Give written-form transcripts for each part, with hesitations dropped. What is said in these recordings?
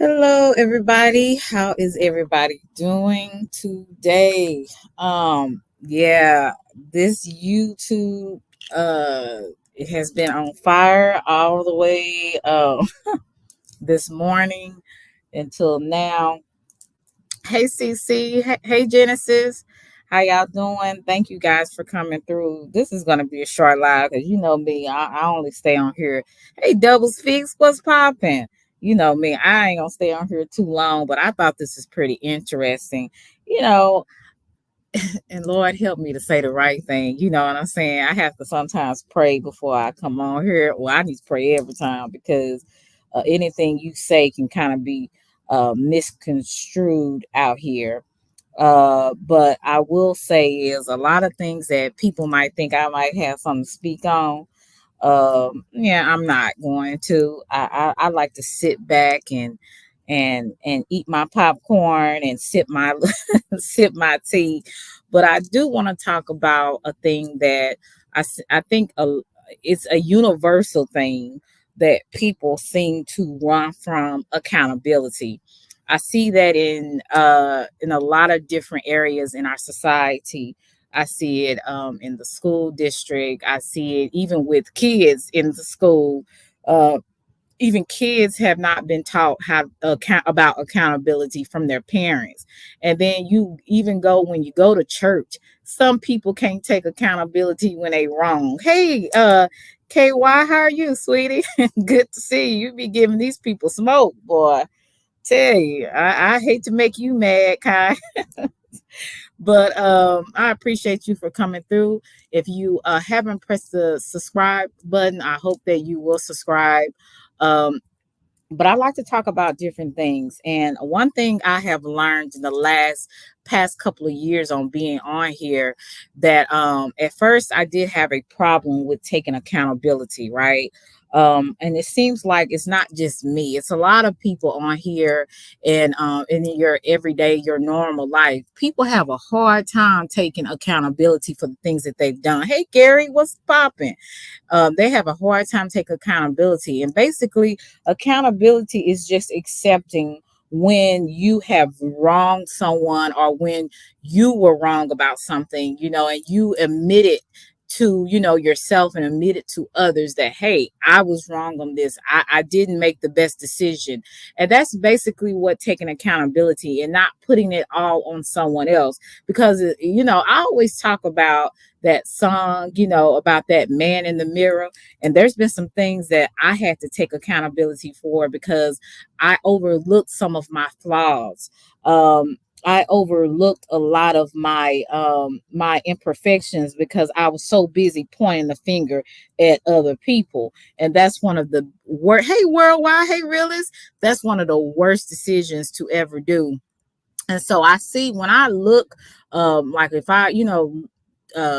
Hello, everybody. How is everybody doing today? This YouTube it has been on fire all the way this morning until now. Hey, CC. Hey, Genesis. How y'all doing? Thank you guys for coming through. This is gonna be a short live because you know me. I only stay on here. Hey, Doubles Fix, what's popping? You know me. I ain't gonna stay on here too long, but I thought this is pretty interesting. You know, and Lord help me to say the right thing. You know what I'm saying? I have to sometimes pray before I come on here. Well, I need to pray every time because anything you say can kind of be misconstrued out here. But I will say is a lot of things that people might think I might have something to speak on. Yeah, I'm not going to. I like to sit back and eat my popcorn and sip my sip my tea. But I do want to talk about a thing that I think it's a universal thing that people seem to run from accountability. I see that in a lot of different areas in our society. I see it in the school district. I see it even with kids in the school. Uh, Even kids have not been taught how about accountability from their parents. And then you even go when you go to church, some people can't take accountability when they wrong. Hey, KY, how are you, sweetie? Good to see you. You be giving these people smoke, boy. Tell you, I hate to make you mad, Kai. But I appreciate you for coming through. If you haven't pressed the subscribe button, I hope that you will subscribe. Um, but I like to talk about different things. And one thing I have learned in the past couple of years on being on here that at first I did have a problem with taking accountability, right? And it seems like it's not just me; it's a lot of people on here, and in your everyday, your normal life, people have a hard time taking accountability for the things that they've done. Hey, Gary, what's popping? They have a hard time taking accountability. And basically, accountability is just accepting when you have wronged someone or when you were wrong about something, and you admit it to yourself and admit it to others that, hey, I was wrong on this. I didn't make the best decision. And that's basically what taking accountability, and not putting it all on someone else. Because I always talk about that song, about that man in the mirror. And there's been some things that I had to take accountability for because I overlooked some of my flaws. I overlooked a lot of my imperfections because I was so busy pointing the finger at other people. And that's one of the hey, worldwide, hey, realist, that's one of the worst decisions to ever do. And so I see when I look, like if I,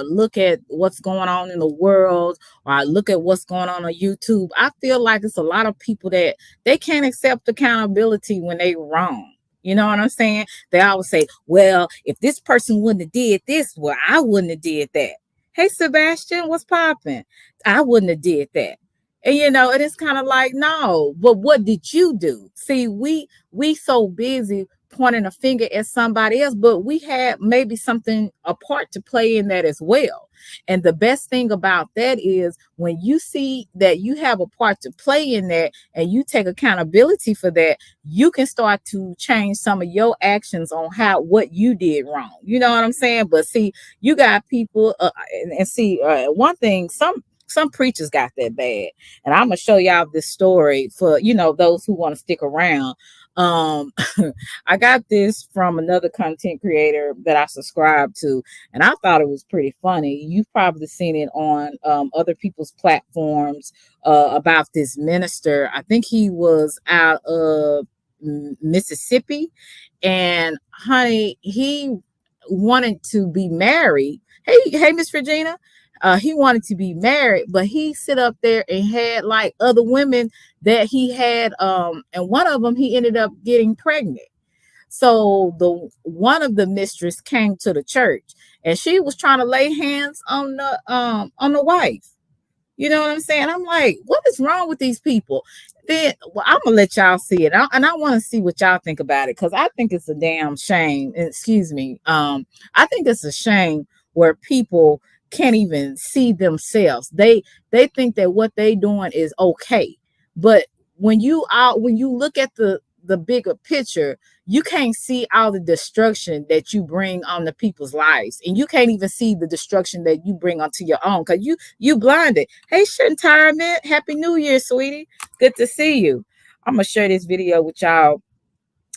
look at what's going on in the world, or I look at what's going on YouTube, I feel like it's a lot of people that they can't accept accountability when they wrong. You know what I'm saying? They always say, well, if this person wouldn't have did this, well, I wouldn't have did that. Hey, Sebastian, what's popping? I wouldn't have did that. And and it's kind of like, no, but what did you do? See, we so busy pointing a finger at somebody else, but we had maybe something a part to play in that as well. And the best thing about that is when you see that you have a part to play in that and you take accountability for that, you can start to change some of your actions on what you did wrong. You know what I'm saying? But see, you got people and see, one thing, some preachers got that bad. And I'm gonna show y'all this story for those who want to stick around. um I got this from another content creator that I subscribe to, and I thought it was pretty funny. You've probably seen it on other people's platforms, about this minister. I think he was out of Mississippi, and honey, he wanted to be married. Hey, Miss Regina. He wanted to be married, but he sit up there and had like other women that he had, and one of them he ended up getting pregnant. So the one of the mistress came to the church, and she was trying to lay hands on the wife. You know what I'm saying? I'm like, what is wrong with these people? then well, I'm gonna let y'all see it, and I want to see what y'all think about it because I think it's a damn shame. Excuse me. I think it's a shame where people can't even see themselves. They think that what they doing is okay, but when you look at the bigger picture, you can't see all the destruction that you bring on the people's lives, and you can't even see the destruction that you bring onto your own because you blinded. Hey, Shantarament, happy New Year, sweetie. Good to see you. I'm gonna share this video with y'all.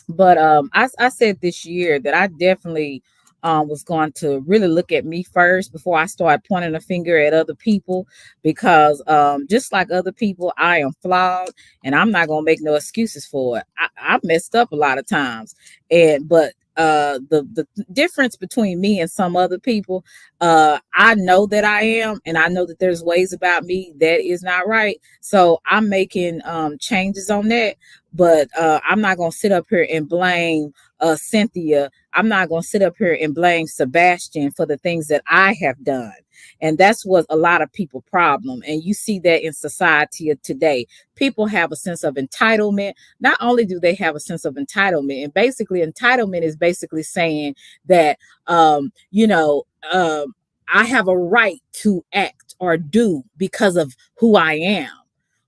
But I said this year that I definitely was going to really look at me first before I start pointing a finger at other people, because just like other people, I am flawed, and I'm not gonna make no excuses for it. I've messed up a lot of times, and but the difference between me and some other people, I know that I am, and I know that there's ways about me that is not right, so I'm making changes on that. But I'm not going to sit up here and blame Cynthia. I'm not going to sit up here and blame Sebastian for the things that I have done. And that's what a lot of people problem. And you see that in society of today. People have a sense of entitlement. Not only do they have a sense of entitlement, and basically entitlement is basically saying that, you know, I have a right to act or do because of who I am.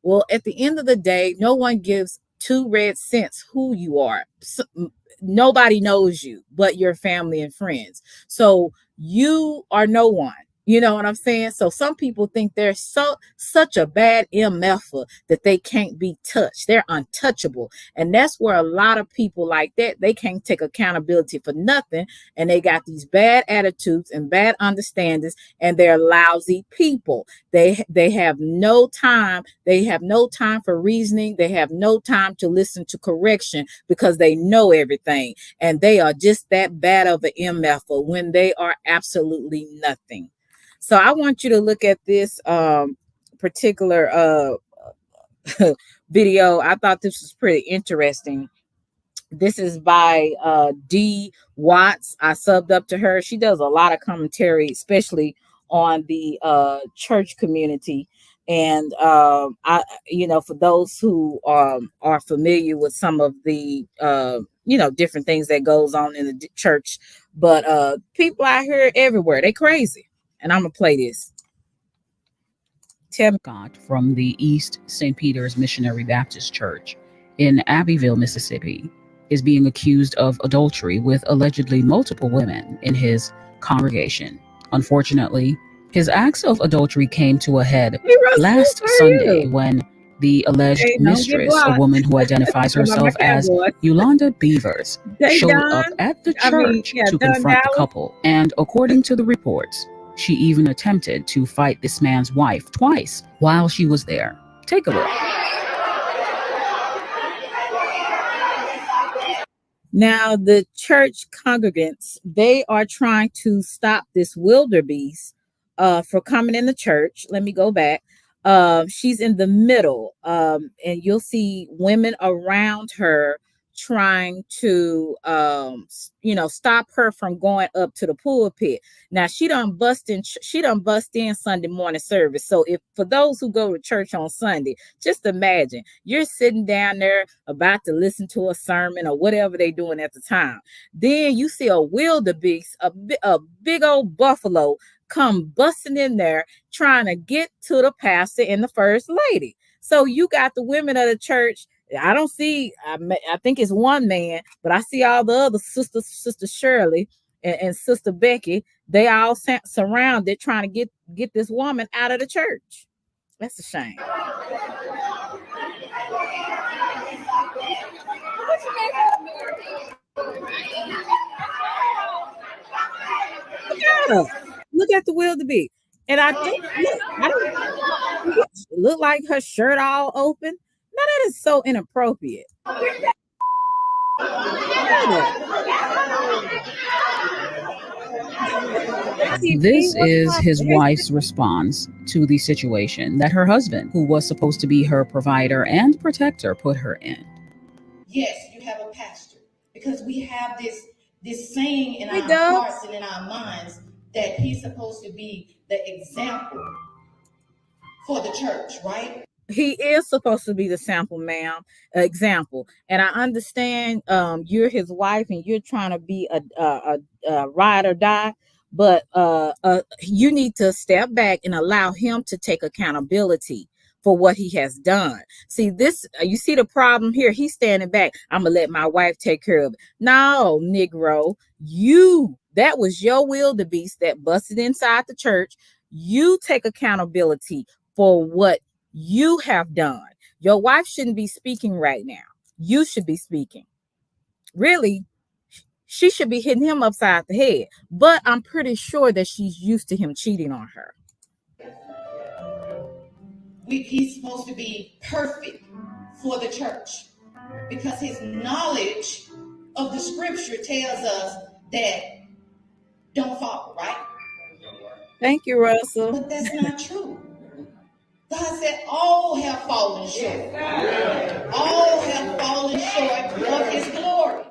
Well, at the end of the day, no one gives two red cents who you are. So, nobody knows you but your family and friends. So you are no one. You know what I'm saying? So some people think they're such a bad MF that they can't be touched. They're untouchable. And that's where a lot of people like that, they can't take accountability for nothing. And they got these bad attitudes and bad understandings, and they're lousy people. They have no time. They have no time for reasoning. They have no time to listen to correction because they know everything. And they are just that bad of an MF when they are absolutely nothing. So I want you to look at this particular video. I thought this was pretty interesting. This is by D Watts. I subbed up to her. She does a lot of commentary, especially on the church community. And I, you know, for those who are familiar with some of the you know, different things that goes on in the church, but people out here everywhere, they crazy. And I'm gonna play this. Scott from the East St. Peter's Missionary Baptist Church in Abbeville, Mississippi, is being accused of adultery with allegedly multiple women in his congregation. Unfortunately, his acts of adultery came to a head last Sunday when the alleged mistress, a woman who identifies herself as Yolanda Beavers, showed up at the church to confront the couple. And according to the reports, she even attempted to fight this man's wife twice while she was there. Take a look. Now, the church congregants, they are trying to stop this wildebeest for coming in the church. Let me go back. She's in the middle, and you'll see women around her trying to you know, stop her from going up to the pulpit. Now she done bust in Sunday morning service. So if for those who go to church on Sunday, just imagine you're sitting down there about to listen to a sermon or whatever they doing at the time. Then you see a wildebeest, a big old buffalo come busting in there trying to get to the pastor and the first lady. So you got the women of the church. I don't see, I think it's one man, but I see all the other sisters, Sister Shirley and Sister Becky. They all surrounded trying to get this woman out of the church. That's a shame. Look at the wildebeest. And I think, look, look like her shirt all open. Now that is so inappropriate. This is his wife's response to the situation that her husband, who was supposed to be her provider and protector, put her in. Yes, you have a pastor, because we have this saying in our hearts and in our minds that he's supposed to be the example for the church, right? he is supposed to be the sample, ma'am, example. And I understand you're his wife and you're trying to be a ride or die, but you need to step back and allow him to take accountability for what he has done. See this, you see the problem here. He's standing back. I'm gonna let my wife take care of it. No, Negro, that was your wildebeest that busted inside the church. You take accountability for what you have done. Your wife shouldn't be speaking right now. You should be speaking. Really, she should be hitting him upside the head. But I'm pretty sure that she's used to him cheating on her. He's supposed to be perfect for the church because his knowledge of the scripture tells us that don't fall, right? Thank you, Russell. But that's not true. God said all have fallen short. All have fallen short of his glory.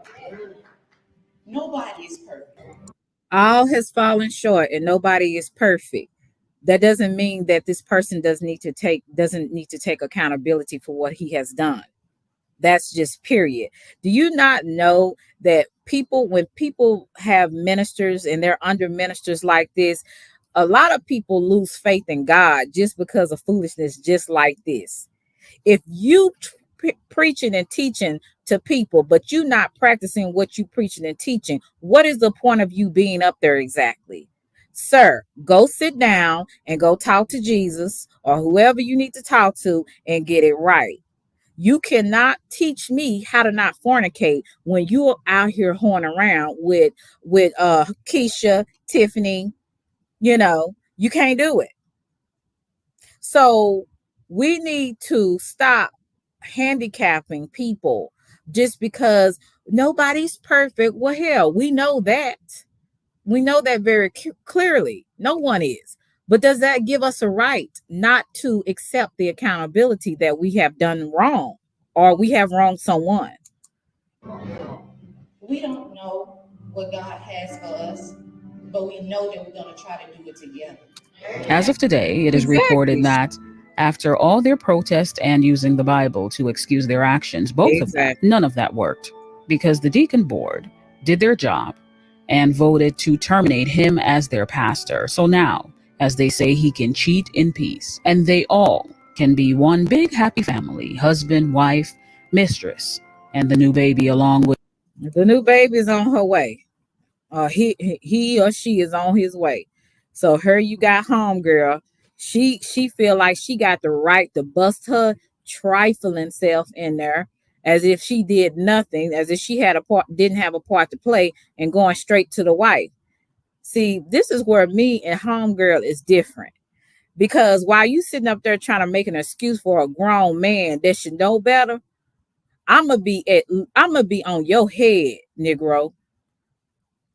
Nobody is perfect. All has fallen short and nobody is perfect. That doesn't mean that this person doesn't need to take accountability for what he has done. That's just period. Do you not know that when people have ministers and they're under ministers like this, a lot of people lose faith in God just because of foolishness just like this. If you preaching and teaching to people, but you not practicing what you preaching and teaching, what is the point of you being up there exactly? Sir, go sit down and go talk to Jesus or whoever you need to talk to and get it right. You cannot teach me how to not fornicate when you're out here horning around with Keisha, Tiffany. You can't do it. So we need to stop handicapping people just because nobody's perfect. Well, hell, we know that. We know that very clearly. No one is. But does that give us a right not to accept the accountability that we have done wrong or we have wronged someone? We don't know what God has for us, but we know that we're going to try to do it together. As of today, it is reported that after all their protest and using the Bible to excuse their actions, none of that worked because the deacon board did their job and voted to terminate him as their pastor. So now, as they say, he can cheat in peace and they all can be one big happy family, husband, wife, mistress, and the new baby along with. The new baby is on her way. He or she is on his way. So her you got home, girl. She feel like she got the right to bust her trifling self in there as if she did nothing, as if she didn't have a part to play and going straight to the wife. See, this is where me and homegirl is different. Because while you sitting up there trying to make an excuse for a grown man that should know better, I'm gonna be on your head, Negro,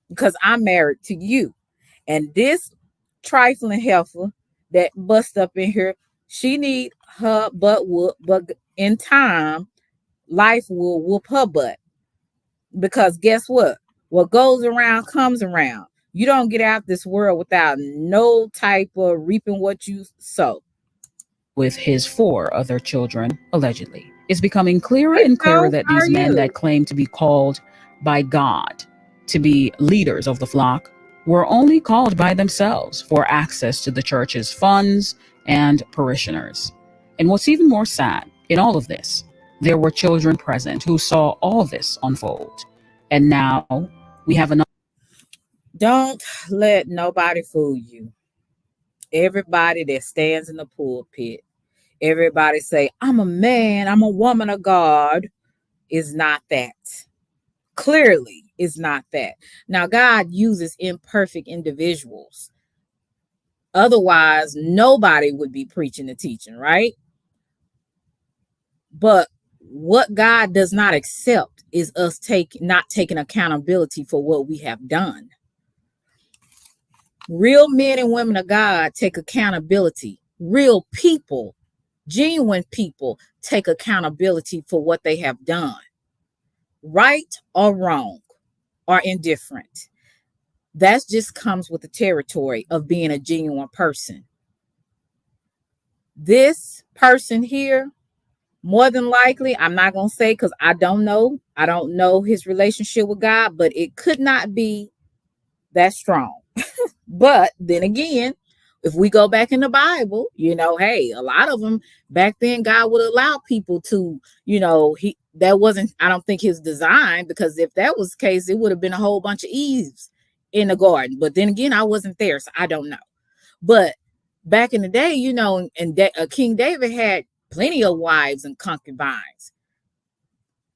because I'm married to you. And this trifling heifer that bust up in here, she need her butt whoop, but in time, life will whoop her butt. Because guess what? What goes around comes around. You don't get out this world without no type of reaping what you sow. With his 4 other children, allegedly. It's becoming clearer and clearer that these men that claim to be called by God to be leaders of the flock were only called by themselves for access to the church's funds and parishioners. And what's even more sad in all of this, there were children present who saw all this unfold. And now we have another. Don't let nobody fool you. Everybody that stands in the pulpit, everybody say, I'm a man, I'm a woman of God, is not that. Clearly is not that. Now, God uses imperfect individuals. Otherwise, nobody would be preaching and teaching, right? But what God does not accept is us not taking accountability for what we have done. Real men and women of God take accountability. Real people, genuine people, take accountability for what they have done. Right or wrong or indifferent. That just comes with the territory of being a genuine person. This person here, more than likely, I'm not going to say because I don't know. I don't know his relationship with God, but it could not be that strong. But then again, if we go back in the Bible, hey, a lot of them back then, God would allow people to, that wasn't, I don't think his design, because if that was the case, it would have been a whole bunch of Eves in the garden. But then again, I wasn't there, so I don't know. But back in the day, and King David had plenty of wives and concubines.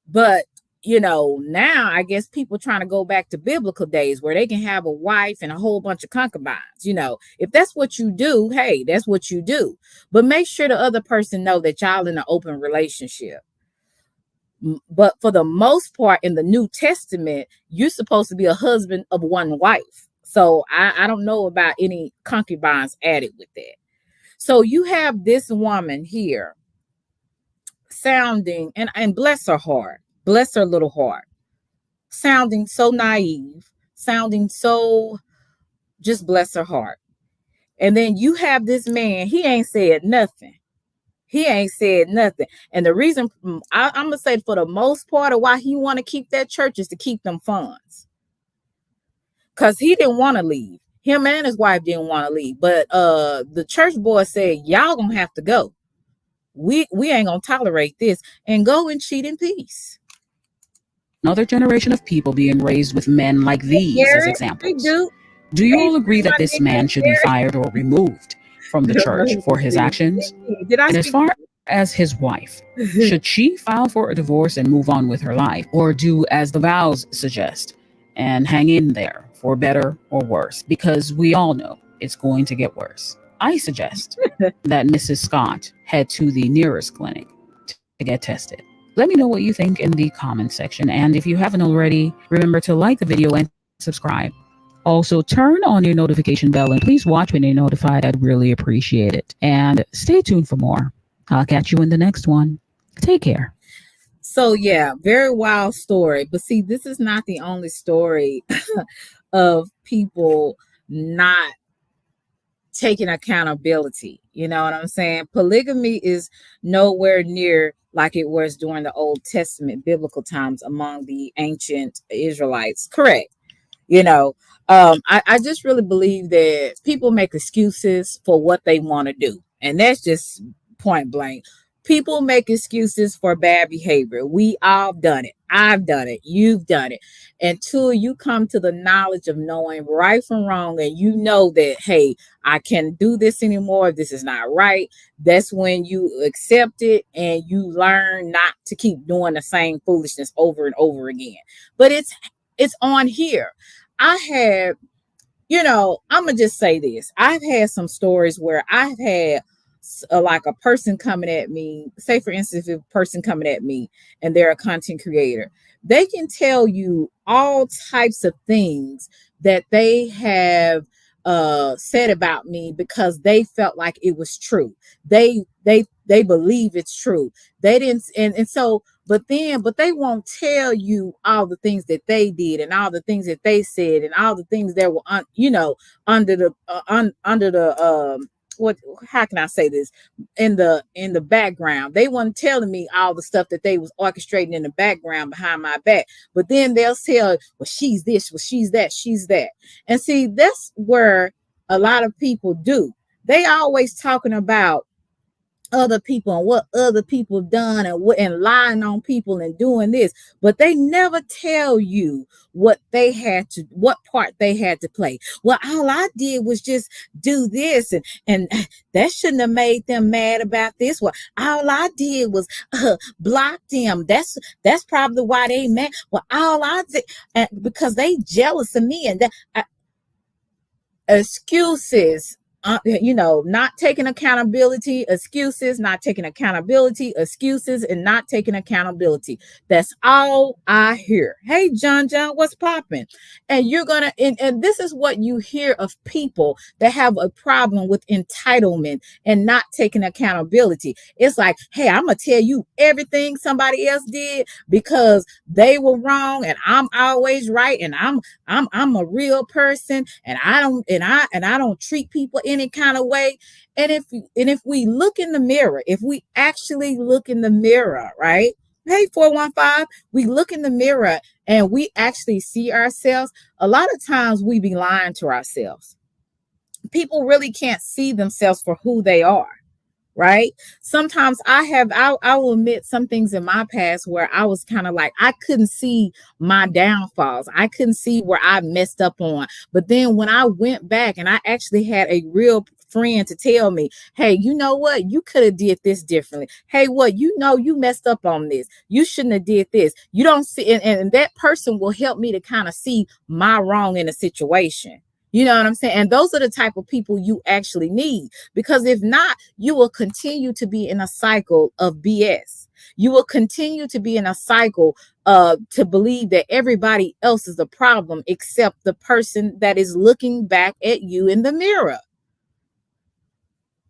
But now I guess people trying to go back to biblical days where they can have a wife and a whole bunch of concubines. If that's what you do, hey, that's what you do. But make sure the other person know that y'all in an open relationship. But for the most part, in the New Testament, you're supposed to be a husband of one wife. So I don't know about any concubines added with that. So you have this woman here sounding, and bless her heart, bless her little heart, sounding so naive, sounding so, just bless her heart. And then you have this man, he ain't said nothing. He ain't said nothing. And the reason, I'm going to say for the most part of why he want to keep that church is to keep them funds. Because he didn't want to leave. Him and his wife didn't want to leave. But the church boy said, y'all going to have to go. We ain't going to tolerate this, and go and cheat in peace. Another generation of people being raised with men like these as examples. Do you all agree that this man should be fired or removed from the church for his actions? And as far as his wife, should she file for a divorce and move on with her life, or do as the vows suggest and hang in there for better or worse? Because we all know it's going to get worse. I suggest that Mrs. Scott head to the nearest clinic to get tested. Let me know what you think in the comment section. And if you haven't already, remember to like the video and subscribe. Also, turn on your notification bell and please watch when you're notified. I'd really appreciate it. And stay tuned for more. I'll catch you in the next one. Take care. So, yeah, very wild story. But see, this is not the only story of people not taking accountability. You know what I'm saying? Polygamy is nowhere near like it was during the Old Testament biblical times among the ancient Israelites. Correct. I just really believe that people make excuses for what they want to do. And that's just point blank. People make excuses for bad behavior. We all done it. I've done it. You've done it. Until you come to the knowledge of knowing right from wrong, and you know that, hey, I can't do this anymore. This is not right. That's when you accept it and you learn not to keep doing the same foolishness over and over again. But it's on here. I have, I'm going to just say this. I've had some stories where I've had like a person coming at me, say for instance, if a person coming at me and they're a content creator, they can tell you all types of things that they have said about me because they felt like it was true. They believe it's true. They didn't, and so, but they won't tell you all the things that they did and all the things that they said and all the things that were under the how can I say this, in the background. They weren't telling me all the stuff that they was orchestrating in the background behind my back. But then they'll tell, well, she's this, well, she's that, she's that. And see, that's where a lot of people do. They always talking about other people and what other people done and lying on people and doing this, but they never tell you what part they had to play. Well, all I did was just do this, and that shouldn't have made them mad about this. Well, all I did was block them. That's probably why they mad. Well, all I did, because they jealous of me, and that excuses. Not taking accountability, excuses, not taking accountability, excuses, and not taking accountability. That's all I hear. Hey, John, what's popping? And you're going to, and this is what you hear of people that have a problem with entitlement and not taking accountability. It's like, hey, I'm going to tell you everything somebody else did because they were wrong and I'm always right. And I'm a real person, and I don't treat people any kind of way. And if we look in the mirror, if we actually look in the mirror, right? Hey, 415, we look in the mirror and we actually see ourselves. A lot of times we be lying to ourselves. People really can't see themselves for who they are, right? Sometimes I will admit some things in my past where I was kind of like, I couldn't see my downfalls. I couldn't see where I messed up on. But then when I went back and I actually had a real friend to tell me, hey, you know what? You could have did this differently. Hey, what? You know, you messed up on this. You shouldn't have did this. You don't see, and that person will help me to kind of see my wrong in a situation. You know what I'm saying? And those are the type of people you actually need, because if not, you will continue to be in a cycle of BS. You will continue to be in a cycle to believe that everybody else is the problem except the person that is looking back at you in the mirror.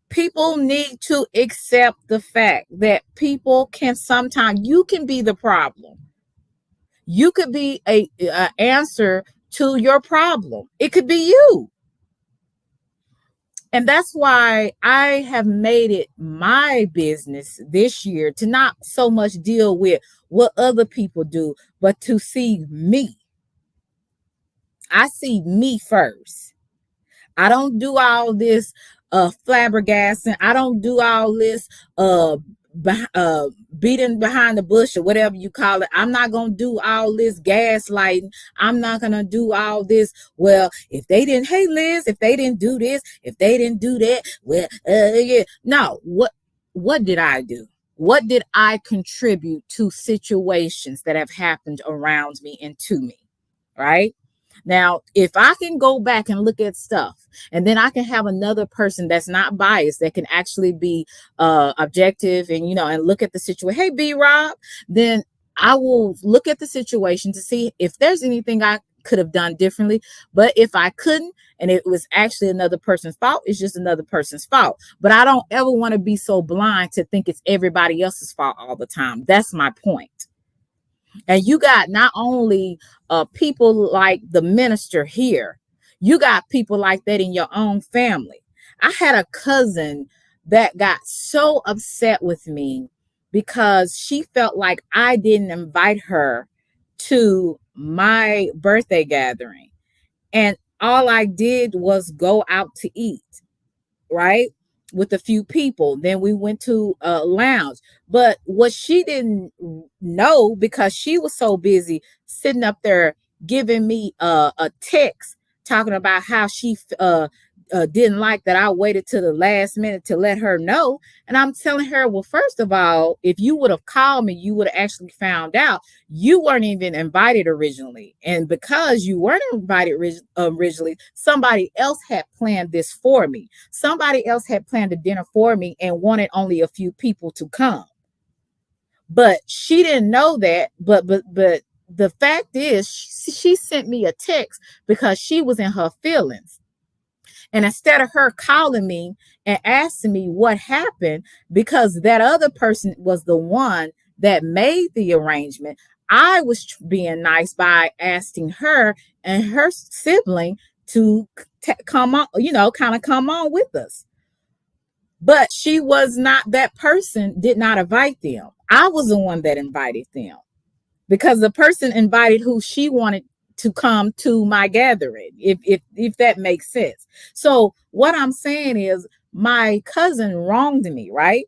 People need to accept the fact that people can sometimes, you can be the problem. You could be a answer to your problem. It could be you. And that's why I have made it my business this year to not so much deal with what other people do, but to see me. I see me first. I don't do all this flabbergasting. I don't do all this beating behind the bush or whatever you call it. I'm not going to do all this gaslighting. I'm not going to do all this. Well, if they didn't, hey Liz, if they didn't do this, if they didn't do that, well, yeah. No, what did I do? What did I contribute to situations that have happened around me and to me? Right? Now, if I can go back and look at stuff, and then I can have another person that's not biased, that can actually be objective and, and look at the situation. Hey, B-Rob, then I will look at the situation to see if there's anything I could have done differently. But if I couldn't, and it was actually another person's fault, it's just another person's fault. But I don't ever want to be so blind to think it's everybody else's fault all the time. That's my point. And you got not only people like the minister here, you got people like that in your own family. I had a cousin that got so upset with me because she felt like I didn't invite her to my birthday gathering. And all I did was go out to eat, right? With a few people. Then we went to a lounge. But what she didn't know, because she was so busy sitting up there giving me a text talking about how she didn't like that I waited to the last minute to let her know. And I'm telling her, well, first of all, if you would have called me, you would have actually found out you weren't even invited originally. And because you weren't invited originally, somebody else had planned this for me. Somebody else had planned a dinner for me and wanted only a few people to come. But she didn't know that. But the fact is, she sent me a text because she was in her feelings. And instead of her calling me and asking me what happened, because that other person was the one that made the arrangement, I was being nice by asking her and her sibling to come on, kind of come on with us. But she was not, that person did not invite them. I was the one that invited them, because the person invited who she wanted to come to my gathering, if that makes sense. So what I'm saying is, my cousin wronged me, right?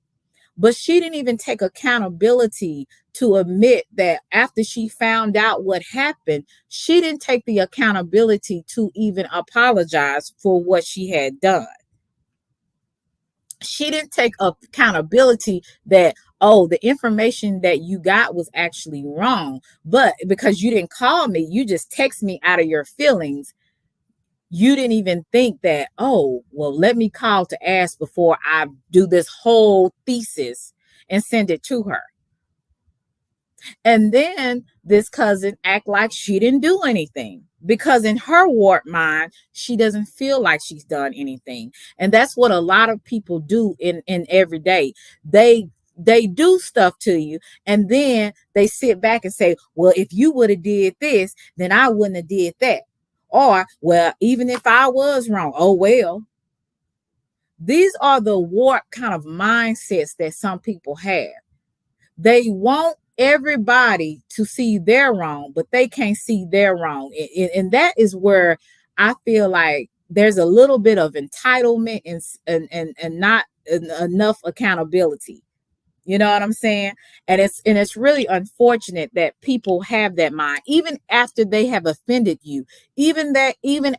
But she didn't even take accountability to admit that after she found out what happened, she didn't take the accountability to even apologize for what she had done. She didn't take accountability that, oh, the information that you got was actually wrong. But because you didn't call me, you just text me out of your feelings. You didn't even think that, oh, well, let me call to ask before I do this whole thesis and send it to her. And then this cousin act like she didn't do anything, because in her warped mind, she doesn't feel like she's done anything. And that's what a lot of people do in every day. They do stuff to you, and then they sit back and say, well, if you would have did this, then I wouldn't have did that. Or, well, even if I was wrong, oh, well. These are the warped kind of mindsets that some people have. They want everybody to see their wrong, but they can't see their wrong. And that is where I feel like there's a little bit of entitlement and not enough accountability. You know what I'm saying? And it's really unfortunate that people have that mind, even after they have offended you, even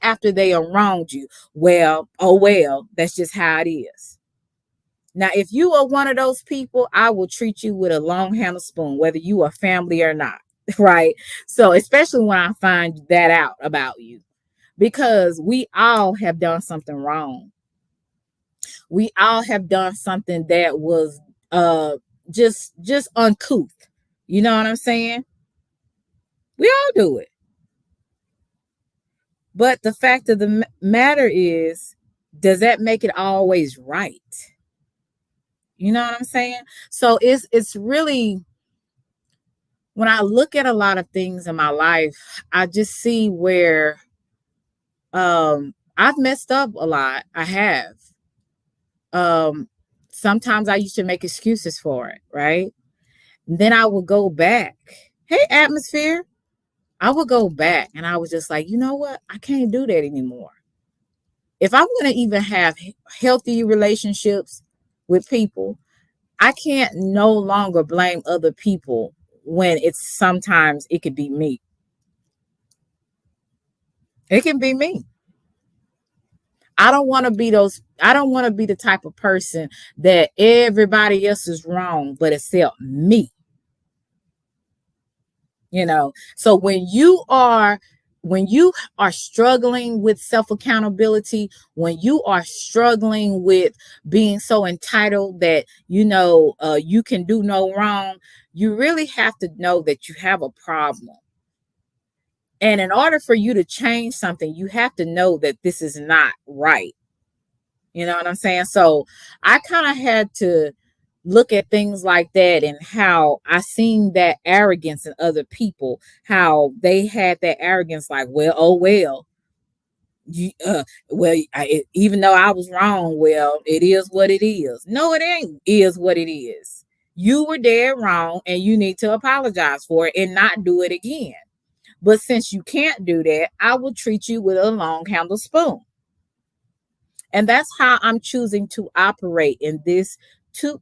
after they are wronged you. Well, oh well, that's just how it is. Now, if you are one of those people, I will treat you with a long handle spoon, whether you are family or not. Right? So, especially when I find that out about you, because we all have done something wrong. We all have done something that was just uncouth. You know what I'm saying? We all do it. But the fact of the matter is, does that make it always right? You know what I'm saying? So it's really, when I look at a lot of things in my life, I just see where I've messed up a lot. I have. Um Sometimes I used to make excuses for it, right? And then I would go back. Hey, atmosphere. I would go back and I was just like, you know what? I can't do that anymore. If I'm going to even have healthy relationships with people, I can't no longer blame other people when it's sometimes it could be me. It can be me. I don't want to be the type of person that everybody else is wrong, but except me. So when you are struggling with self accountability, when you are struggling with being so entitled that you can do no wrong, you really have to know that you have a problem. And in order for you to change something, you have to know that this is not right. You know what I'm saying? So I kind of had to look at things like that, and how I seen that arrogance in other people, how they had that arrogance, like, well, oh well, even though I was wrong, well, it is what it is. No, it ain't is what it is. You were dead wrong, and you need to apologize for it and not do it again. But since you can't do that, I will treat you with a long handle spoon. And that's how I'm choosing to operate in this two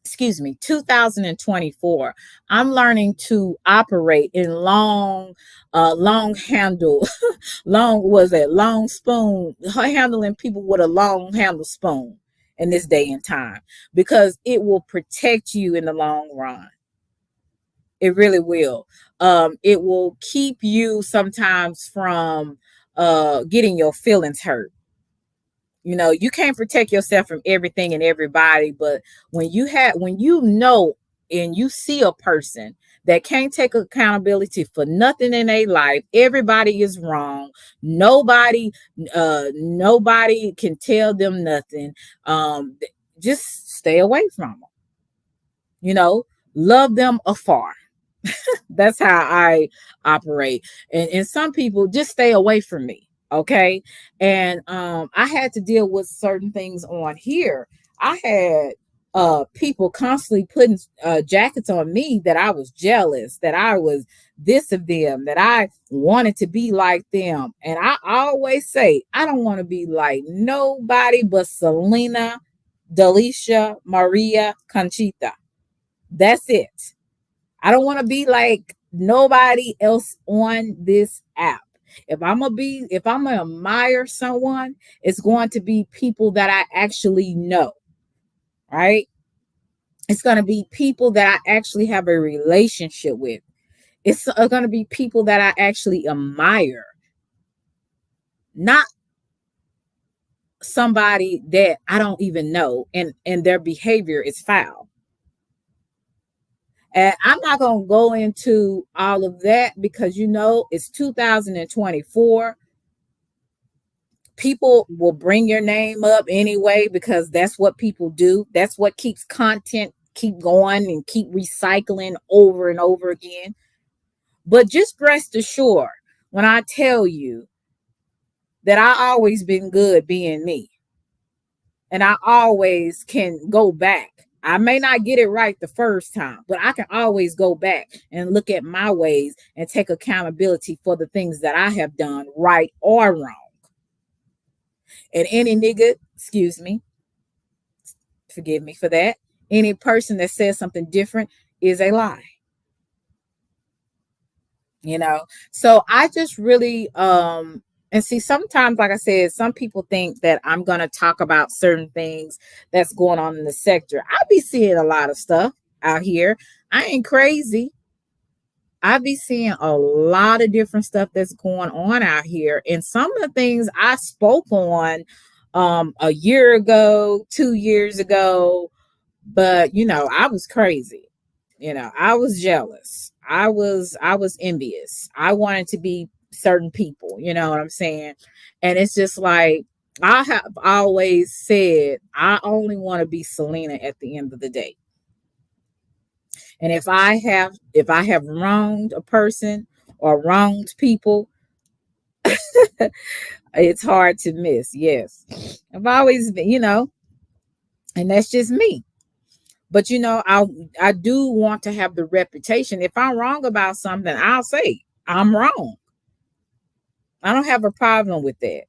2024. I'm learning to operate in long handle, long spoon, handling people with a long handle spoon in this day and time, because it will protect you in the long run. It really will. It will keep you sometimes from getting your feelings hurt. You can't protect yourself from everything and everybody, but when you know and you see a person that can't take accountability for nothing in their life, everybody is wrong. Nobody can tell them nothing. Just stay away from them. Love them afar. That's how I operate. And some people just stay away from me. Okay. And I had to deal with certain things on here. I had people constantly putting jackets on me, that I was jealous, that I was this of them, that I wanted to be like them. And I always say, I don't want to be like nobody but Selena, Delisha, Maria, Conchita. That's it. I don't want to be like nobody else on this app. If I'm gonna admire someone, it's going to be people that I actually know, right? It's going to be people that I actually have a relationship with. It's going to be people that I actually admire, not somebody that I don't even know, and their behavior is foul. And I'm not going to go into all of that, because it's 2024. People will bring your name up anyway, because that's what people do. That's what keeps content keep going and keep recycling over and over again. But just rest assured, when I tell you that I always been good being me. And I always can go back. I may not get it right the first time, but I can always go back and look at my ways and take accountability for the things that I have done right or wrong. And any nigga, excuse me, forgive me for that, any person that says something different is a lie. You know, so I just really and see, sometimes, like I said, some people think that I'm going to talk about certain things that's going on in the sector. I be seeing a lot of stuff out here. I ain't crazy. I be seeing a lot of different stuff that's going on out here. And some of the things I spoke on a year ago, 2 years ago, but you know, I was crazy. You know, I was jealous. I was envious. I wanted to be certain people, you know what I'm saying? And it's just like I have always said I only want to be Selena at the end of the day. And if I have wronged a person or wronged people, it's hard to miss. Yes. I've always been, you know, and that's just me. But you know, I do want to have the reputation. If I'm wrong about something, I'll say I'm wrong. I don't have a problem with that.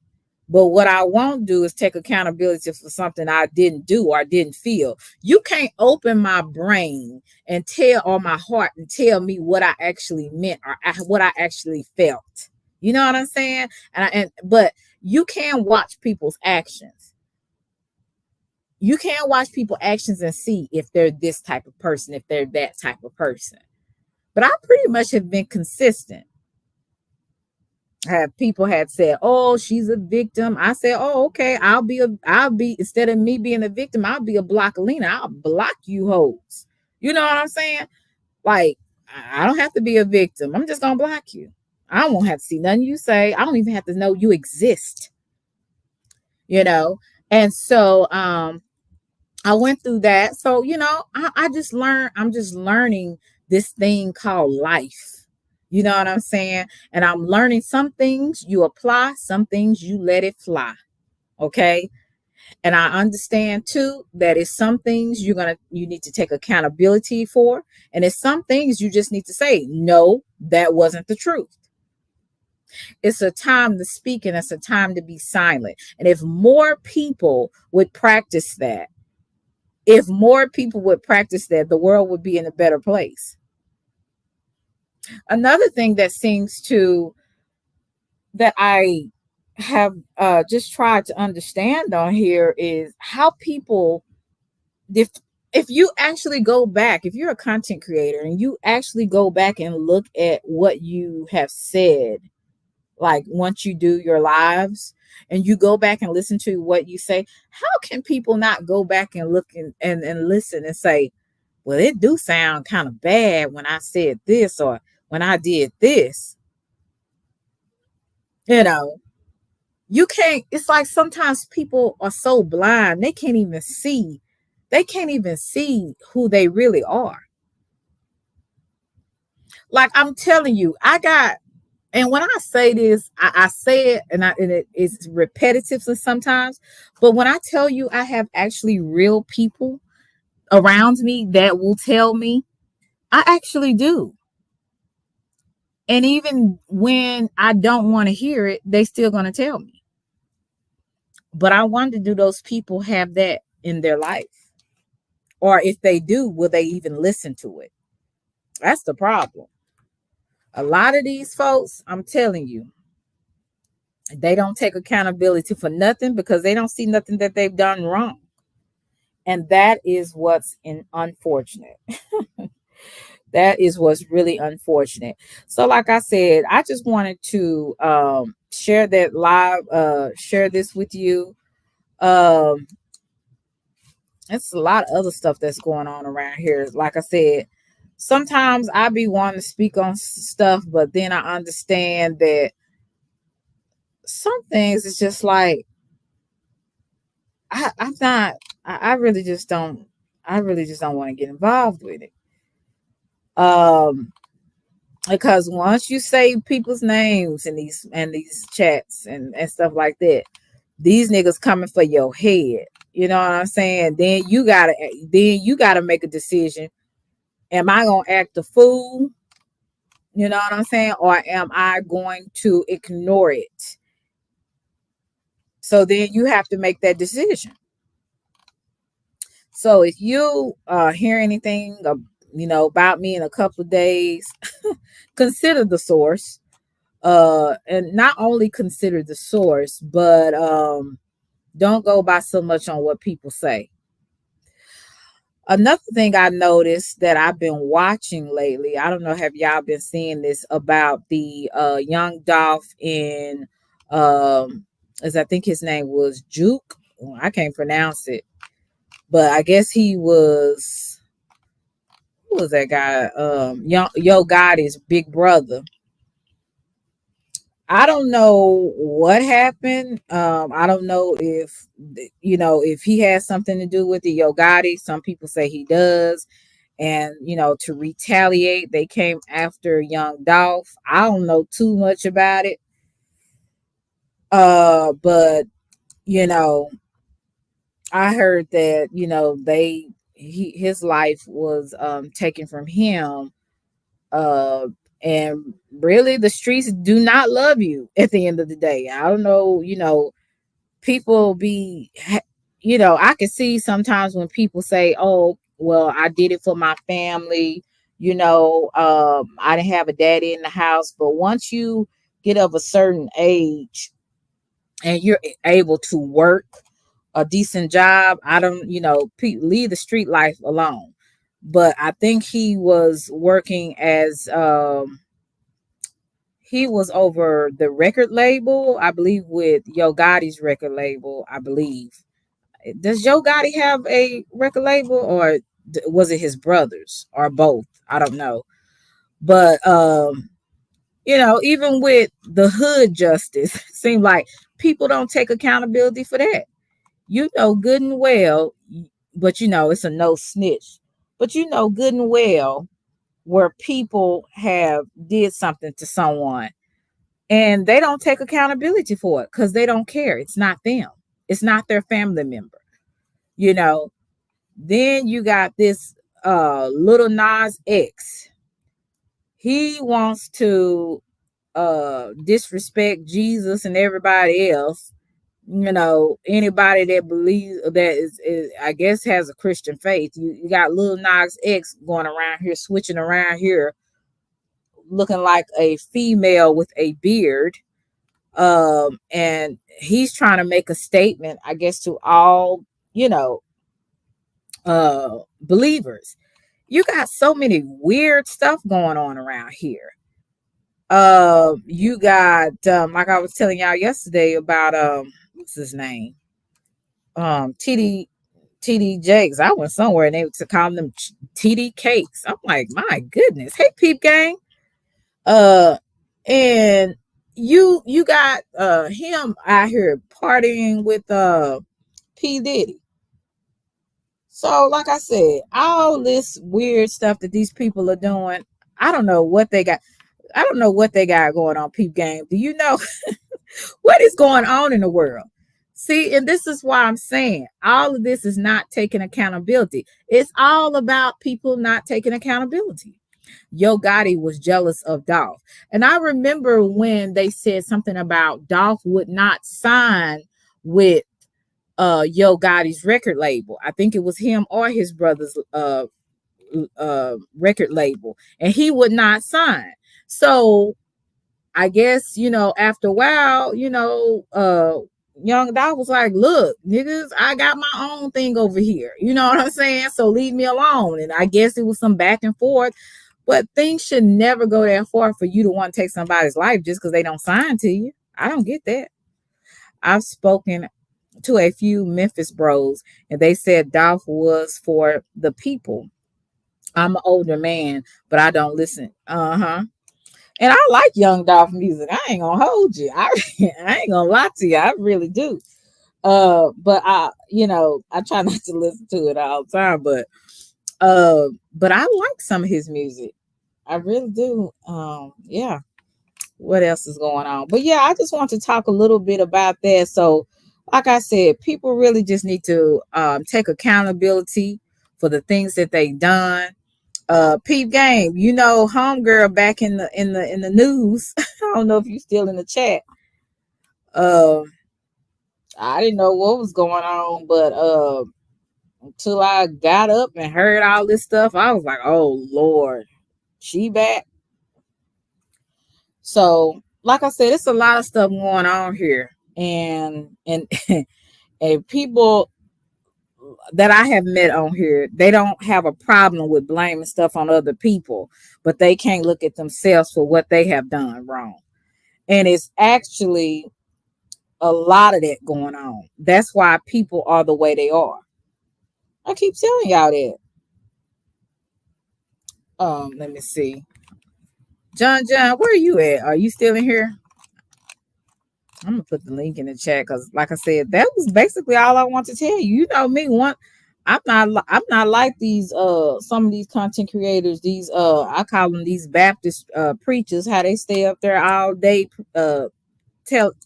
But what I won't do is take accountability for something I didn't do or didn't feel. You can't open my brain and tell, or my heart and tell me what I actually meant or what I actually felt. You know what I'm saying? But you can watch people's actions. You can't watch people's actions and see if they're this type of person, if they're that type of person. But I pretty much have been consistent. Have people had said, "Oh, she's a victim." I said, "Oh, okay. I'll be instead of me being a victim, I'll be a blockalina. I'll block you hoes." You know what I'm saying? Like, I don't have to be a victim. I'm just gonna block you. I won't have to see nothing you say. I don't even have to know you exist. You know, and so I went through that. So, you know, I just learned. I'm just learning this thing called life. You know what I'm saying? And I'm learning some things you apply, some things you let it fly. Okay. And I understand too that it's some things you need to take accountability for. And it's some things you just need to say, no, that wasn't the truth. It's a time to speak and it's a time to be silent. And if more people would practice that, the world would be in a better place. Another thing that I have just tried to understand on here is how people, if you actually go back, if you're a content creator and you actually go back and look at what you have said, like once you do your lives and you go back and listen to what you say, how can people not go back and look and listen and say, well, it do sound kind of bad when I said this or when I did this? You know, you can't, it's like sometimes people are so blind, they can't even see who they really are. Like I'm telling you, and when I say this, I say it and it's repetitive sometimes, but when I tell you I have actually real people around me that will tell me, I actually do. And even when I don't want to hear it, they still going to tell me. But I wonder, do those people have that in their life? Or if they do, will they even listen to it? That's the problem. A lot of these folks, I'm telling you, they don't take accountability for nothing because they don't see nothing that they've done wrong. And that is what's unfortunate. That is what's really unfortunate. So like I said, I just wanted to share that live, share this with you. It's a lot of other stuff that's going on around here. Like I said, sometimes I be wanting to speak on stuff, but then I understand that some things it's just like I really just don't want to get involved with it. Because once you say people's names in these chats and stuff like that, these niggas coming for your head. You know what I'm saying? Then you gotta make a decision. Am I gonna act a fool? You know what I'm saying? Or am I going to ignore it? So then you have to make that decision. So if you hear anything, about me in a couple of days, consider the source. And not only consider the source, but don't go by so much on what people say. Another thing I noticed that I've been watching lately, I don't know, have y'all been seeing this about the young Dolph in, as I think his name was Juke. I can't pronounce it, but I guess he was, who was that guy? Yo Gotti's big brother. I don't know what happened. I don't know if he has something to do with the Yo Gotti. Some people say he does. And, to retaliate, they came after young Dolph. I don't know too much about it. But, I heard that, his life was taken from him. And really the streets do not love you at the end of the day. I don't know, people be, I can see sometimes when people say, oh, well, I did it for my family, I didn't have a daddy in the house. But once you get of a certain age and you're able to work a decent job, I don't, leave the street life alone. But I think he was working as he was over the record label, I believe, with Yo Gotti's record label. I believe. Does Yo Gotti have a record label, or was it his brothers, or both? I don't know. But even with the hood justice, seems like people don't take accountability for that. Good and well, but it's a no snitch. But good and well where people have did something to someone and they don't take accountability for it because they don't care. It's not them. It's not their family member. Then you got this Lil Nas X. He wants to disrespect Jesus and everybody else. Anybody that believes that is I guess has a Christian faith. You got Lil Nas X going around here, switching around here, looking like a female with a beard. And he's trying to make a statement, I guess, to all, believers. You got so many weird stuff going on around here. You got, like I was telling y'all yesterday about, what's his name? TD Jakes. I went somewhere and they to call them TD Cakes. I'm like, my goodness. Hey, peep gang. And you got him out here partying with P. Diddy. So, like I said, all this weird stuff that these people are doing, I don't know what they got. I don't know what they got going on, peep game. Do you know what is going on in the world? See, and this is why I'm saying all of this is not taking accountability. It's all about people not taking accountability. Yo Gotti was jealous of Dolph. And I remember when they said something about Dolph would not sign with Yo Gotti's record label. I think it was him or his brother's record label. And he would not sign. So I guess, after a while, young Dolph was like, look, niggas, I got my own thing over here. You know what I'm saying? So leave me alone. And I guess it was some back and forth. But things should never go that far for you to want to take somebody's life just because they don't sign to you. I don't get that. I've spoken to a few Memphis bros, and they said Dolph was for the people. I'm an older man, but I don't listen. And I like young Dolph music. I ain't gonna hold you. I ain't gonna lie to you. I really do. But I try not to listen to it all the time. But I like some of his music. I really do. Yeah. What else is going on? But yeah, I just want to talk a little bit about that. So like I said, people really just need to take accountability for the things that they done. Peep game, you know, homegirl back in the news. I don't know if you still in the chat. Um, I didn't know what was going on, but until I got up and heard all this stuff, I was like, "Oh Lord, she back." So, like I said, it's a lot of stuff going on here, and and people that I have met on here, they don't have a problem with blaming stuff on other people, but they can't look at themselves for what they have done wrong. And it's actually a lot of that going on. That's why people are the way they are. I keep telling y'all that. Let me see. John, where are you at? Are you still in here? I'm gonna put the link in the chat because, like I said, that was basically all I want to tell you. You know me, I'm not like these some of these content creators. These I call them these Baptist preachers. How they stay up there all day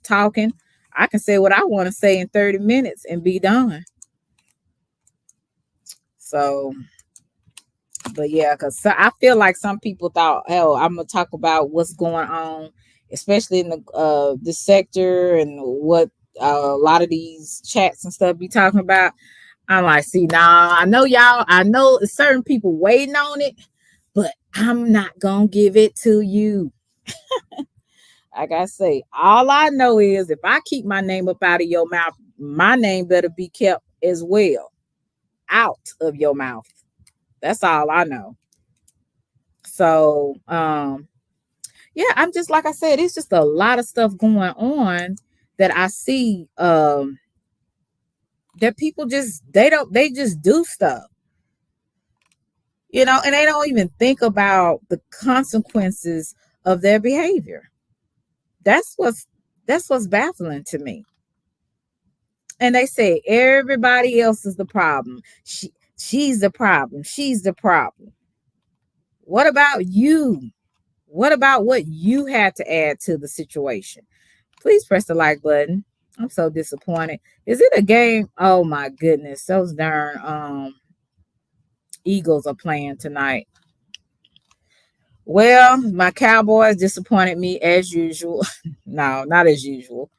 talking. I can say what I want to say in 30 minutes and be done. So, but yeah, because I feel like some people thought, oh, I'm gonna talk about what's going on, especially in the this sector and what a lot of these chats and stuff be talking about. I'm like, see, nah, I know y'all, I know certain people waiting on it, but I'm not gonna give it to you. Like I say, all I know is if I keep my name up out of your mouth, my name better be kept as well out of your mouth. That's all I know. So, yeah, I'm just like I said, it's just a lot of stuff going on that I see that people just they just do stuff. You know, and they don't even think about the consequences of their behavior. That's what's baffling to me. And they say everybody else is the problem. She's the problem. She's the problem. What about you? What about what you had to add to the situation? Please press the like button. I'm so disappointed. Is it a game? Oh my goodness. Those darn Eagles are playing tonight. Well, my Cowboys disappointed me as usual. No, not as usual.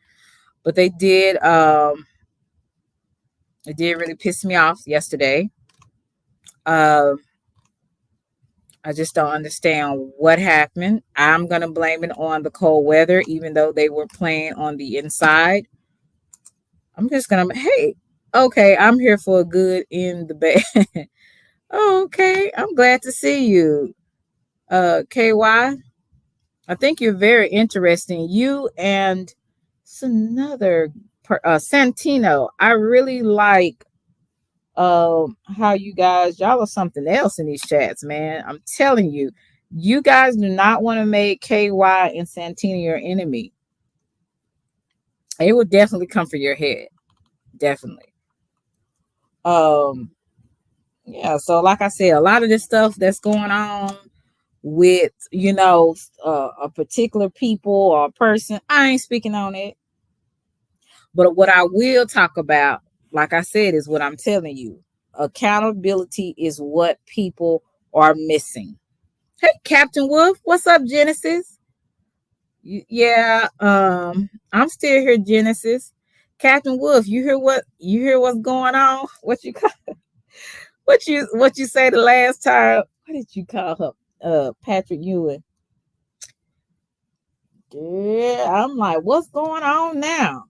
But they did it did really piss me off yesterday. I just don't understand what happened. I'm gonna blame it on the cold weather, even though they were playing on the inside. I'm just gonna okay, I'm here for a good in the bad. Okay, I'm glad to see you. KY. I think you're very interesting. You and it's another Santino. I really like how y'all are something else in these chats, man. I'm telling you, you guys do not want to make KY and Santino your enemy. It would definitely come for your head. Definitely. Yeah, so like I said, a lot of this stuff that's going on with a particular people or a person, I ain't speaking on it. But what I will talk about, like I said, is what I'm telling you. Accountability is what people are missing. Hey, Captain Wolf, what's up, Genesis? Yeah, I'm still here, Genesis. Captain Wolf, you hear what's going on? What you what you say the last time? What did you call her? Patrick Ewing. Yeah, I'm like, what's going on now?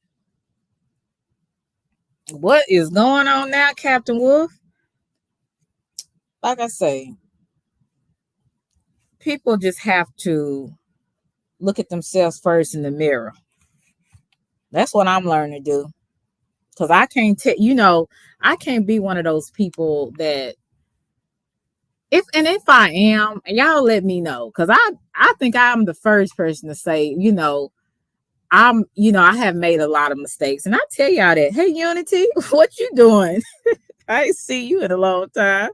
What is going on now, Captain Wolf? Like I say, people just have to look at themselves first in the mirror. That's what I'm learning to do. Because I can't I can't be one of those people that if I am, y'all let me know. Because I think I'm the first person to say, I have made a lot of mistakes. And I tell y'all that, hey, Unity, what you doing? I ain't see you in a long time.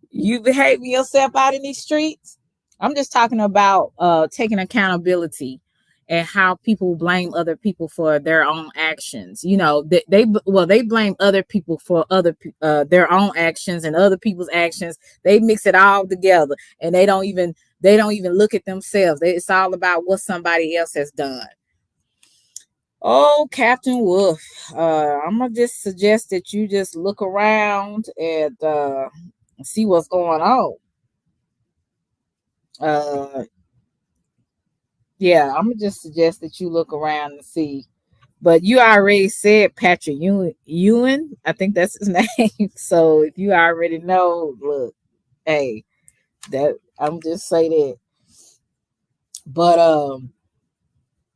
You behaving yourself out in these streets? I'm just talking about taking accountability and how people blame other people for their own actions. You know, they blame other people for their own actions and other people's actions. They mix it all together, and they don't even look at themselves. It's all about what somebody else has done. Oh, Captain Wolf, I'm gonna just suggest that you just look around and see what's going on. Uh, yeah, I'm gonna just suggest that you look around and see. But you already said Patrick Ewan. I think that's his name. So if you already know, look, hey, that I'm just say that. But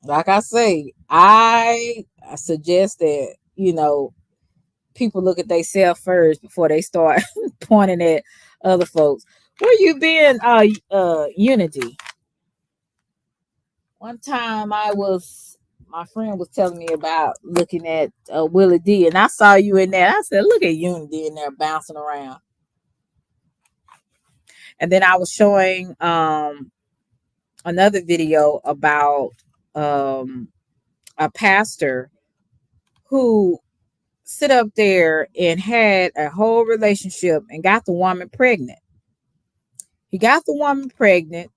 like I say, I suggest that people look at themselves first before they start pointing at other folks. Where you been, Unity? One time my friend was telling me about looking at Willie D, and I saw you in there. I said, look at Unity in there bouncing around. And then I was showing another video about a pastor who sit up there and had a whole relationship and got the woman pregnant. He got the woman pregnant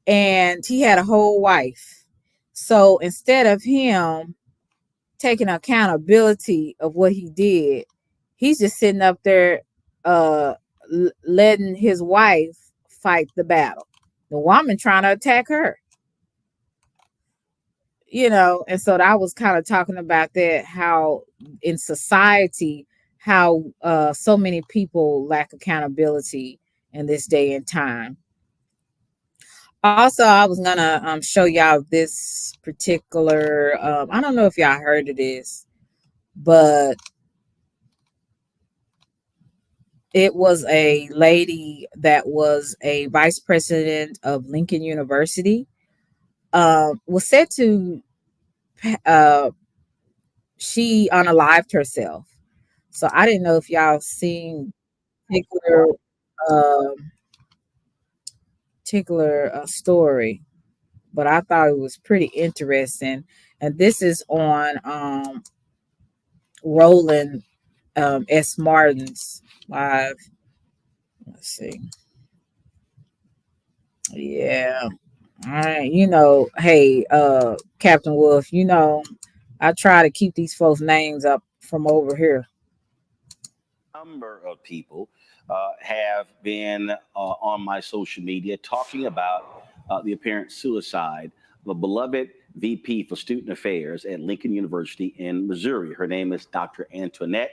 and he had a whole wife. So instead of him taking accountability of what he did, he's just sitting up there letting his wife fight the battle. The woman trying to attack her. And so I was kind of talking about that, how in society, how so many people lack accountability in this day and time. Also, I was gonna show y'all this particular. I don't know if y'all heard of this, but it was a lady that was a vice president of Lincoln University. Was said to she unalived herself. So I didn't know if y'all seen particular um story, but I thought it was pretty interesting. And this is on Roland S. Martin's live. Let's see. Yeah. All right. Hey, Captain Wolf, I try to keep these folks' names up from over here. Number of people have been on my social media talking about the apparent suicide of a beloved VP for Student Affairs at Lincoln University in Missouri. Her name is Dr. Antoinette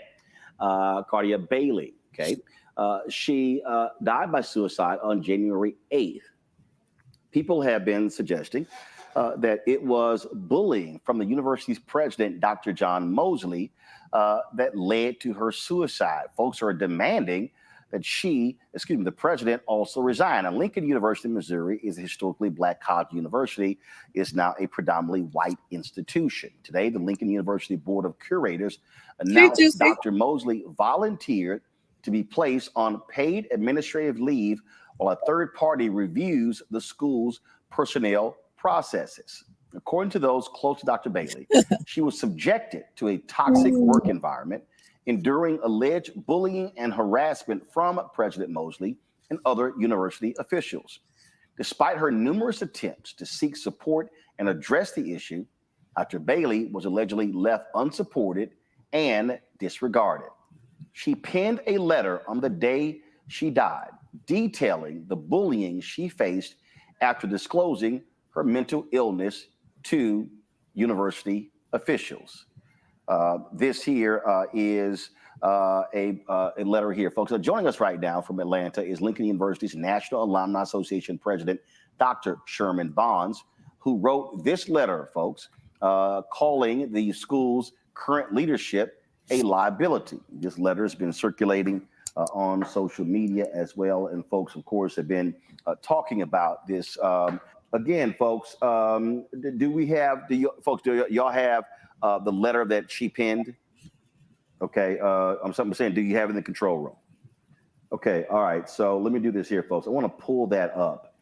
Cardia Bailey. Okay, she died by suicide on January 8th. People have been suggesting that it was bullying from the university's president, Dr. John Mosley, that led to her suicide. Folks are demanding that the president also resign. Now, Lincoln University, Missouri is a historically black college university, is now a predominantly white institution. Today, the Lincoln University Board of Curators announced Dr. Mosley volunteered to be placed on paid administrative leave while a third party reviews the school's personnel processes. According to those close to Dr. Bailey, she was subjected to a toxic work environment, enduring alleged bullying and harassment from President Mosley and other university officials. Despite her numerous attempts to seek support and address the issue, Dr. Bailey was allegedly left unsupported and disregarded. She penned a letter on the day she died, detailing the bullying she faced after disclosing her mental illness to university officials. This here is a letter here, folks. Joining us right now from Atlanta is Lincoln University's National Alumni Association President, Dr. Sherman Bonds, who wrote this letter, folks, calling the school's current leadership a liability. This letter has been circulating on social media as well, and folks, of course, have been talking about this. Again, folks, do y'all have the letter that she penned? Okay, I'm saying, do you have it in the control room? Okay, all right. So let me do this here, folks. I want to pull that up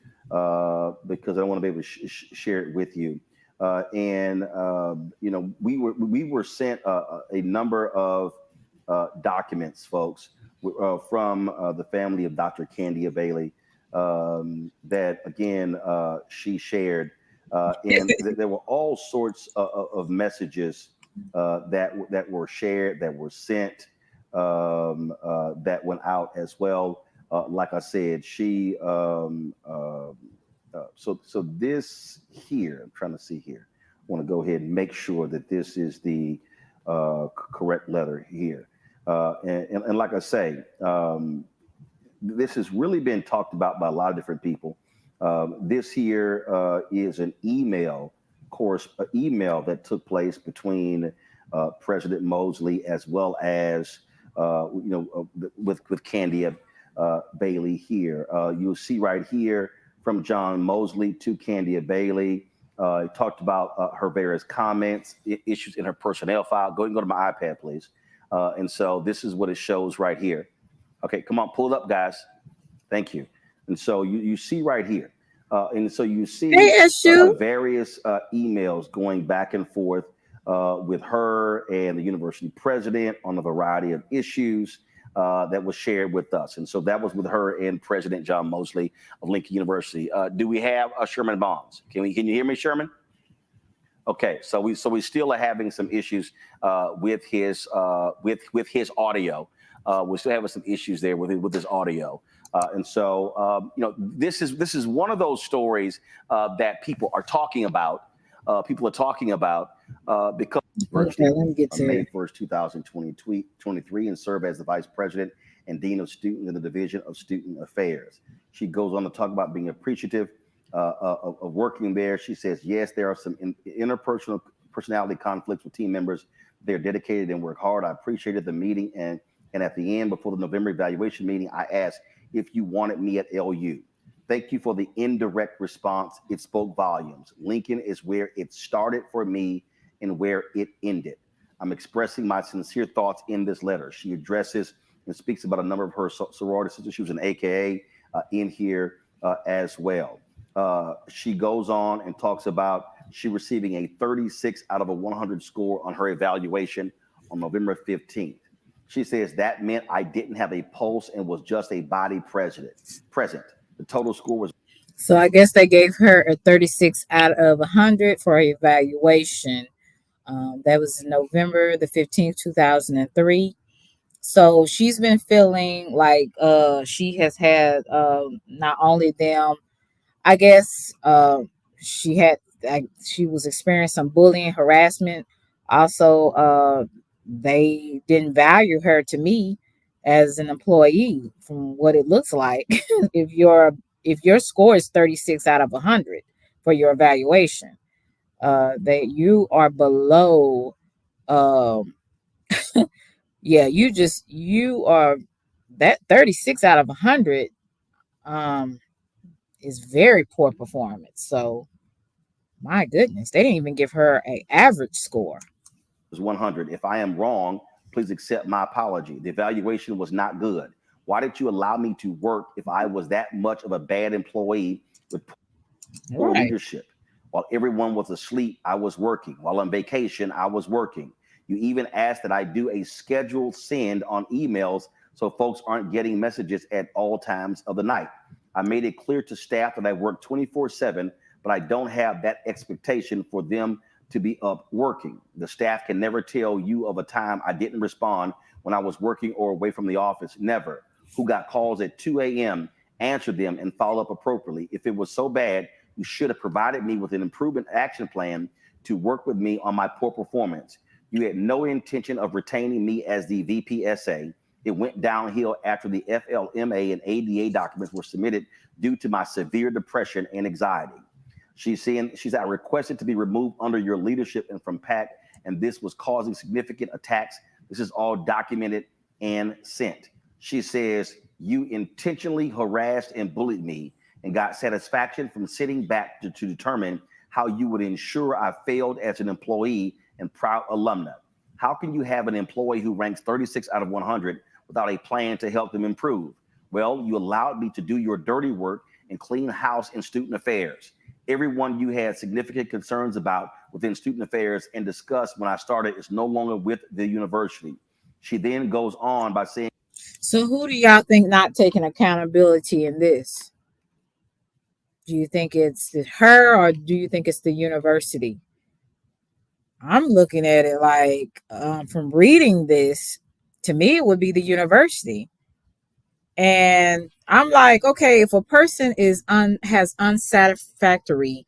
because I want to be able to share it with you. and we were sent a number of documents, folks, from the family of Dr. Candia Bailey, that again she shared, and there were all sorts of messages that were shared, that were sent, that went out as well. Like I said, she so this here, I'm trying to see here. I want to go ahead and make sure that this is the correct letter here. And like I say, this has really been talked about by a lot of different people. This here is an email that took place between President Mosley as well as with Candia Bailey here. You'll see right here from John Mosley to Candia Bailey. He talked about her various comments, issues in her personnel file. Go to my iPad, please. And so this is what it shows right here. Okay, come on, pull it up, guys. Thank you. And so you see right here. And so you see various emails going back and forth with her and the university president on a variety of issues that was shared with us. And so that was with her and President John Mosley of Lincoln University. Do we have Sherman Bonds? Can you hear me, Sherman? Okay, so we still are having some issues with his audio. We're still having some issues there with his audio. And so this is one of those stories that people are talking about. Because May 1st, 2023, and serve as the vice president and dean of students in the Division of Student Affairs. She goes on to talk about being appreciative of working there. She says, yes, there are some interpersonal personality conflicts with team members. They're dedicated and work hard. I appreciated the meeting. And at the end, before the November evaluation meeting, I asked if you wanted me at LU. Thank you for the indirect response. It spoke volumes. Lincoln is where it started for me and where it ended. I'm expressing my sincere thoughts in this letter. She addresses and speaks about a number of her sorority sisters. She was an AKA in here as well. She goes on and talks about she receiving a 36 out of a 100 score on her evaluation on November 15th. She says that meant I didn't have a pulse and was just a body present. The total score was. So I guess they gave her a 36 out of 100 for her evaluation. That was November the 15th, 2003. So she's been feeling like she has had not only them, I guess she was experiencing some bullying, harassment. Also, they didn't value her, to me, as an employee from what it looks like. if your score is 36 out of 100 for your evaluation, that you are below. You are that 36 out of 100 is very poor performance. So my goodness, they didn't even give her an average score. Was 100. If I am wrong, please accept my apology. The evaluation was not good. Why did you allow me to work if I was that much of a bad employee with poor leadership? While everyone was asleep, I was working. While on vacation, I was working. You even asked that I do a scheduled send on emails so folks aren't getting messages at all times of the night. I made it clear to staff that I work 24/7, but I don't have that expectation for them to be up working. The staff can never tell you of a time I didn't respond when I was working or away from the office. Never. Who got calls at 2 a.m., answered them, and follow up appropriately. If it was so bad, you should have provided me with an improvement action plan to work with me on my poor performance. You had no intention of retaining me as the VPSA. It went downhill after the FLMA and ADA documents were submitted due to my severe depression and anxiety. She's I requested to be removed under your leadership and from PAC, and this was causing significant attacks. This is all documented and sent. She says, you intentionally harassed and bullied me and got satisfaction from sitting back to determine how you would ensure I failed as an employee and proud alumna. How can you have an employee who ranks 36 out of 100 without a plan to help them improve? Well, you allowed me to do your dirty work and clean house in student affairs. Everyone you had significant concerns about within student affairs and discussed when I started is no longer with the university. She then goes on by saying, So who do y'all think not taking accountability in this? Do you think it's her or do you think it's the university? I'm looking at it like from reading this, to me, it would be the university. And I'm like, okay, if a person has unsatisfactory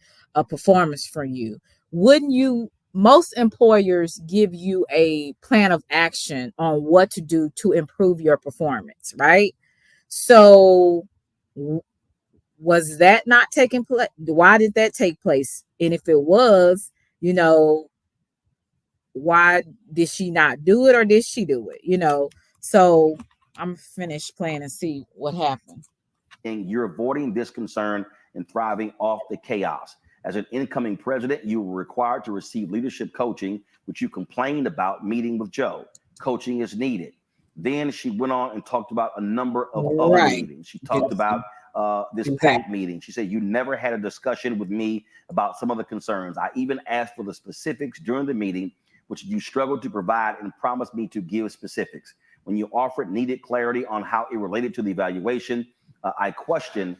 performance from you, wouldn't you? Most employers give you a plan of action on what to do to improve your performance, right? So, was that not taking place? Why did that take place? And if it was, you know, why did she not do it or did she do it? So I'm finished playing and see what happened. you're avoiding this concern and thriving off the chaos. As an incoming president, you were required to receive leadership coaching, which you complained about meeting with Joe. Coaching is needed. Then she went on and talked about a number of other Right. meetings. She talked about this Exactly. PAC meeting. She said, you never had a discussion with me about some of the concerns. I even asked for the specifics during the meeting, which you struggled to provide and promised me to give specifics. When you offered needed clarity on how it related to the evaluation, I questioned,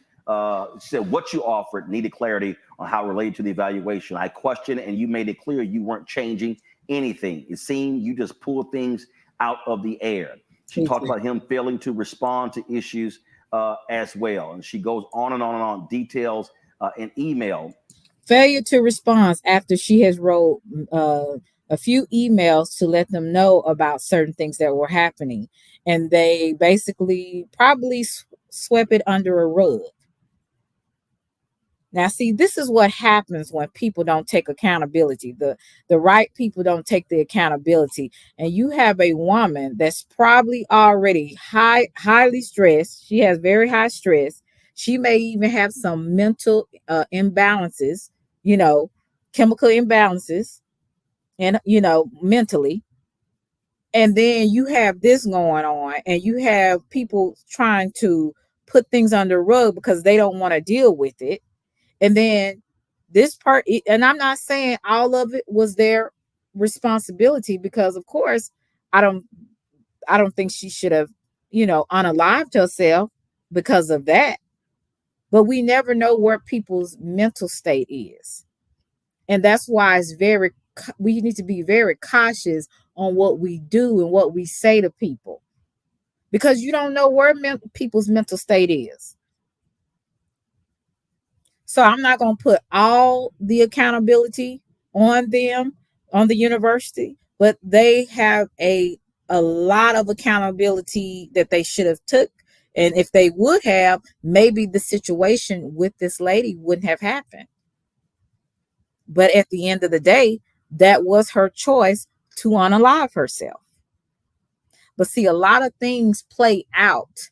she said, what you offered needed clarity on how it related to the evaluation. I questioned, and you made it clear you weren't changing anything. It seemed you just pulled things out of the air. She talked about him failing to respond to issues as well. And she goes on and on and on, details in email. Failure to respond after she has wrote a few emails to let them know about certain things that were happening. And they basically probably swept it under a rug. Now, see, this is what happens when people don't take accountability. The right people don't take the accountability. And you have a woman that's probably already highly stressed. She has very high stress. She may even have some mental imbalances, chemical imbalances, and, mentally. And then you have this going on, and you have people trying to put things under the rug because they don't want to deal with it. And then this part, and I'm not saying all of it was their responsibility, because of course I don't think she should have, unalived herself because of that. But we never know where people's mental state is. And that's why we need to be very cautious on what we do and what we say to people, because you don't know where people's mental state is. So I'm not going to put all the accountability on them, on the university, but they have a lot of accountability that they should have took. And if they would have, maybe the situation with this lady wouldn't have happened. But at the end of the day, that was her choice to unalive herself. But see, a lot of things play out.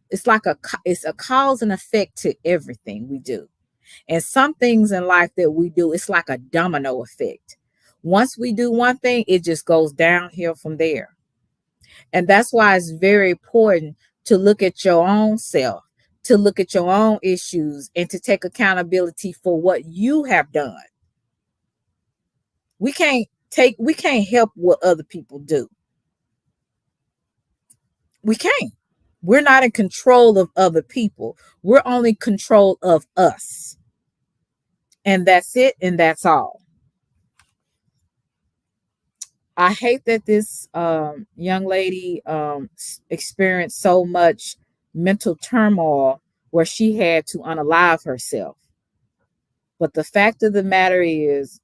It's a cause and effect to everything we do. And some things in life that we do, it's like a domino effect. Once we do one thing, it just goes downhill from there. And that's why it's very important to look at your own self, to look at your own issues, and to take accountability for what you have done. We can't help what other people do. We can't. We're not in control of other people. We're only in control of us. And that's it, and that's all. I hate that this young lady experienced so much mental turmoil where she had to unalive herself. But the fact of the matter is,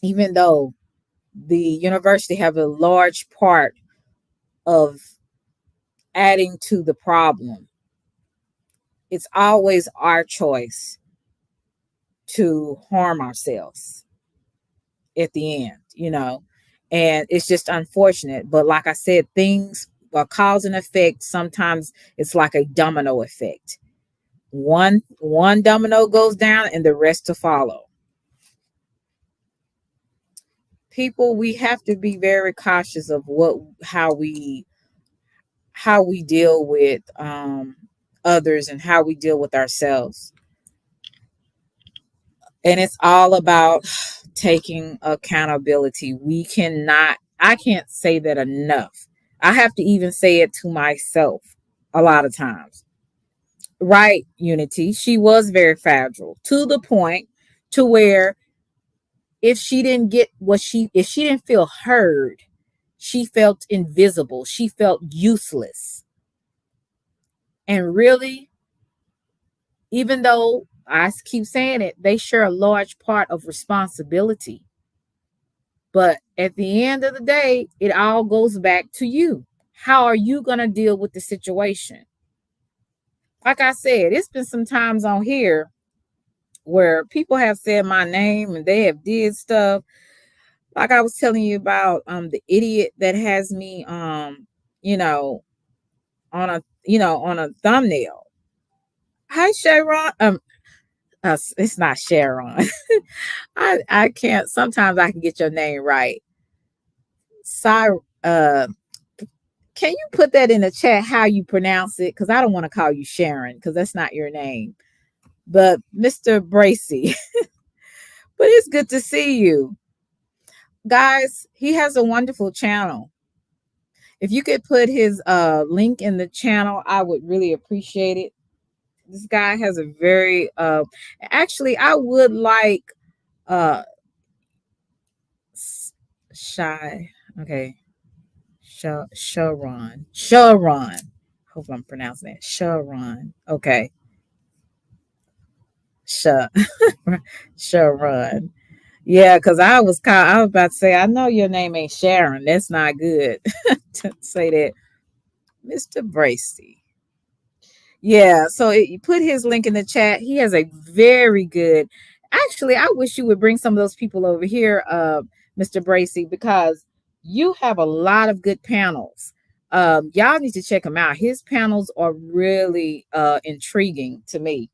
even though the university have a large part of adding to the problem, it's always our choice to harm ourselves at the end, and it's just unfortunate. But like I said, things are cause and effect. Sometimes it's like a domino effect. One domino goes down and the rest to follow. People, we have to be very cautious of how we deal with others and how we deal with ourselves. And it's all about taking accountability. I can't say that enough. I have to even say it to myself a lot of times. Right, Unity. She was very fragile to the point to where if she didn't get if she didn't feel heard, she felt invisible. She felt useless. And really, even though I keep saying it, they share a large part of responsibility. But at the end of the day, it all goes back to you. How are you going to deal with the situation? Like I said, it's been some times on here where people have said my name and they have did stuff. Like I was telling you about the idiot that has me you know, on a thumbnail. Hi Sharon. It's not Sharon. I can't, sometimes I can get your name right. Can you put that in the chat how you pronounce it? Because I don't want to call you Sharon because that's not your name. But Mr. Bracy, but it's good to see you. Guys, he has a wonderful channel. If you could put his link in the channel, I would really appreciate it. This guy has a very actually I would like Shy. Okay. Sharon. Hope I'm pronouncing it. Sharon. Okay. Sharon. Yeah, because I was about to say, I know your name ain't Sharon. That's not good to say that. Mr. Bracy. Yeah, so you put his link in the chat. He has a very good. Actually, I wish you would bring some of those people over here, Mr. Bracy, because you have a lot of good panels. Y'all need to check him out. His panels are really intriguing to me.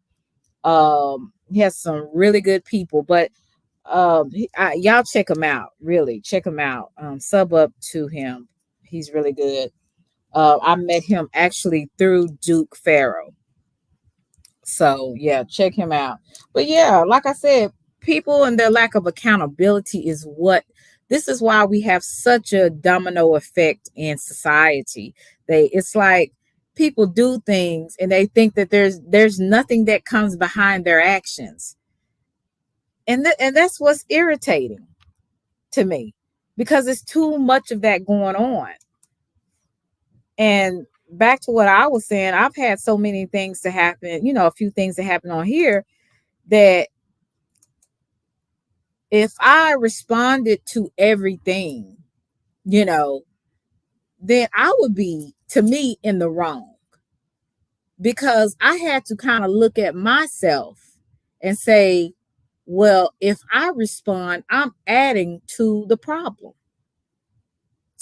He has some really good people, but y'all check him out. Really, check him out. Sub up to him. He's really good. I met him actually through Duke Farrow. So yeah, check him out. But yeah, like I said, people and their lack of accountability is this is why we have such a domino effect in society. It's like people do things and they think that there's nothing that comes behind their actions. And that's what's irritating to me, because it's too much of that going on. And back to what I was saying, I've had so many things to happen, a few things that happen on here that if I responded to everything, then I would be, to me, in the wrong, because I had to kind of look at myself and say, well, if I respond, I'm adding to the problem.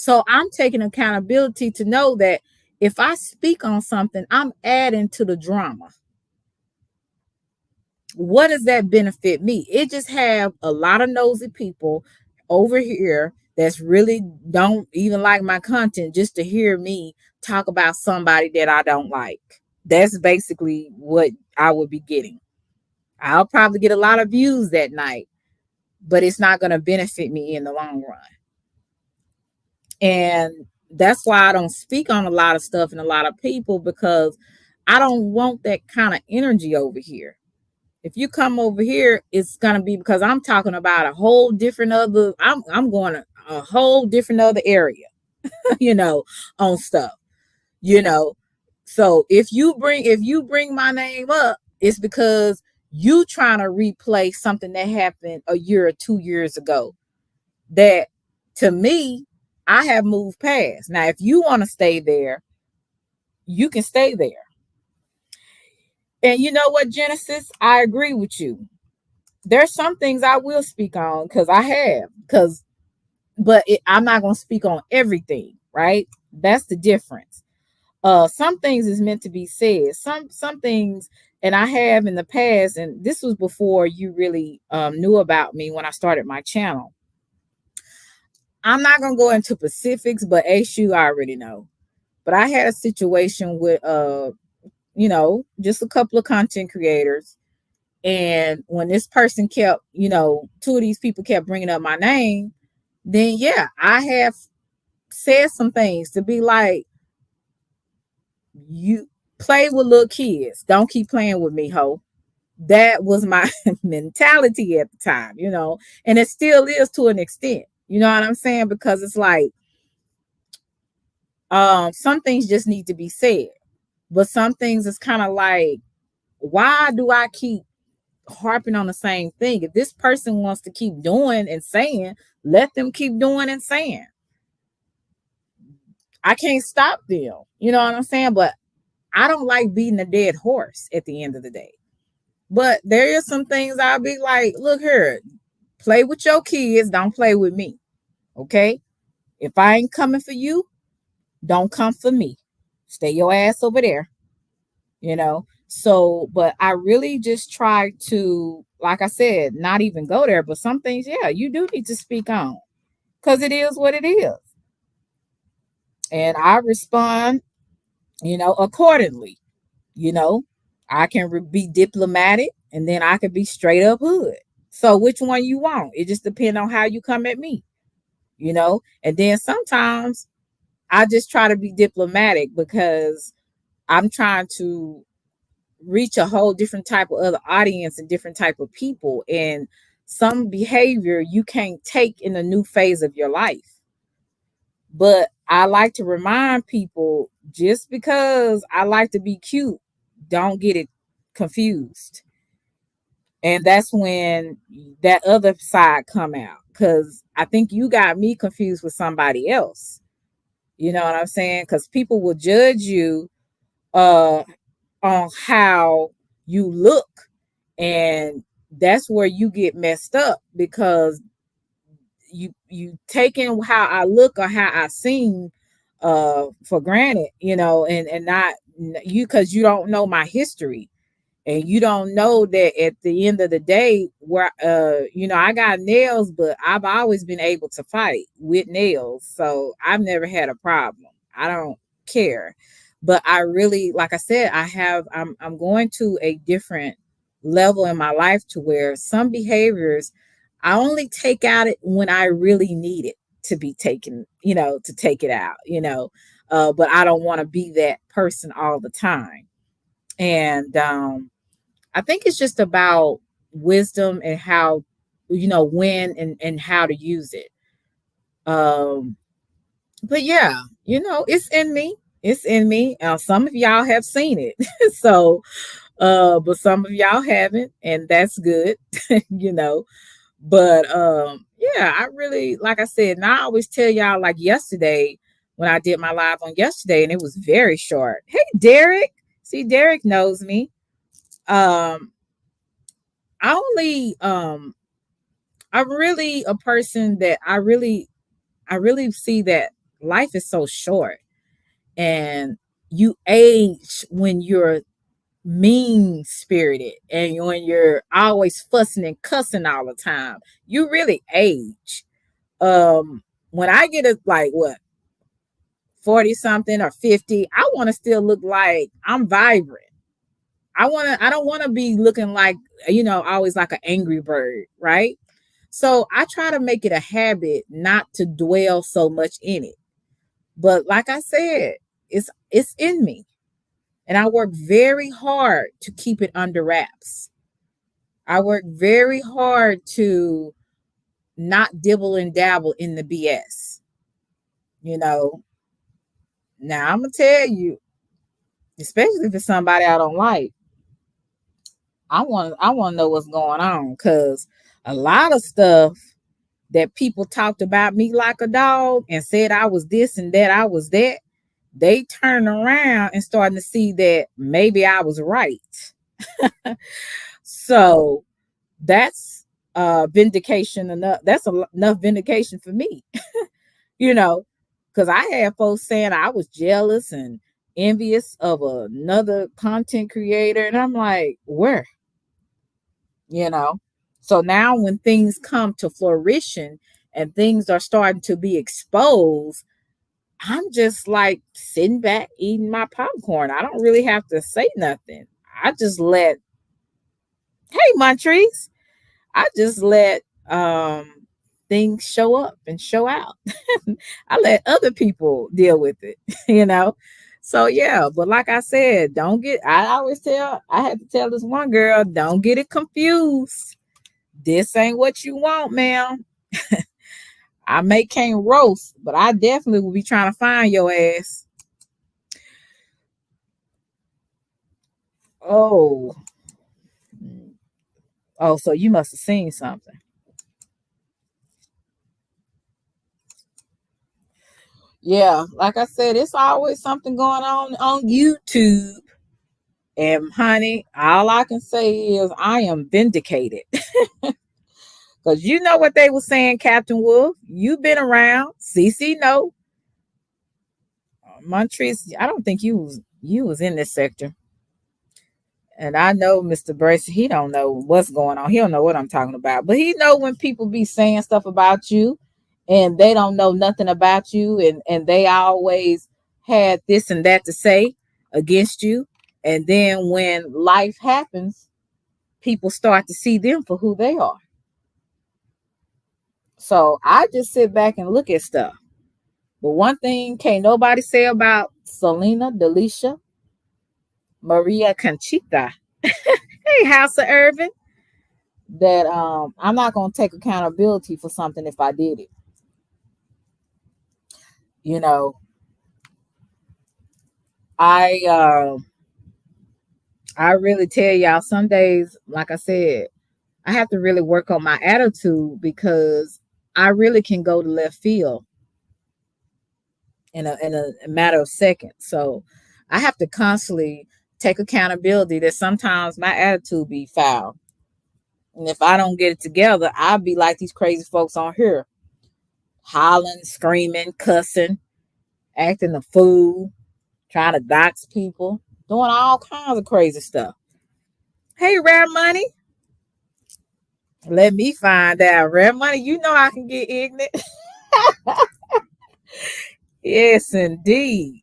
So I'm taking accountability to know that if I speak on something, I'm adding to the drama. What does that benefit me? It just have a lot of nosy people over here that's really don't even like my content just to hear me talk about somebody that I don't like. That's basically what I would be getting. I'll probably get a lot of views that night, but it's not going to benefit me in the long run. And that's why I don't speak on a lot of stuff and a lot of people, because I don't want that kind of energy over here. If you come over here, it's going to be because I'm talking about a whole different other, I'm going to a whole different other area, on stuff, So if you bring my name up, it's because you trying to replay something that happened a year or 2 years ago that, to me, I have moved past. Now, if you want to stay there, you can stay there. And you know what, Genesis? I agree with you. There's some things I will speak on because I have, but I'm not going to speak on everything, right? That's the difference. Some things is meant to be said. Some things, and I have in the past, and this was before you really knew about me when I started my channel. I'm not going to go into specifics, but Aishu, I already know. But I had a situation with, just a couple of content creators. And when this person kept, two of these people kept bringing up my name, then yeah, I have said some things to be like, you play with little kids. Don't keep playing with me, ho. That was my mentality at the time, and it still is to an extent. You know what I'm saying? Because it's like, some things just need to be said, but some things is kind of like, why do I keep harping on the same thing? If this person wants to keep doing and saying, let them keep doing and saying. I can't stop them. You know what I'm saying? But I don't like beating a dead horse at the end of the day. But there is some things I'll be like, look here, play with your kids, don't play with me. Okay? If I ain't coming for you, don't come for me. Stay your ass over there. So, but I really just try to, like I said, not even go there. But some things, yeah, you do need to speak on, because it is what it is. And I respond, accordingly. I can be diplomatic, and then I can be straight up hood. So which one you want? It just depends on how you come at me, and then sometimes I just try to be diplomatic because I'm trying to reach a whole different type of other audience and different type of people. And some behavior you can't take in a new phase of your life. But I like to remind people, just because I like to be cute, don't get it confused. And that's when that other side come out, because I think you got me confused with somebody else. You know what I'm saying? Because people will judge you on how you look, and that's where you get messed up, because you taking how I look or how I seem for granted, and not you, because you don't know my history. And you don't know that at the end of the day, where I got nails, but I've always been able to fight with nails. So I've never had a problem. I don't care. But I really, like I said, I'm going to a different level in my life, to where some behaviors I only take out it when I really need it to be taken, to take it out, but I don't want to be that person all the time. And I think it's just about wisdom and how, when and how to use it. But yeah, it's in me. It's in me. Some of y'all have seen it. So, but some of y'all haven't, and that's good, you know. But yeah, I really, like I said, and I always tell y'all, like yesterday when I did my live on yesterday, and it was very short. Hey, Derek. See, Derek knows me. Um, I only I'm really a person that I really see that life is so short, and you age when you're mean spirited and when you're always fussing and cussing all the time. You really age. When I get it, like what, 40 something or 50, I want to still look like I'm vibrant. I don't want to be looking like, always like an angry bird, right? So I try to make it a habit not to dwell so much in it. But like I said, it's in me. And I work very hard to keep it under wraps. I work very hard to not dibble and dabble in the BS. You know, now I'm gonna tell you, especially if it's somebody I don't like, I want to know what's going on, because a lot of stuff that people talked about me like a dog and said I was this and that I was that, they turn around and starting to see that maybe I was right. So that's vindication enough. That's enough vindication for me, you know, because I had folks saying I was jealous and envious of another content creator. And I'm like, where? You know? So now when things come to fruition and things are starting to be exposed, I'm just like sitting back eating my popcorn. I don't really have to say nothing. I just let Hey, Montrese, I just let things show up and show out. I let other people deal with it, you know. So yeah, but like I said, don't get I had to tell this one girl, don't get it confused. This ain't what you want, ma'am. I may can't roast, but I definitely will be trying to find your ass. Oh, oh, so you must have seen something. Yeah, like I said, it's always something going on YouTube. And honey, all I can say is I am vindicated. Because you know what they were saying, Captain Wolf. You've been around. CC no. Montrese, I don't think you was in this sector. And I know Mr. Bracy, he don't know what's going on. He don't know what I'm talking about. But he know when people be saying stuff about you and they don't know nothing about you and they always had this and that to say against you. And then when life happens, people start to see them for who they are. So I just sit back and look at stuff. But one thing can't nobody say about Selena, Delisha, Maria Conchita, hey, House of Irvin, that I'm not gonna take accountability for something if I did it. You know, I I really tell y'all some days, like I said, I have to really work on my attitude because I really can go to left field in a matter of seconds. So I have to constantly take accountability that sometimes my attitude be foul. And if I don't get it together, I'll be like these crazy folks on here, hollering, screaming, cussing, acting a fool, trying to dox people, doing all kinds of crazy stuff. Hey, Rare Money, let me find out. Rare Money, you know I can get ignorant. Yes, indeed.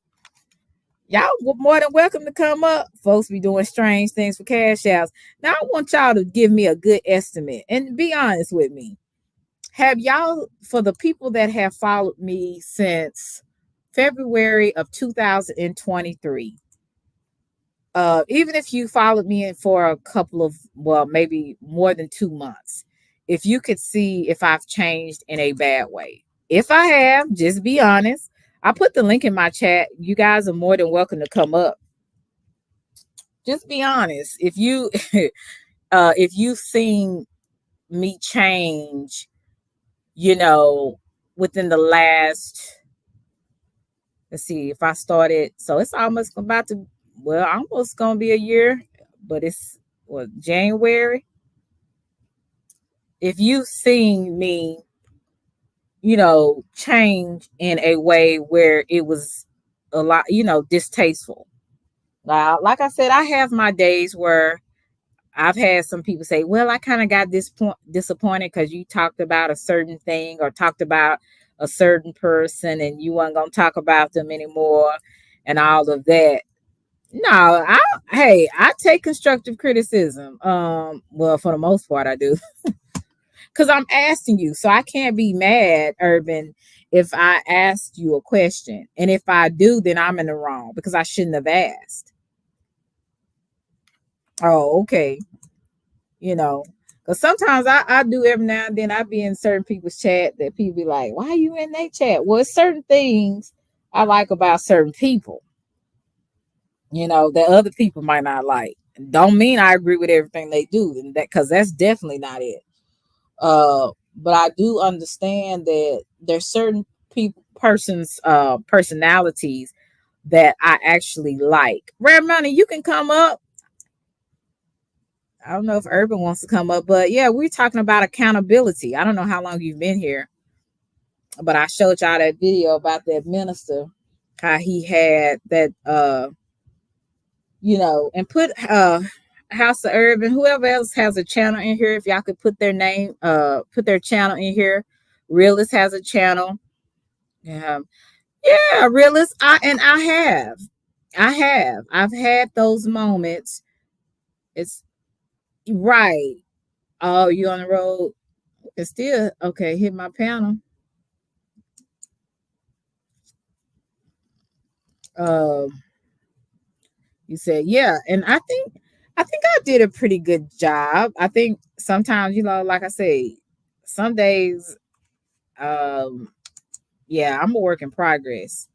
Y'all more than welcome to come up. Folks be doing strange things for cash outs. Now I want y'all to give me a good estimate and be honest with me. Have y'all, for the people that have followed me since February of 2023, even if you followed me in for a couple of, well, maybe more than 2 months, if you could see if I've changed in a bad way. If I have, just be honest. I put the link in my chat. You guys are more than welcome to come up. Just be honest. If you if you've seen me change, you know, within the last, let's see, if I started, so it's almost about to, well, almost gonna be a year, but it's what, January. If you've seen me, you know, change in a way where it was a lot, you know, distasteful. Like I said, I have my days where I've had some people say, well, I kind of got disappointed because you talked about a certain thing or talked about a certain person and you weren't going to talk about them anymore and all of that. No, I take constructive criticism. Well, for the most part, I do. Because I'm asking you. So I can't be mad, Urban, if I asked you a question. And if I do, then I'm in the wrong because I shouldn't have asked. Oh, okay. You know, because sometimes I do every now and then I be in certain people's chat that people be like, why are you in that chat? Well, it's certain things I like about certain people, you know, that other people might not like. Don't mean I agree with everything they do, and that because that's definitely not it. But I do understand that there's certain persons personalities that I actually like. Rare Money, you can come up. I don't know if Urban wants to come up, but yeah, we're talking about accountability. I don't know how long you've been here, but I showed y'all that video about that minister, how he had that you know, and put House of Urban, whoever else has a channel in here, if y'all could put their name, put their channel in here. Realist has a channel. Yeah, Realist. I've had those moments. It's Right. Oh, you on the road? It's still okay. Hit my panel. Um, you said yeah, and I think I did a pretty good job. I think sometimes, like I say, some days, um, yeah, I'm a work in progress.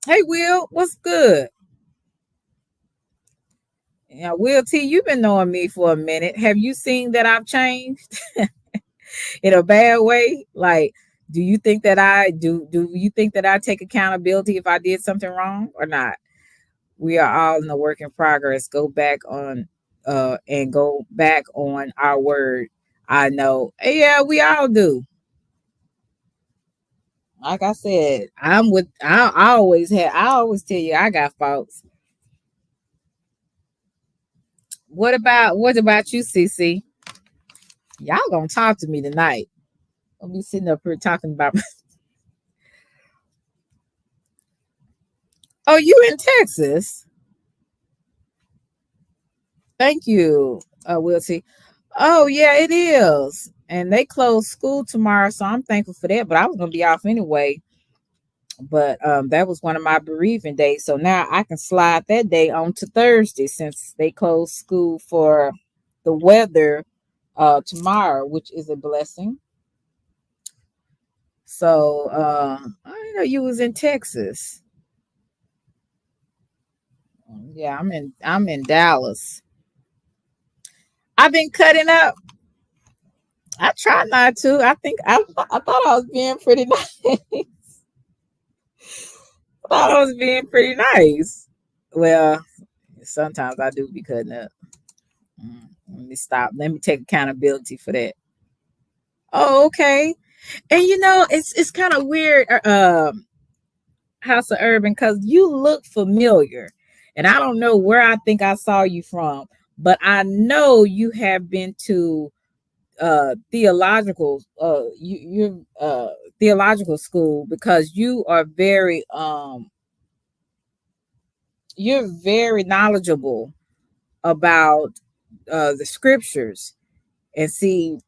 Hey, Will, what's good? Yeah, Will T, you've been knowing me for a minute. Have you seen that I've changed in a bad way? Like, do you think that I do? Do you think that I take accountability if I did something wrong or not? We are all in a work in progress. Go back on our word. I know. Yeah, we all do. Like I said, I always tell you I got faults. What about you, CC? Y'all gonna talk to me tonight. I'll be sitting up here talking about oh, you in Texas. Thank you. We'll see. Oh yeah, it is. And they close school tomorrow, so I'm thankful for that. But I was gonna be off anyway. But that was one of my bereavement days. So now I can slide that day on to Thursday since they close school for the weather tomorrow, which is a blessing. So I didn't know you was in Texas. Yeah, I'm in Dallas. I've been cutting up. I try not to. I thought I was being pretty nice. I thought I was being pretty nice. Well, sometimes I do be cutting up. Let me stop. Let me take accountability for that. Oh, okay. And it's kind of weird, House of Urban, because you look familiar, and I don't know where I think I saw you from, but I know you have been to theological theological school because you're very knowledgeable about the scriptures. And see,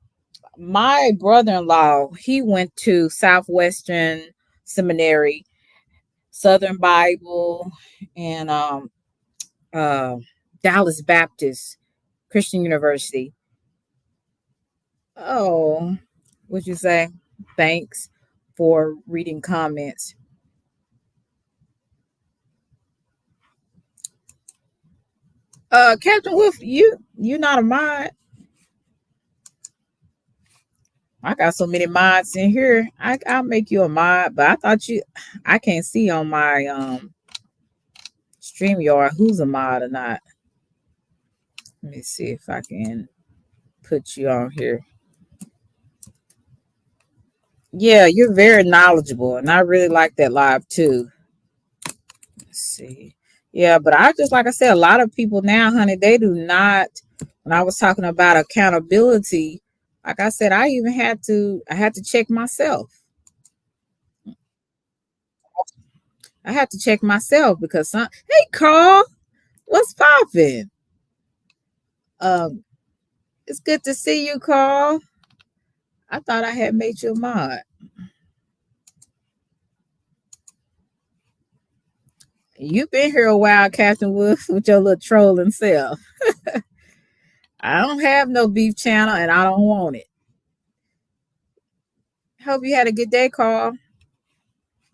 my brother-in-law, he went to Southwestern Seminary, Southern Bible, and uh, Dallas Baptist Christian University. Oh, what'd you say? Thanks for reading comments. Captain Wolf, you not a mod. I got so many mods in here. I'll make you a mod, but I can't see on my StreamYard who's a mod or not. Let me see if I can put you on here. Yeah, you're very knowledgeable, and I really like that live too. Let's see. Yeah, but I just like I said, a lot of people now, honey, they do not. When I was talking about accountability, like I said, I had to check myself. I had to check myself because hey Carl, what's popping? Um, it's good to see you, Carl. I thought I had made you a mod. You've been here a while, Captain Wolf, with your little trolling self. I don't have no beef channel and I don't want it. Hope you had a good day, Carl.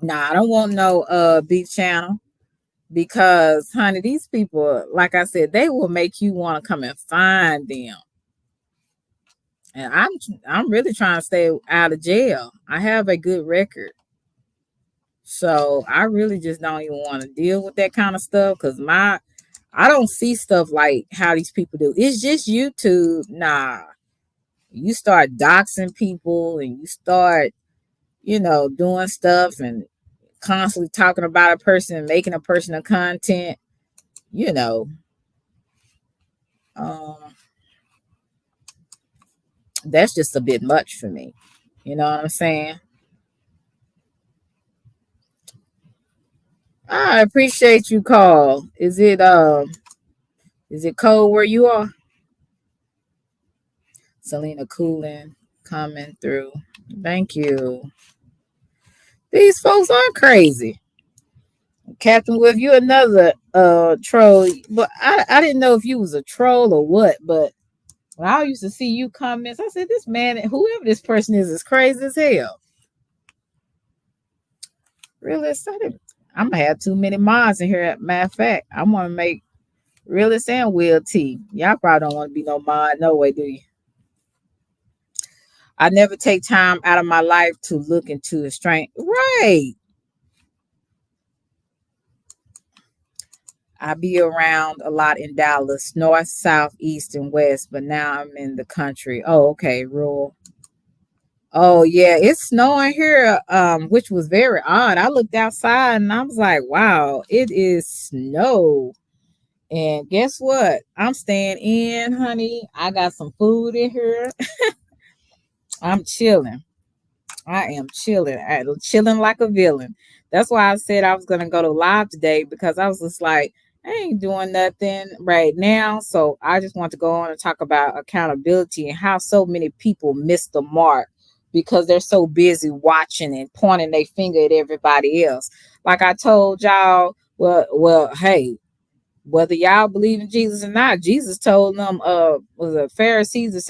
Nah, I don't want no beef channel because honey, these people, like I said, they will make you want to come and find them. And I'm really trying to stay out of jail. I have a good record. So I really just don't even want to deal with that kind of stuff because I don't see stuff like how these people do. It's just YouTube. Nah. You start doxing people and you start, doing stuff and constantly talking about a person and making a person a content, you know. Um, that's just a bit much for me. You know what I'm saying? I appreciate you, Carl. Is it Is it cold where you are? Selena Cooling coming through. Thank you. These folks are crazy. Captain Wolf, you another troll. But I didn't know if you was a troll or what, but when I used to see you comments, I said, this man, whoever this person is crazy as hell. Really excited. I'm gonna have too many mods in here. Matter of fact, I'm gonna make Realist and Will T. Y'all probably don't want to be no mod, no way, do you? I never take time out of my life to look into a strange. Right. I be around a lot in Dallas, north, south, east, and west, but now I'm in the country. Oh, okay, rural. Oh yeah, it's snowing here, which was very odd. I looked outside and I was like, wow, it is snow. And guess what? I'm staying in, honey. I got some food in here. I'm chilling. I am chilling. Chilling like a villain. That's why I said I was gonna go to live today, because I was just like, I ain't doing nothing right now. So I just want to go on and talk about accountability and how so many people miss the mark because they're so busy watching and pointing their finger at everybody else. Like I told y'all, well, hey, whether y'all believe in Jesus or not, Jesus told them was the Pharisees and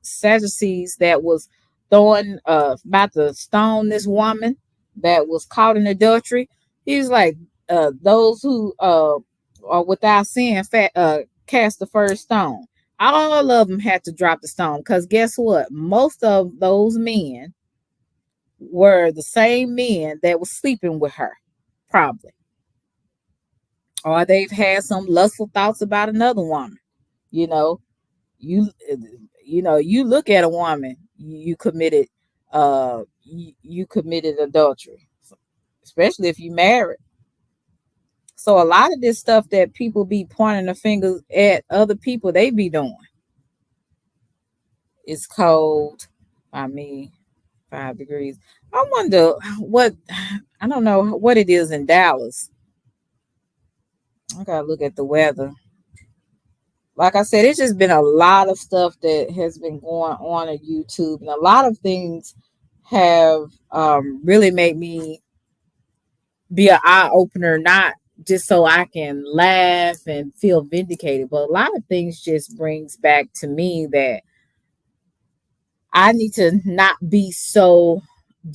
Sadducees that was throwing about to stone this woman that was caught in adultery. He was like, those who are without sin cast the first stone. All of them had to drop the stone, because guess what? Most of those men were the same men that was sleeping with her, probably, or they've had some lustful thoughts about another woman. You know, you you look at a woman, you committed you committed adultery, especially if you married. So a lot of this stuff that people be pointing the fingers at other people, they be doing. It's cold. I mean, 5 degrees. I wonder what, I don't know what it is in Dallas. I gotta look at the weather. Like I said, it's just been a lot of stuff that has been going on YouTube, and a lot of things have really made me be an eye opener, not just so I can laugh and feel vindicated, but a lot of things just brings back to me that I need to not be so,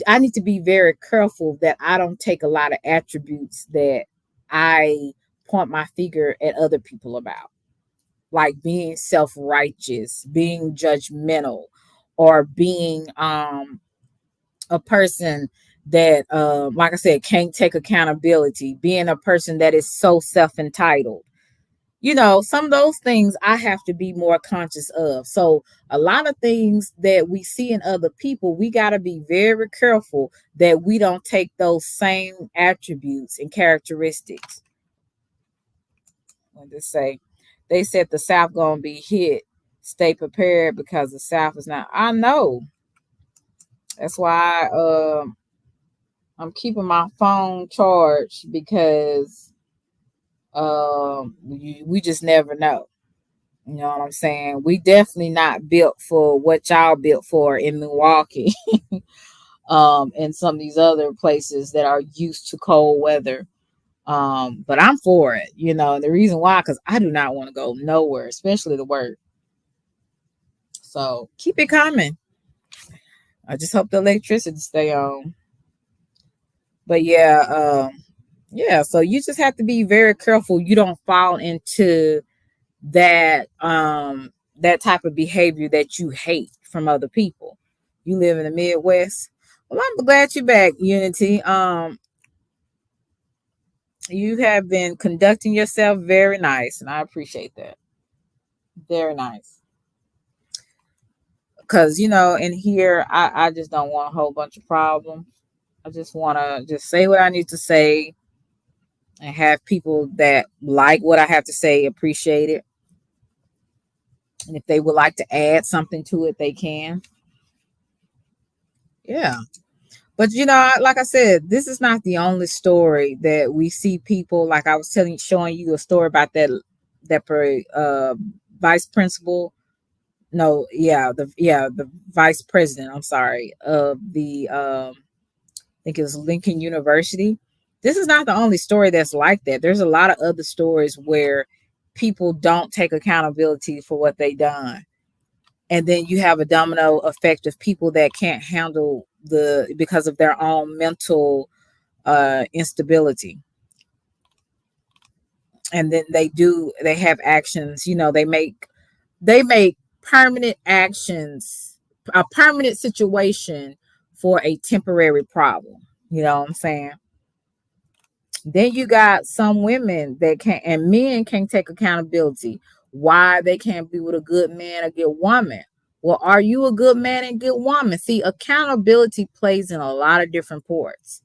I need to be very careful that I don't take a lot of attributes that I point my finger at other people about, like being self-righteous, being judgmental, or being a person that like I said, can't take accountability, being a person that is so self-entitled. Some of those things I have to be more conscious of. So a lot of things that we see in other people, we got to be very careful that we don't take those same attributes and characteristics. What they say, they said the South gonna be hit. Stay prepared, because the South is not. I know. That's why I'm keeping my phone charged, because we just never know. You know what I'm saying? We definitely not built for what y'all built for in Milwaukee, and some of these other places that are used to cold weather. But I'm for it. The reason why, because I do not want to go nowhere, especially to work. So keep it coming. I just hope the electricity stay on. But yeah, so you just have to be very careful you don't fall into that that type of behavior that you hate from other people. You live in the Midwest. Well, I'm glad you're back, Unity. You have been conducting yourself very nice, and I appreciate that. Very nice. Because in here, I just don't want a whole bunch of problems. I just want to just say what I need to say, and have people that like what I have to say appreciate it. And if they would like to add something to it, they can. Yeah. But like I said, this is not the only story that we see people, like I was showing you a story about vice principal. No, the vice president. I'm sorry, of the I think it was Lincoln University. This is not the only story that's like that. There's a lot of other stories where people don't take accountability for what they done. And then you have a domino effect of people that can't handle because of their own mental instability. And then they have actions, they make permanent actions, a permanent situation for a temporary problem. You know what I'm saying? Then you got some women that can't, and men can't take accountability. Why they can't be with a good man or good woman? Well, are you a good man and good woman? See, accountability plays in a lot of different ports.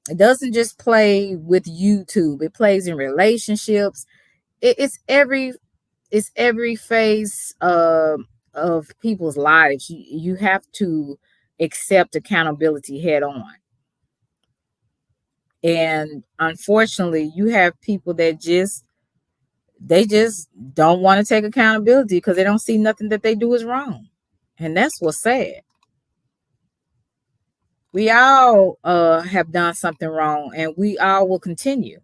It doesn't just play with YouTube. It plays in relationships. It's every phase of people's lives. You have to accept accountability head on. And unfortunately, you have people that just don't want to take accountability because they don't see nothing that they do is wrong. And that's what's sad. We all have done something wrong, and we all will continue.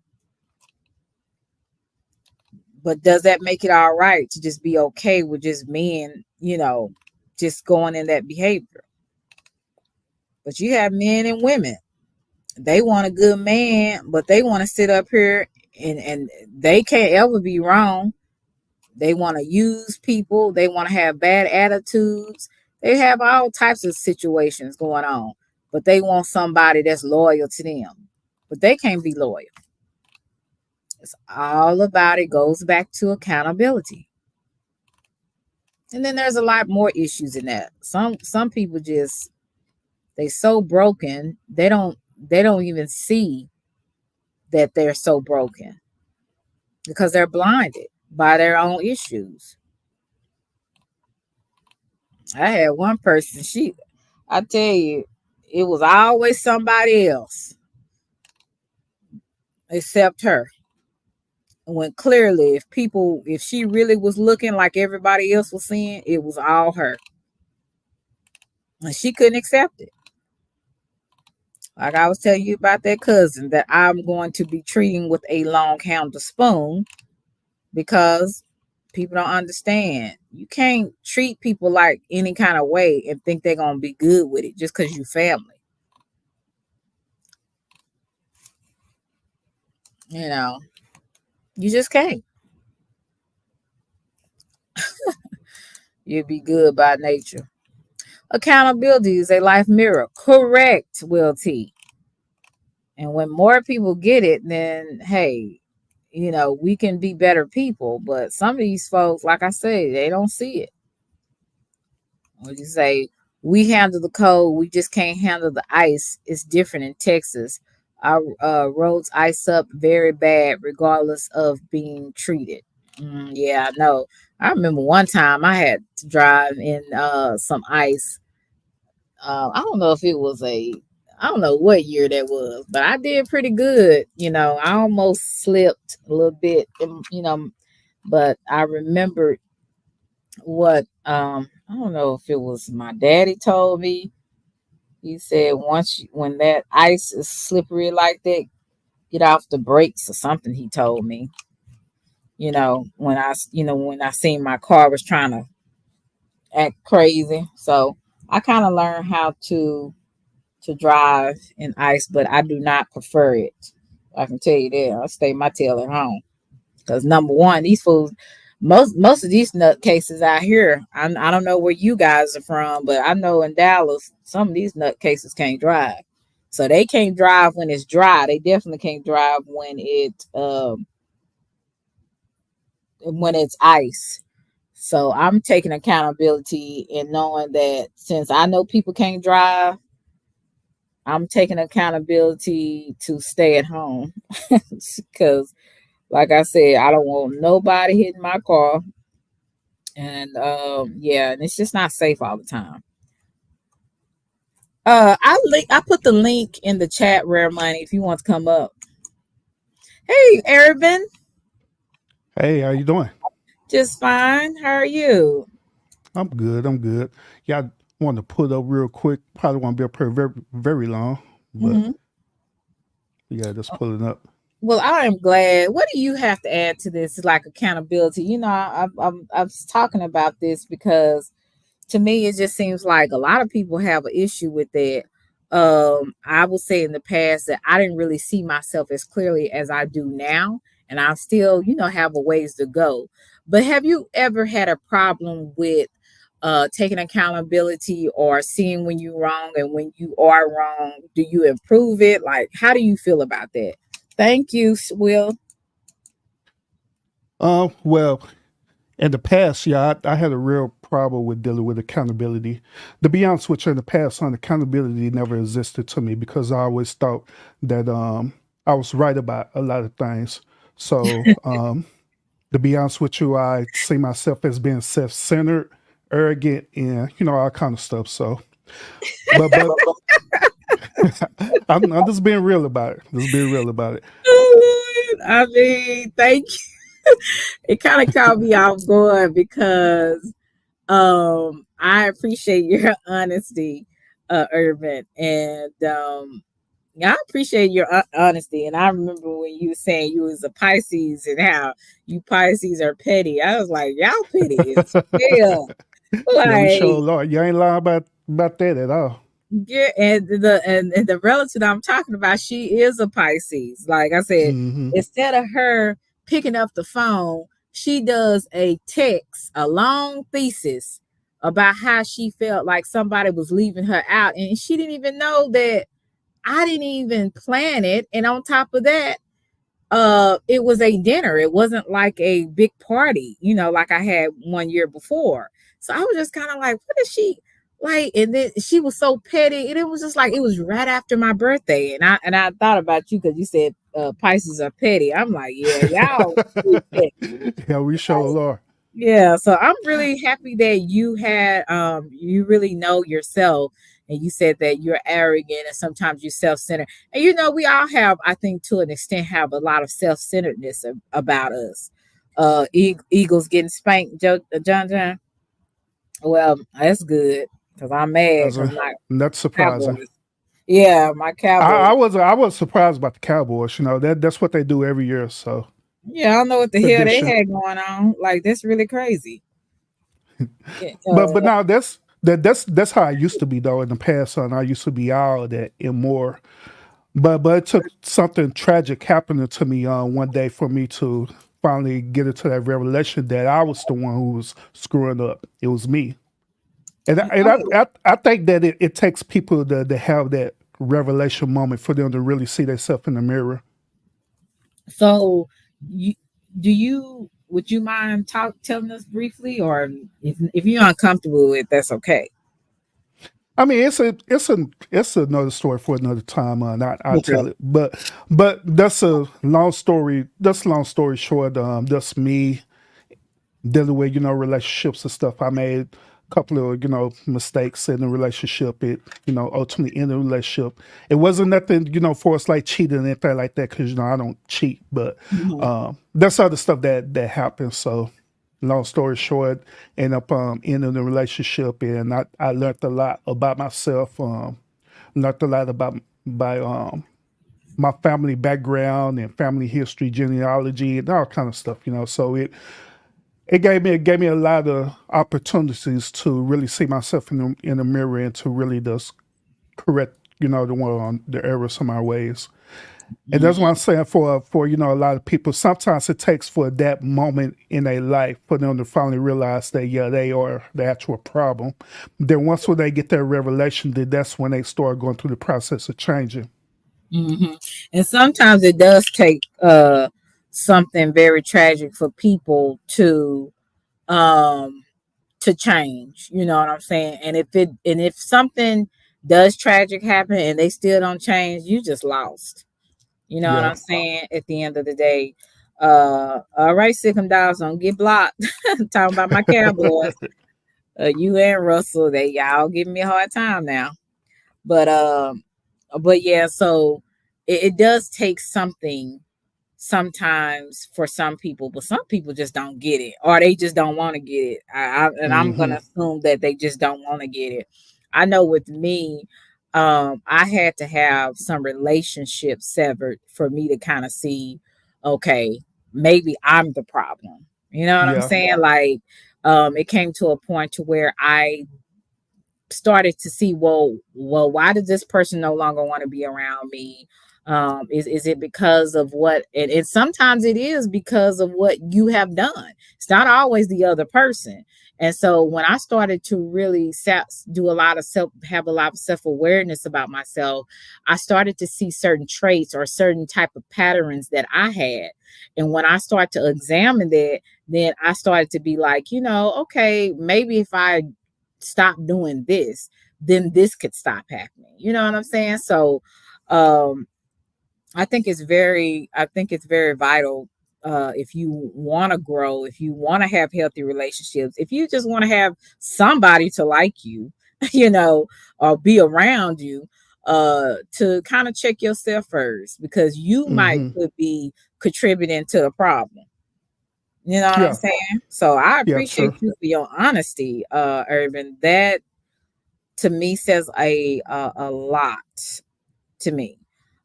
But does that make it all right to just be okay with just men, just going in that behavior? But you have men and women. They want a good man, but they want to sit up here and they can't ever be wrong. They want to use people. They want to have bad attitudes. They have all types of situations going on, but they want somebody that's loyal to them. But they can't be loyal. It's all about, it goes back to accountability. And then there's a lot more issues in that. Some people just, they so broken, they don't even see that they're so broken because they're blinded by their own issues. I had one person, I tell you, it was always somebody else except her. When clearly, if she really was looking like everybody else was seeing, it was all her. And she couldn't accept it. Like I was telling you about that cousin that I'm going to be treating with a long handled spoon, because people don't understand. You can't treat people like any kind of way and think they're going to be good with it just because you family. You just can't. You'll be good by nature. Accountability is a life mirror. Correct, Will T. And when more people get it, then hey, we can be better people. But some of these folks, like I say, they don't see it. When you say, we handle the cold, we just can't handle the ice. It's different in Texas. Our roads ice up very bad, regardless of being treated. Yeah, I know. I remember one time I had to drive in some ice. I don't know if it was I don't know what year that was, but I did pretty good. I almost slipped a little bit, but I remembered what, I don't know if it was my daddy told me. He said, when that ice is slippery like that, get off the brakes or something, he told me. When I seen my car was trying to act crazy. So I kind of learned how to drive in ice, but I do not prefer it. I can tell you that. I'll stay my tail at home. Because number one, these fools, most of these nutcases out here, I don't know where you guys are from, but I know in Dallas, some of these nutcases can't drive. So they can't drive when it's dry. They definitely can't drive when it's ice. So I'm taking accountability and knowing that since I know people can't drive, I'm taking accountability to stay at home. Because, like I said, I don't want nobody hitting my car. And and it's just not safe all the time. I put the link in the chat, Rare Money, if you want to come up. Hey, Arabin. Hey, how you doing? Just fine. How are you? I'm good. I'm good. Yeah, I want to put up real quick. Probably won't be up here very, very long, but hmm yeah, just pulling up. Well, I am glad. What do you have to add to this? Like accountability. I was talking about this because to me, it just seems like a lot of people have an issue with that. I would say in the past that I didn't really see myself as clearly as I do now, and I still, have a ways to go. But have you ever had a problem with taking accountability or seeing when you're wrong and when you are wrong? Do you improve it? Like, how do you feel about that? Thank you, Will. Well, in the past, yeah, I had a real problem with dealing with accountability. To be honest with you, in the past, accountability never existed to me because I always thought that I was right about a lot of things. So, to be honest with you, I see myself as being self-centered, arrogant, and all kind of stuff. So, but I'm just being real about it. Just being real about it. I mean, thank you. It kind of caught me off guard because I appreciate your honesty, Urban, and I appreciate your honesty. And I remember when you were saying you was a Pisces and how you Pisces are petty. I was like, y'all petty as hell. Yeah, we show a Like, lot. You ain't lying about that at all. yeah, and the relative I'm talking about, she is a Pisces. Like I said, Hmm. instead of her picking up the phone, she does a long thesis about how she felt like somebody was leaving her out, and she didn't even know that I didn't even plan it. And on top of that, it was a dinner. It wasn't like a big party, like I had 1 year before. So I was just kind of like, what is she like? And then she was so petty, and it was just like it was right after my birthday. And I thought about you because you said Pisces are petty. I'm like, yeah, y'all pretty petty. Yeah, we show a lot. Yeah, so I'm really happy that you really know yourself, and you said that you're arrogant and sometimes you're self-centered. And we all have, I think to an extent, have a lot of self-centeredness about us. Eagles getting spanked, John John. Well, that's good because I'm mad That's, because my that's surprising. Cowboys. Yeah, my Cowboys. I was surprised about the Cowboys. That's what they do every year. So Yeah, I don't know what the hell they tradition. had going on. Like that's really crazy. Yeah, But now that's how I used to be though in the past. Son, I used to be all that and more. But it took something tragic happening to me one day for me to finally get into that revelation that I was the one who was screwing up. It was me. And I think that it takes people to have that revelation moment for them to really see themselves in the mirror. So, you would you mind telling us briefly, or if you're uncomfortable with it, that's okay. I mean, it's another story for another time. Not I'll Okay. tell it, but that's a long story. That's a long story short. That's me dealing with relationships and stuff. I made a couple of mistakes in the relationship. It ultimately ended the relationship. It wasn't nothing for us like cheating and anything like that because I don't cheat, but Mhm. that's other stuff that happens. So long story short, end up ending the relationship, and I learned a lot about myself. Learned a lot about by my family background and family history, genealogy, and all kind of stuff. So it gave me a lot of opportunities to really see myself in the mirror and to really just correct the errors of my ways. And that's what I'm saying for a lot of people. Sometimes it takes for that moment in their life for them to finally realize that yeah, they are the actual problem. Then once when they get that revelation, then that's when they start going through the process of changing. hmm And sometimes it does take something very tragic for people um to change. You know what I'm saying? And if something does tragic happen and they still don't change, you just lost. You know what Yeah. I'm saying? At the end of the day. All right, Sikkim Dogs, don't get blocked. Talking about my Cowboys. You and Russell, they y'all giving me a hard time now. But yeah, so it does take something sometimes for some people, but some people just don't get it, or they just don't want to get it. And I'm Hmm. gonna assume that they just don't want to get it. I know with me, I had to have some relationships severed for me to kind of see, okay, maybe I'm the problem. You know what I'm Yeah. saying? Like, it came to a point to where I started to see, well, why does this person no longer want to be around me? Is it because of what? And sometimes it is because of what you have done. It's not always the other person. And so when I started to really do a lot of have a lot of self awareness about myself, I started to see certain traits or certain type of patterns that I had. And when I started to examine that, then I started to be like, okay, maybe if I stop doing this, then this could stop happening. You know what I'm saying? So um I think it's very vital, if you want to grow, if you want to have healthy relationships, if you just want to have somebody to like you, you know, or be around you, to kind of check yourself first, because you might Hmm. could be contributing to the problem. You know what I'm Yeah. saying? So I Yeah. appreciate True. you for your honesty, Urban. That to me says a lot to me.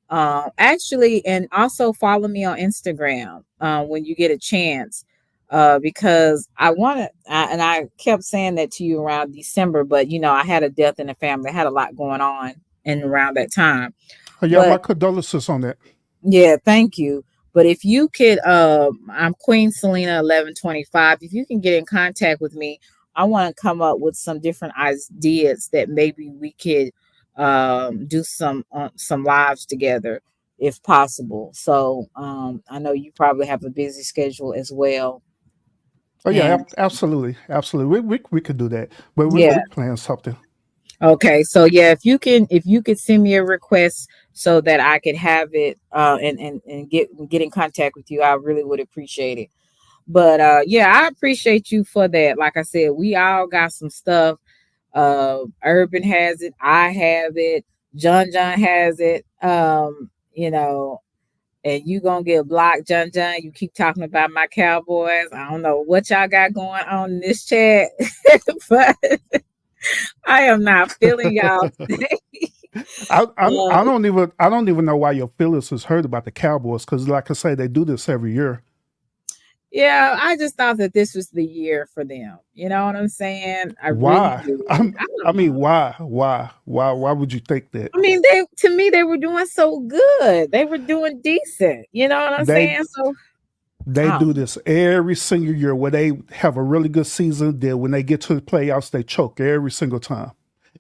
Actually, and also follow me on Instagram, when you get a chance, because I want to, and I kept saying that to you around December, but I had a death in the family. I had a lot going on and around that time. Oh, yeah, my But condolences on that. yeah, thank you. But if you could, I'm Queen Selena 1125. If you can get in contact with me, I want to come up with some different ideas that maybe we could, do some lives together if possible. So I know you probably have a busy schedule as well, Oh yeah, and absolutely, absolutely. We could do that, but yeah. we plan something. Okay, so yeah, if you could send me a request so that I could have it, and get in contact with you, I really would appreciate it. But yeah, I appreciate you for that. Like I said, we all got some stuff. Urban has it, I have it, John has it. And you gonna get blocked, John. You keep talking about my Cowboys. I don't know what y'all got going on in this chat, but I am not feeling y'all today. I Um, don't even know why your feelings is hurt about the Cowboys because, like I say, they do this every year. yeah, I just thought that this was the year for them. You know what I'm saying? I really Why? did. I I don't mean, know. why would you think that I mean, to me they were doing so good. They were doing decent. You know what I'm they saying? So they I don't do know. this every single year where they have a really good season? Then when they get to the playoffs, they choke every single time.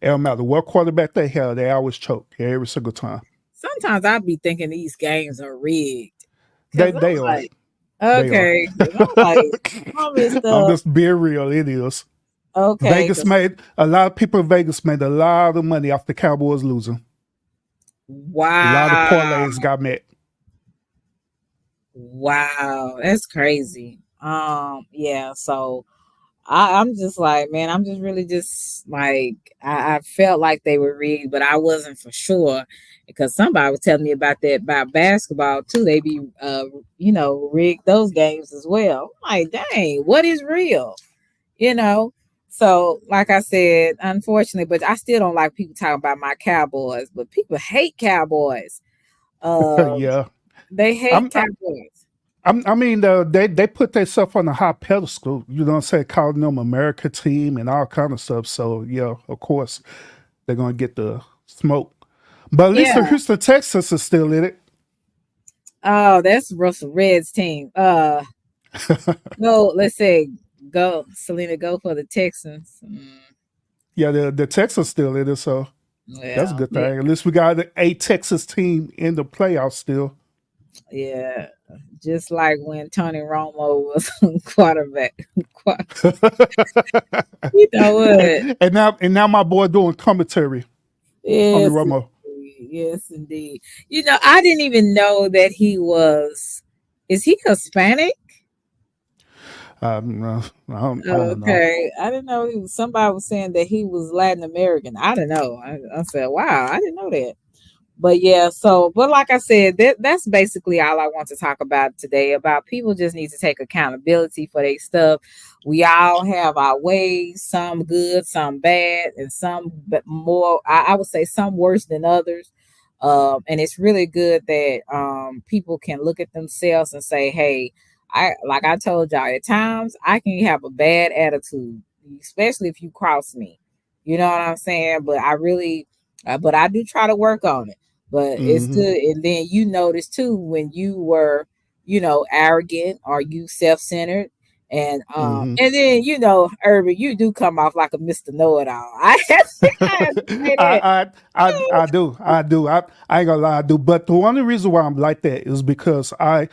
It don't matter what quarterback they have, they always choke every single time. Sometimes I be thinking these games are rigged. Cause They I'm are. like, They are. okay, 'cause I'm like, all this I'm stuff. just being real. It is. Okay, Vegas because made a lot of people in Vegas made a lot of money off the Cowboys losing. A lot of wow. parlays got met. Wow, that's crazy. Yeah, so I'm just like, man, I'm just really just like, I felt like they were rigged, but I wasn't for sure, because somebody was telling me about that about basketball too. They be rigged those games as well. I'm like, dang, what is real? You know? So, like I said, unfortunately, but I still don't like people talking about my Cowboys, but people hate Cowboys. Um, Yeah, they hate I'm. I, Cowboys. I mean, they put themselves on a high pedestal. You know what I'm saying? Calling them America team and all kind of stuff. So yeah, of course they're gonna get the smoke. But at least Yeah. the Houston Texans is still in it. Oh, that's Russell Red's team. Go. Let's say go, Selena. Go for the Texans. Yeah, the Texans still in it. So that's a Well, good yeah, thing. At least we got a Texas team in the playoffs still. yeah. Just like when Tony Romo was quarterback. You know what? and now my boy doing commentary on the Yes, Romo. indeed. Yes, indeed. I didn't even know that he was. Is he Hispanic? I don't know. Okay, I didn't know he somebody was saying that he was Latin American. I don't know. I said, wow, I didn't know that. But yeah, so but like I said, that's basically all I want to talk about today. About people just need to take accountability for their stuff. We all have our ways, some good, some bad, and some more. I would say some worse than others. And it's really good that people can look at themselves and say, "Hey, I told y'all at times I can have a bad attitude, especially if you cross me." You know what I'm saying? But I do try to work on it. But it's Hmm. good. And then you notice too when you were, arrogant or you self-centered. Hmm. And then Urban, you do come off like a Mr. Know-it-all. I have to say that. I do. I ain't gonna lie, I do. But the only reason why I'm like that is because I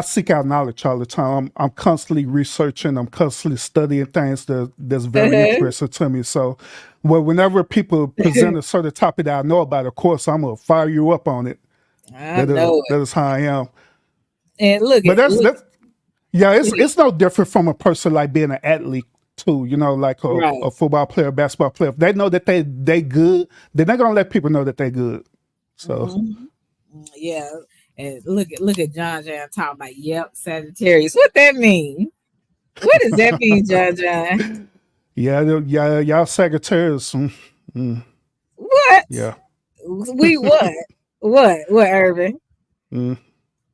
seek out knowledge all the time. I'm constantly researching. I'm constantly studying things that's very interesting to me. So, well, whenever people present a certain topic that I know about, of course, I'm gonna fire you up on it. I know it. That is how I am. And look But at look that's yeah. look It's no different from a person like being an athlete too. You know, like right. a football player, basketball player. If they know that they good, then they're gonna let people know that they good. So. Mhm. Yeah. And look at John John talking about Sagittarius. What that mean? What does that mean, John John? Yeah, yeah, y'all Sagittarius. Mm, What? yeah. We what? What, Urban? Mm.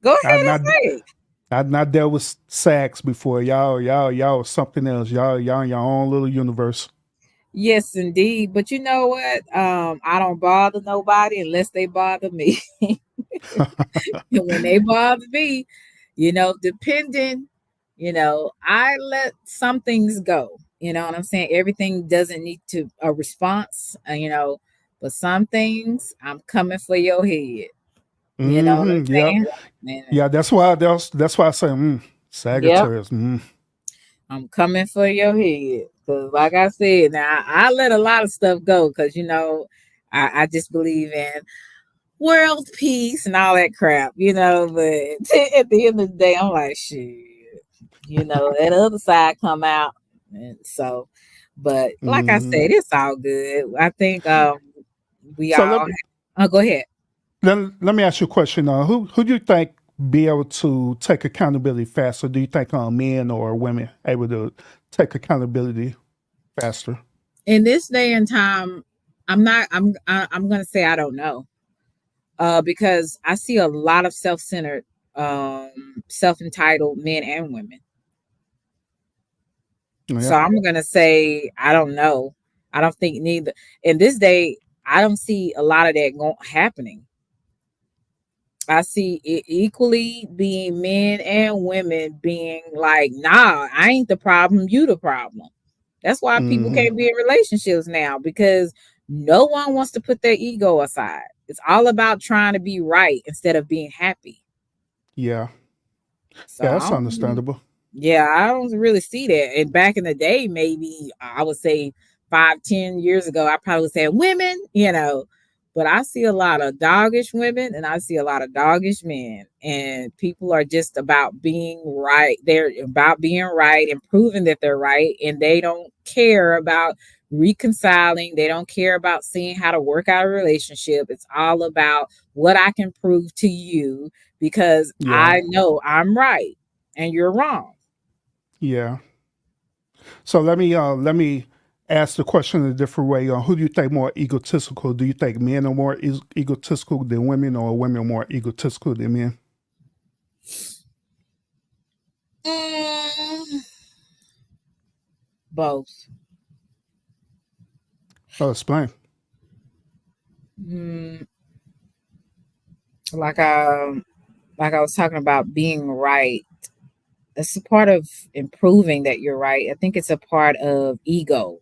Go I ahead and not say it. I not dealt with Sags before. Y'all was something else. Y'all in your own little universe. Yes, indeed. But you know what? I don't bother nobody unless they bother me. And when they bother me, depending, I let some things go. You know what I'm saying? Everything doesn't need to a response, but some things I'm coming for your head. You know what I'm Yeah, saying? And, yeah. That's why I say yep, Sagittarius. I'm coming for your head. Cause like I said, now I let a lot of stuff go because I just believe in world peace and all that crap, but at the end of the day, I'm like, shit, that other side come out. And so, but like I Hmm. said, it's all good. I think we So all go ahead. let me ask you a question. Who do you think be able to take accountability faster? Do you think men or women able to take accountability faster? In this day and time, I'm gonna say I don't know. Because I see a lot of self-centered, self-entitled men and women. So Yeah. I'm gonna say I don't know. I don't think neither. In this day, I don't see a lot of that happening. I see it equally being men and women being like, nah, I ain't the problem, you the problem. That's why people Hmm. can't be in relationships now because no one wants to put their ego aside. It's all about trying to be right instead of being happy. Yeah. So Yeah, that's understandable. I don't really see that. And back in the day, maybe I would say 5, 10 years ago, I probably would say women, but I see a lot of doggish women and I see a lot of doggish men. And people are just about being right. They're about being right and proving that they're right. And they don't care about reconciling. They don't care about seeing how to work out a relationship. It's all about what I can prove to you because Yeah. I know I'm right and you're wrong. Yeah. So let me ask the question in a different way. Who do you think more egotistical? Do you think men are more egotistical than women, or women are more egotistical than men? Mm, both. Oh, explain. Mm, like I was talking about being right. It's a part of improving that you're right. I think it's a part of ego.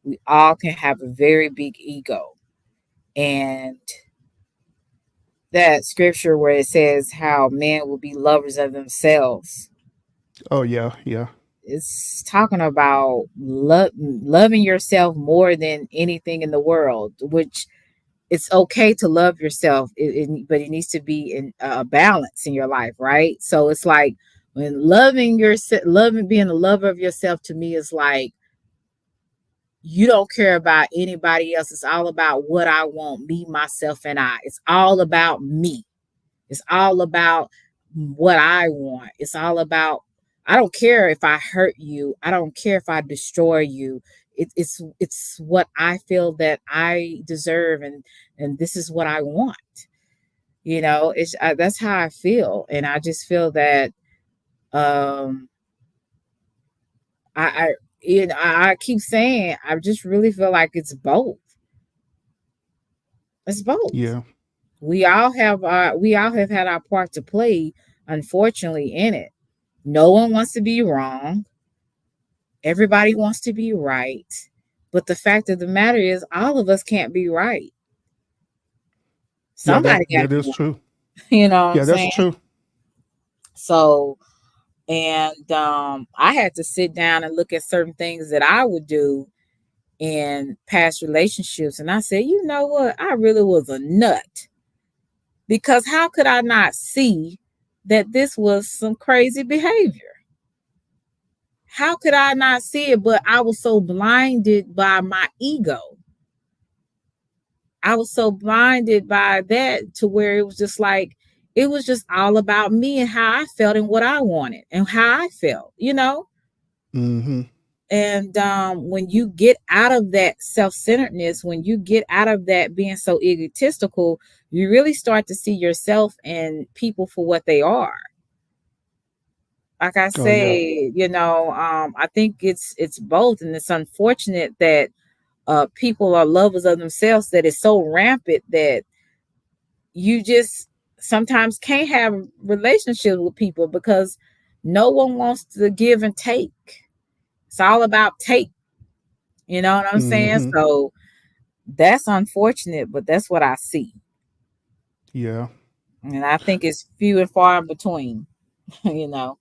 We all can have a very big ego. And that scripture where it says how men will be lovers of themselves, Oh yeah, yeah, it's talking about loving yourself more than anything in the world, which it's okay to love yourself, but it needs to be in a balance in your life, right? So it's like when loving yourself, being a lover of yourself to me is like you don't care about anybody else. It's all about what I want, me, myself, and I. It's all about me. It's all about what I want. It's all about, I don't care if I hurt you. I don't care if I destroy you. It's what I feel that I deserve, and this is what I want. It's that's how I feel, and I just feel that um I I keep saying I just really feel like it's both. It's both. Yeah. We all have had our part to play, unfortunately, in it. No one wants to be wrong. Everybody wants to be right. But the fact of the matter is all of us can't be right. Yeah, Somebody got to that be is right. true. You know what I'm Yeah, that's saying? true. So, and I had to sit down and look at certain things that I would do in past relationships. And I said, you know what? I really was a nut. Because how could I not see that this was some crazy behavior? How could I not see it? But I was so blinded by my ego. I was so blinded by that to where it was just like, it was just all about me and how I felt and what I wanted and how I felt, Mm-hmm. And when you get out of that self-centeredness, when you get out of that being so egotistical, you really start to see yourself and people for what they are. Like I Oh yeah. say, I think it's both, and it's unfortunate that people are lovers of themselves, that it's so rampant that you just sometimes can't have relationships with people because no one wants to give and take. It's all about take. You know what I'm saying? Mm-hmm. So that's unfortunate, but that's what I see. Yeah. And I think it's few and far in between, you know.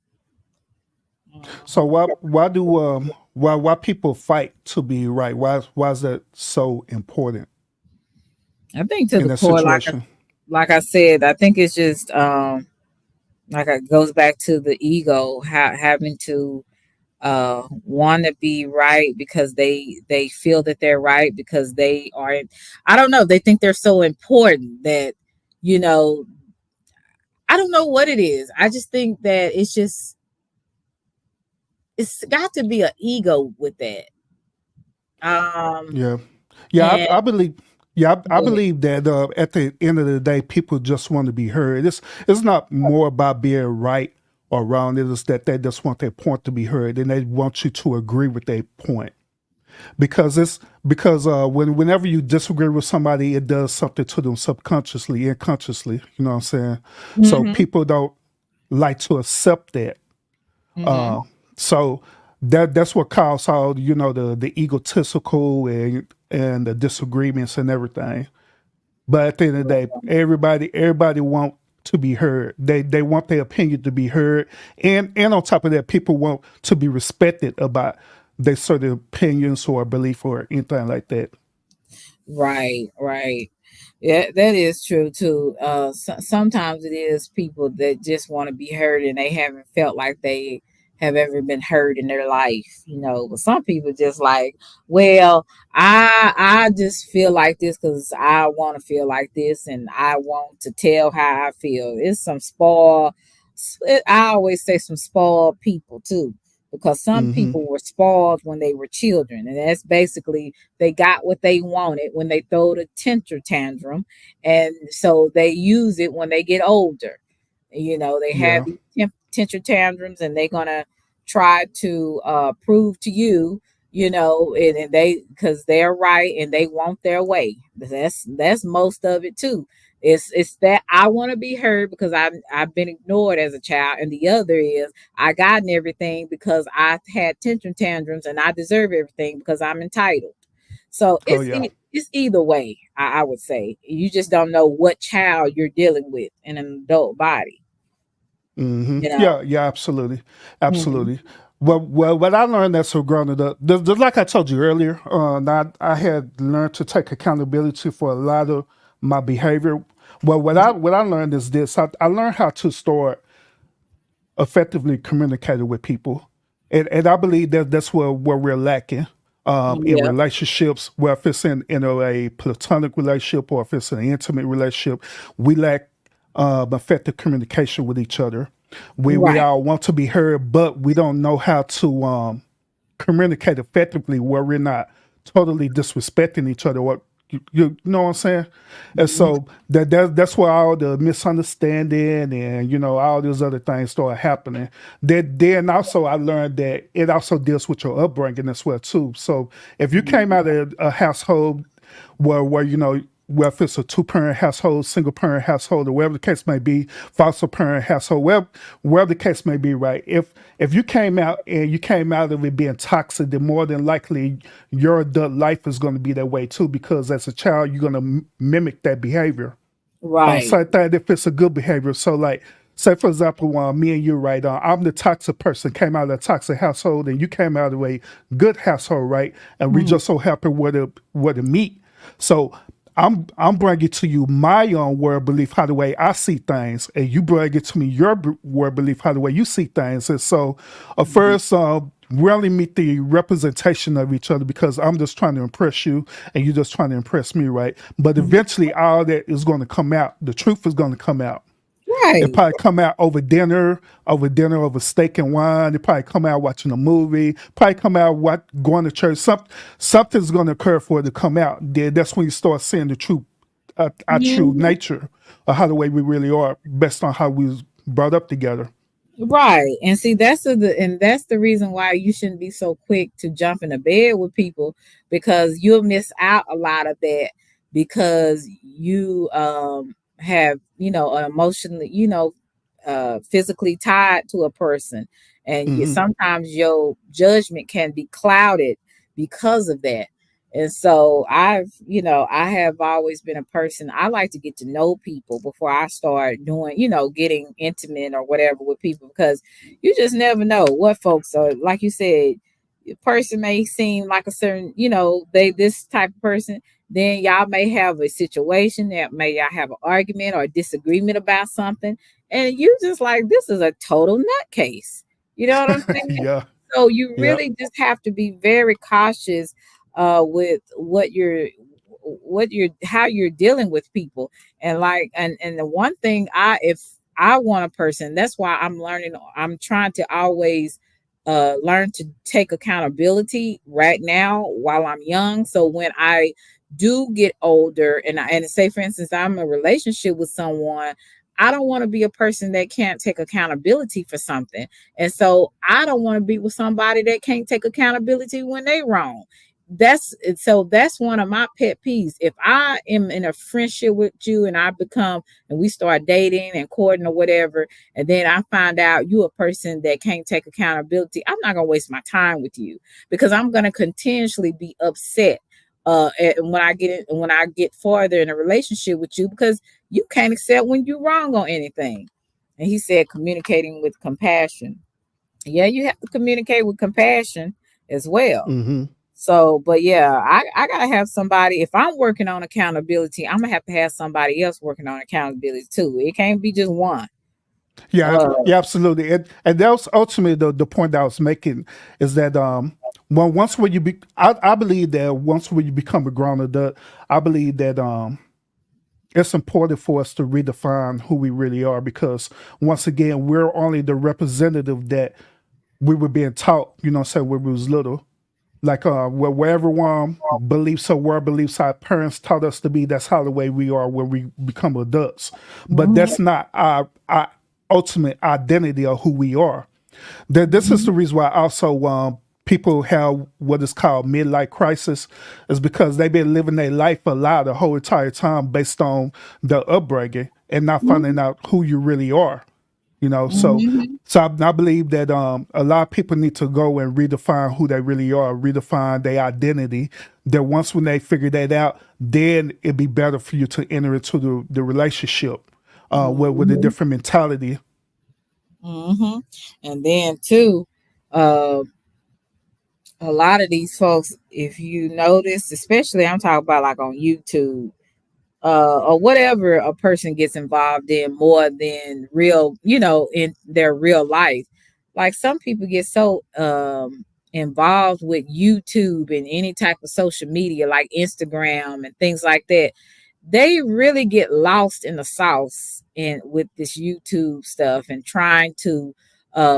So why people fight to be right? Why is that so important I think to in the that core, situation? like I said, I think it's just like it goes back to the ego, having to want to be right because they feel that they're right because they are, I don't know, they think they're so important that, you know, I don't know what it is. I just think that it's got to be an ego with that. Um Yeah. Yeah, and I believe. Yeah, I go ahead. believe that at the end of the day, people just want to be heard. It's not more about being right or wrong. It is that they just want their point to be heard, and they want you to agree with their point. Because whenever you disagree with somebody, it does something to them subconsciously, unconsciously. You know what I'm saying? So Mm-hmm. people don't like to accept that. Mm-hmm. Uh, so that's what caused all the egotistical and the disagreements and everything. But at the end of the day, everybody want to be heard. They want their opinion to be heard, and on top of that, people want to be respected about their certain opinions or belief or anything like that. Right, right. Yeah, that is true too. Sometimes it is people that just want to be heard and they haven't felt like they have ever been heard in their life, But some people just like, well, I just feel like this because I want to feel like this and I want to tell how I feel. It's some spoiled. I always say some spoiled people too, because some Mm-hmm. people were spoiled when they were children, and that's basically they got what they wanted when they throw the temper tantrum, and so they use it when they get older. They have Yeah. these temper tantrums, and they're gonna try to prove to you, and they because they're right and they want their way. That's most of it too. It's that I want to be heard because I've been ignored as a child, and the other is I gotten everything because I had tantrum tantrums and I deserve everything because I'm entitled. So Oh yeah. it's either way. I would say you just don't know what child you're dealing with in an adult body. Hmm. You know. Yeah, yeah, absolutely, Mhm. absolutely. Well, what I learned that's so grounded up, just like I told you earlier, I had learned to take accountability for a lot of my behavior. Well, what I learned is this: I learned how to start effectively communicating with people, and I believe that that's where we're lacking. in Yeah. relationships, where if it's in a platonic relationship or if it's an intimate relationship, we lack effective communication with each other. We Right. all want to be heard, but we don't know how to communicate effectively where we're not totally disrespecting each other. What you know what I'm saying? And Mhm. so that's where all the misunderstanding and all these other things start happening. Then also I learned that it also deals with your upbringing as well too. So if you came out of a household where where if it's a two-parent household, single-parent household, or whatever the case may be, foster parent household, wherever the case may be, right? If you came out and you came out of it being toxic, then more than likely your adult life is going to be that way too, because as a child, you're going to mimic that behavior. Right. So I thought if it's a good behavior, so like, say for example, me and you, right? I'm the toxic person, came out of a toxic household, and you came out of a good household, right? And we Mhm. just so happen where to meet. So I'm bringing to you my own world belief, how the way I see things, and you bring it to me your world belief, how the way you see things. And so, Mhm. first, we only meet the representation of each other because I'm just trying to impress you, and you're just trying to impress me, right? But Mhm. eventually, all that is going to come out. The truth is going to come out. It Right. probably come out over steak and wine. It probably come out watching a movie. Probably come out going to church. Something's going to occur for it to come out. Then that's when you start seeing the true, our true Mhm. nature, or how the way we really are, based on how we was brought up together. Right. And see, that's the reason why you shouldn't be so quick to jump into bed with people, because you'll miss out a lot of that, because you have, emotionally, physically tied to a person, and Hmm. sometimes your judgment can be clouded because of that. And so I have always been a person, I like to get to know people before I start doing, getting intimate or whatever with people, because you just never know what folks are. Like you said, a person may seem like a certain, they this type of person, then y'all may have a situation that may y'all have an argument or disagreement about something, and you just like, this is a total nutcase. You know what I'm saying? Yeah. So you Yeah. really just have to be very cautious with what you're how you're dealing with people. And like, and the one thing, if I want a person, that's why I'm trying to always learn to take accountability right now while I'm young, so when I do get older, and say for instance I'm in a relationship with someone, I don't want to be a person that can't take accountability for something. And so I don't want to be with somebody that can't take accountability when they wrong. That's one of my pet peeves. If I am in a friendship with you and we start dating and courting or whatever, and then I find out you a person that can't take accountability, I'm not gonna waste my time with you, because I'm gonna continuously be upset when I get farther in a relationship with you, because you can't accept when you're wrong on anything. And he said communicating with compassion. Yeah, you have to communicate with compassion as well. Hmm. So, but yeah, I gotta have somebody. If I'm working on accountability, I'm gonna have to have somebody else working on accountability too. It can't be just one. Yeah, Uh, yeah, absolutely. And that was ultimately the point that I was making, is that once when you be I believe that once when you become a grown adult, I believe that it's important for us to redefine who we really are, because once again we're only the representative that we were being taught, say when we was little. Like where everyone beliefs or where beliefs our parents taught us to be, that's how the way we are when we become adults. But mhm, that's not our ultimate identity of who we are. This is mhm, the reason why also people have what is called midlife crisis, is because they've been living their life a lie the whole entire time based on the upbringing and not finding mhm, out who you really are. So mhm. I believe that a lot of people need to go and redefine who they really are, redefine their identity. That once when they figure that out, then it'd be better for you to enter into the relationship with a Mhm, different mentality. mhm. And then too, uh, a lot of these folks, if you notice, especially I'm talking about like on YouTube, or whatever a person gets involved in more than real, in their real life. Like some people get so involved with YouTube and any type of social media like Instagram and things like that, they really get lost in the sauce and with this YouTube stuff and trying to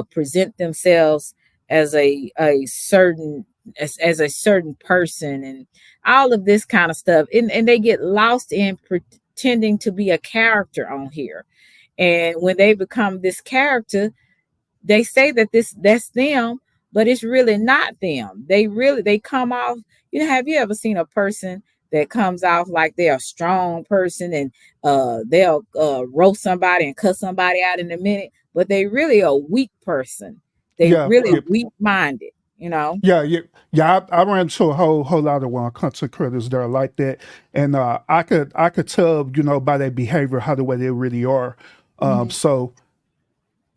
present themselves as a certain as a certain person and all of this kind of stuff. And they get lost in pretending to be a character on here. And when they become this character, they say that that's them, but it's really not them. They come off, have you ever seen a person that comes off like they're a strong person and they'll roast somebody and cut somebody out in a minute, but they really a weak person. They Yeah, really yeah, weak minded, yeah. I ran into a whole lot of content creators that are like that, and I could tell by their behavior how the way they really are. Mhm. So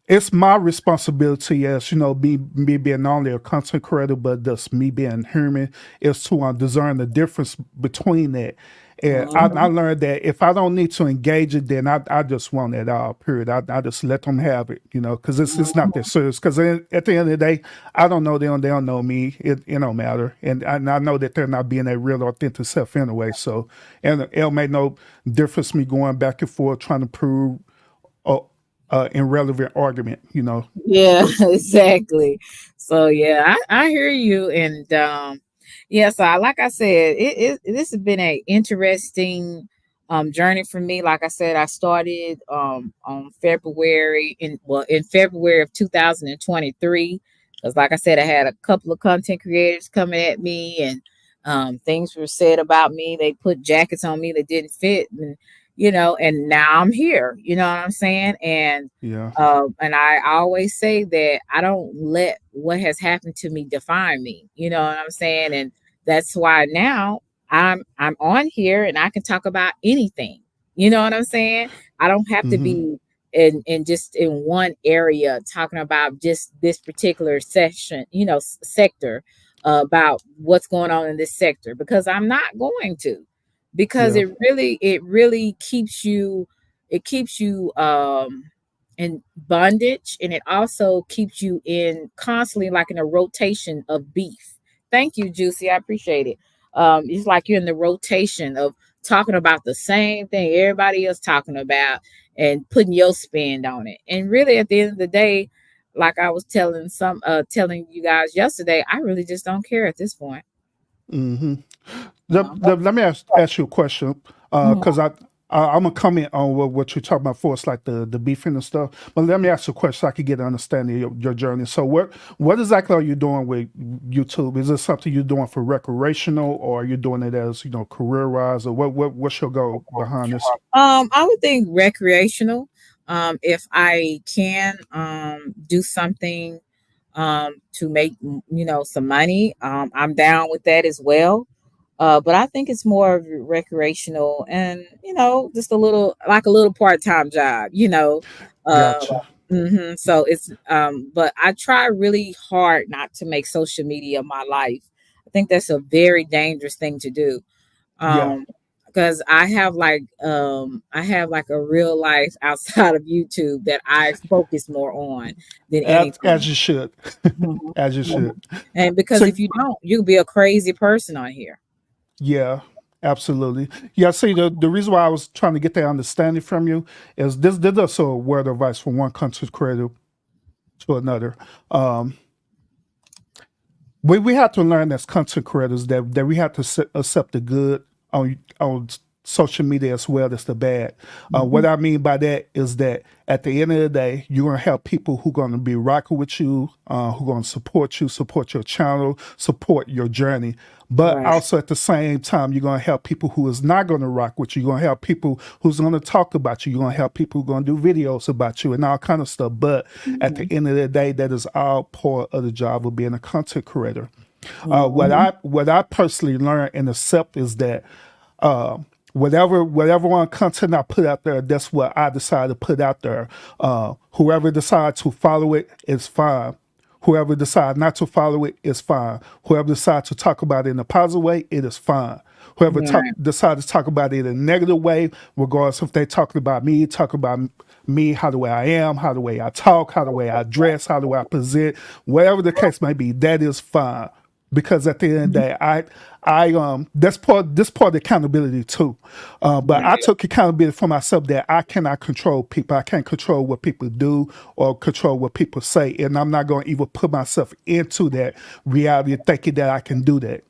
it's my responsibility as me being not only a content creator but just me being human is to discern the difference between that. And I Mhm. learned that if I don't need to engage it, then I just want it all. Period. I just let them have it, because it's not that serious. Because at the end of the day, I don't know them, they don't know me. It don't matter, and I know that they're not being their real authentic self anyway. So, and it'll make no difference me going back and forth trying to prove a, irrelevant argument. Yeah, exactly. So yeah, I hear you, and yeah. So like I said, this has been a interesting journey for me. Like I said, I started on in February of 2023, because like I said, I had a couple of content creators coming at me, and things were said about me. They put jackets on me that didn't fit, and and now I'm here. You know what I'm saying? Yeah. And I always say that I don't let what has happened to me define me. You know what I'm saying? And that's why now I'm on here and I can talk about anything. You know what I'm saying? I don't have to Hmm. be in just in one area talking about just this particular session, sector, about what's going on in this sector, because I'm not going to, because Yeah. it really keeps you in bondage, and it also keeps you in constantly like in a rotation of beef. Thank you, Juicy. I appreciate it. It's like you're in the rotation of talking about the same thing everybody else talking about and putting your spin on it. And really at the end of the day, like I was telling you guys yesterday, I really just don't care at this point. Hmm. You Let, know? let me ask you a question, Mhm. because I'm gonna comment on what you're talking about for us, like the beefing and stuff. But let me ask you a question so I can get an understanding of your journey. So what exactly are you doing with YouTube? Is this something you're doing for recreational, or are you doing it as career wise, or what's your goal behind this? I would think recreational. If I can do something to make some money, I'm down with that as well. But I think it's more of recreational and just a little part-time job. Uh, Gotcha. so it's but I try really hard not to make social media my life. I think that's a very dangerous thing to do. Yeah. Um, because I have like a real life outside of YouTube that I focus more on than As anything. you should. Mhm. As you Mhm. should. And because So if you don't, you'll be a crazy person on here. yeah, absolutely. Yeah, see, the reason why I was trying to get that understanding from you is this is also a word of advice from one content creator to another. Um, we have to learn as content creators that we have to accept the good on social media as well as the bad. What Mhm. I mean by that is that at the end of the day, you're gonna have people who gonna be rocking with you, who gonna support you, support your channel, support your journey. But Right. also at the same time, you're gonna have people who is not gonna rock with you. You're gonna have people who's gonna talk about you. You're gonna have people who gonna do videos about you and all kind of stuff. But at the Mhm. end of the day, that is all part of the job of being a content creator. Mhm. What I personally learned and accept is that uh, whatever one content I put out there, that's what I decide to put out there. Whoever decides to follow it is fine. Whoever decides not to follow it is fine. Whoever decides to talk about it in a positive way, it is fine. Whoever Right. decides to talk about it in a negative way, regardless if they're talking about me, me, how the way I am, how the way I talk, how the way I dress, how the way I present, whatever the case may be, that is fine. Because at the end of the day, that's part of accountability too. But I Right. took accountability for myself that I cannot control people. I can't control what people do or control what people say, and I'm not going to even put myself into that reality thinking that I can do that.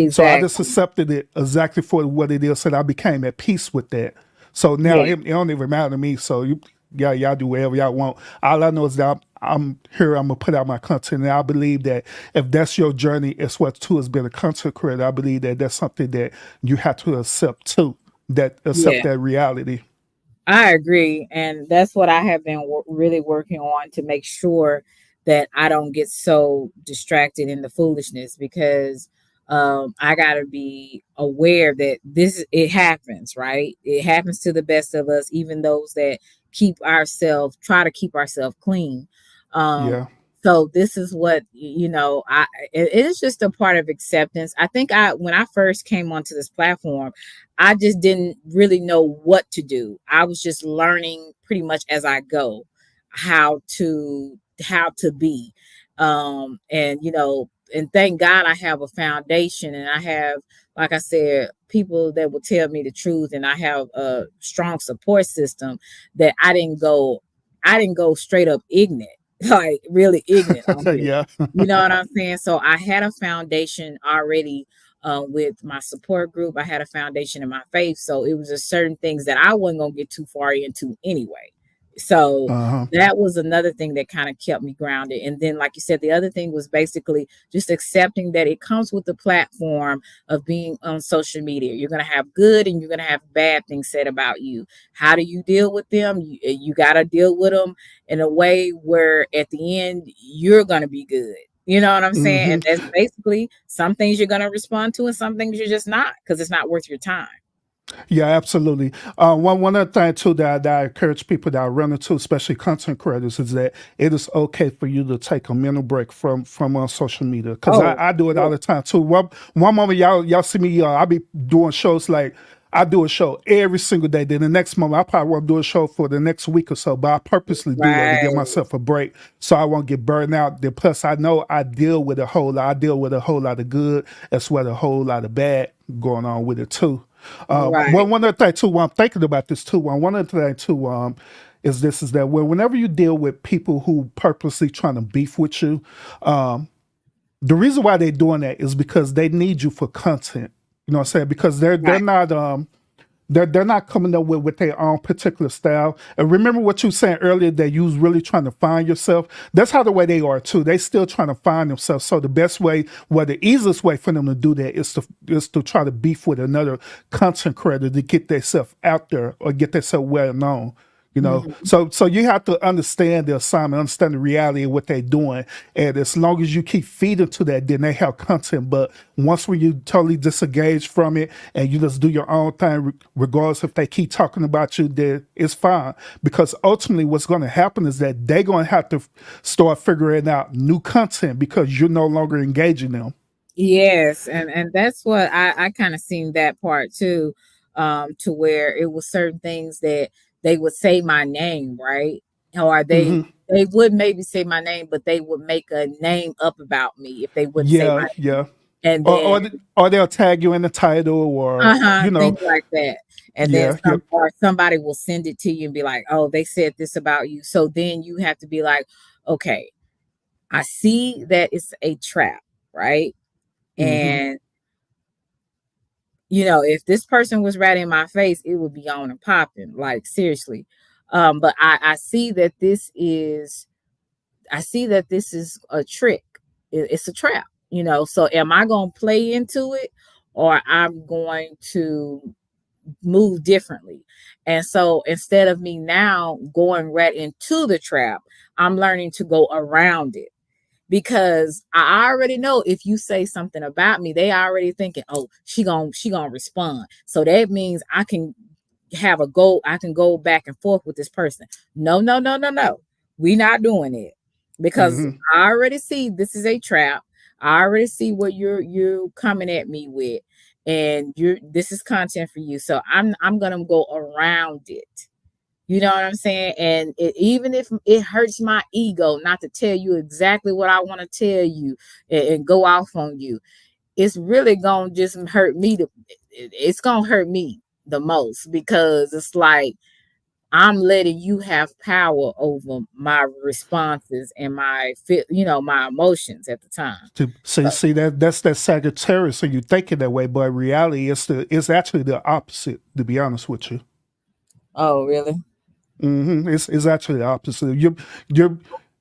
So I just Exactly. accepted it exactly for what it is, and I became at peace with that. So now Yeah. it don't even matter to me. So y'all do whatever y'all want. All I know is that I'm here. I'm gonna put out my content, and I believe that if that's your journey, it's what too has been a content creator. I believe that that's something that you have to accept too. That accept Yeah. that reality. I agree. And that's what I have been really working on to make sure that I don't get so distracted in the foolishness because I got to be aware that it happens, right? It happens to the best of us, even those that try to keep ourselves clean. Um, Yeah. so this is what, it is just a part of acceptance. I think when I first came onto this platform, I just didn't really know what to do. I was just learning pretty much as I go how to be. And thank God I have a foundation and I have, like I said, people that will tell me the truth, and I have a strong support system that I didn't go straight up ignorant, like really ignorant on here. Yeah. You know what I'm saying? So I had a foundation already with my support group. I had a foundation in my faith. So it was just certain things that I wasn't going to get too far into anyway. So Uh-huh. that was another thing that kind of kept me grounded. And then, like you said, the other thing was basically just accepting that it comes with the platform of being on social media. You're going to have good and you're going to have bad things said about you. How do you deal with them? You got to deal with them in a way where at the end, you're going to be good. You know what I'm saying? Hmm. And that's basically some things you're going to respond to and some things you're just not because it's not worth your time. Yeah, absolutely. One other thing too that I encourage people that I run into, especially content creators, is that it is okay for you to take a mental break from social media. Because Oh, I do it all yeah. the time too. One moment y'all see me, I be doing shows like I do a show every single day. Then the next moment I probably won't do a show for the next week or so. But I purposely do that to give Right. myself a break so I won't get burned out. Then plus I know I deal with a whole lot. I deal with a whole lot of good as well as a whole lot of bad going on with it too. Right. One other thing too, while I'm thinking about this too, one other thing too, is that whenever you deal with people who purposely trying to beef with you, the reason why they're doing that is because they need you for content. You know what I'm saying? Because they're Right. not they're not coming up with their own particular style. And remember what you were saying earlier that you was really trying to find yourself. That's how the way they are too. They still trying to find themselves. So the best way, the easiest way for them to do that is to try to beef with another content creator to get themselves out there or get themselves well known. You know, Mhm. so you have to understand the assignment, understand the reality of what they're doing, and as long as you keep feeding to that, then they have content. But once when you totally disengage from it and you just do your own thing, regardless if they keep talking about you, then it's fine. Because ultimately, what's going to happen is that they're going to have to start figuring out new content because you're no longer engaging them. Yes, and that's what I kind of seen that part too, to where it was certain things that they would say my name, right? Or they Hmm. they would maybe say my name, but they would make a name up about me if they wouldn't say Yeah, my name. yeah. And Or, then or or they'll tag you in the title, or things like that. And then yeah, yeah. somebody will send it to you and be like, "Oh, they said this about you." So then you have to be like, "Okay, I see that it's a trap, right?" Hmm. And if this person was right in my face, it would be on and popping, like seriously. But I see that this is a trick. It's a trap, So am I gonna play into it or I'm going to move differently? And so instead of me now going right into the trap, I'm learning to go around it because I already know if you say something about me, they already thinking, oh, she gonna respond. So that means I can go back and forth with this person. No, no. We not doing it because Hmm. I already see this is a trap. I already see what you're coming at me with, and this is content for you. So I'm gonna go around it. You know what I'm saying? And even if it hurts my ego not to tell you exactly what I want to tell you and go off on you, it's really gonna just hurt me. It's gonna hurt me the most, because it's like I'm letting you have power over my responses and my my emotions at the time. So, See that's that Sagittarius. So you think it that way, but in reality, it's actually the opposite. To be honest with you, oh really? it's actually the opposite.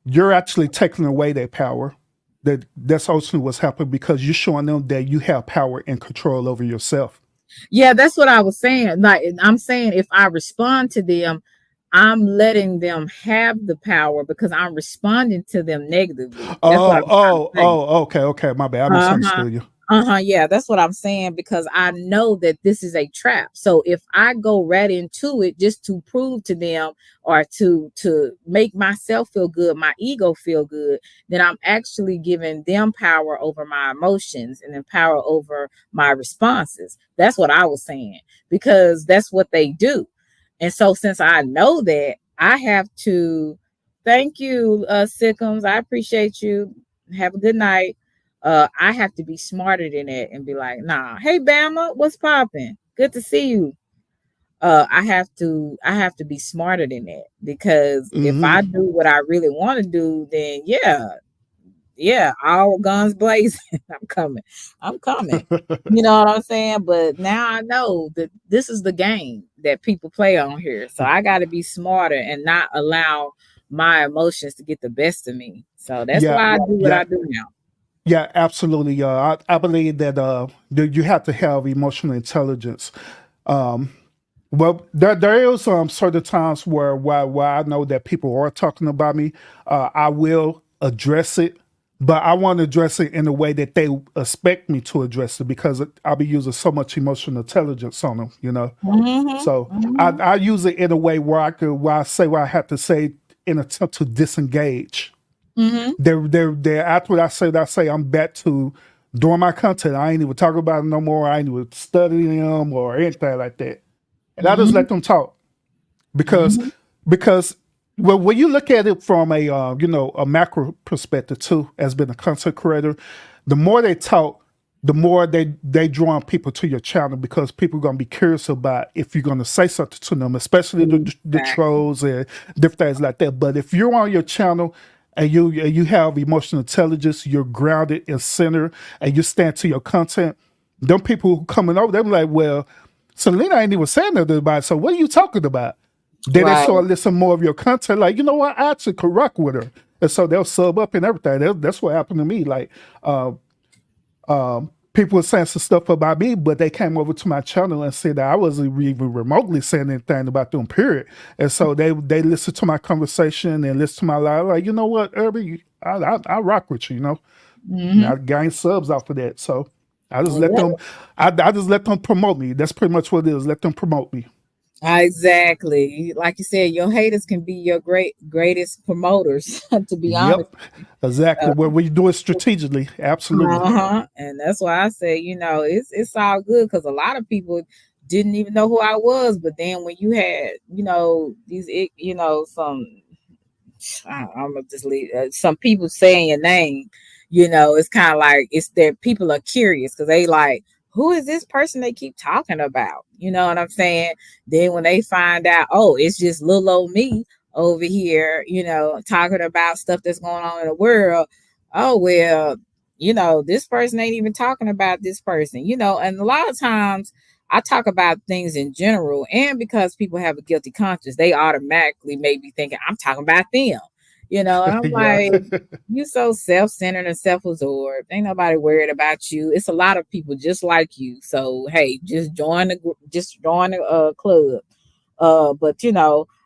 You're actually taking away their power. That's ultimately what's happening, because you're showing them that you have power and control over yourself. Yeah, that's what I was saying. Like, I'm saying if I respond to them, I'm letting them have the power because I'm responding to them negatively. That's what I'm trying to say. Okay. My bad. I Uh-huh. misunderstood you. Yeah, that's what I'm saying, because I know that this is a trap. So if I go right into it just to prove to them, or to make myself feel good, my ego feel good, then I'm actually giving them power over my emotions and then power over my responses. That's what I was saying, because that's what they do. And so since I know that, I have to thank you, Sickums. I appreciate you. Have a good night. I have to be smarter than that and be like, nah, hey Bama, what's popping? Good to see you. I have to be smarter than that, because if I Hmm do what I really want to do, then yeah, all guns blazing. I'm coming. You know what I'm saying? But now I know that this is the game that people play on here. So I got to be smarter and not allow my emotions to get the best of me. So that's yeah, why I do what yeah, I do now. yeah. Absolutely. I believe that you have to have emotional intelligence. Um, Well, there is certain times where I know that people are talking about me. I will address it, but I want to address it in a way that they expect me to address it, because I'll be using so much emotional intelligence on them, you know. Mhm, So mhm, I use it in a way where I say what I have to say in attempt to disengage. mhm, They're after what I say I'm back to doing my content. I ain't even talking about it no more. I ain't even studying them or anything like that, and I just mhm, let them talk, because mhm, because well, when you look at it from a a macro perspective too, as being a content creator, the more they talk, the more they draw people to your channel, because people are gonna be curious about if you're gonna say something to them, especially the exactly. trolls and different things like that. But if you're on your channel and you have emotional intelligence, you're grounded and centered, and you stand to your content, them people who coming over, they're like, well, Selena ain't even saying nothing about it, so what are you talking about? Then they Right. start listening more of your content, like, you know what, I actually could rock with her. And so they'll sub up and everything. That's what happened to me. Like, people were saying some stuff about me, but they came over to my channel and said that I wasn't even remotely saying anything about them, period. And so they listened to my conversation and listened to my live, like, you know what, Irby, I rock with you, you know. And I Mhm. gained subs off of that. So I just let Yeah. them, I just let them promote me. That's pretty much what it is. Let them promote me. Exactly. Like you said, your haters can be your greatest promoters, to be honest. Yep, exactly. Uh, Where we do it strategically, absolutely. uh-huh. And that's why I say, it's all good, because a lot of people didn't even know who I was. But then when you had, some, I'm gonna just leave some people saying your name, it's kind of like it's that people are curious, because they like, who is this person they keep talking about? You know what I'm saying? Then when they find out, oh, it's just little old me over here, talking about stuff that's going on in the world. Oh well, this person ain't even talking about this person, and a lot of times I talk about things in general, and because people have a guilty conscience, they automatically may be thinking I'm talking about them, and I'm Yeah. like, you so self-centered and self-absorbed. Ain't nobody worried about you. It's a lot of people just like you. So hey, just join the club. But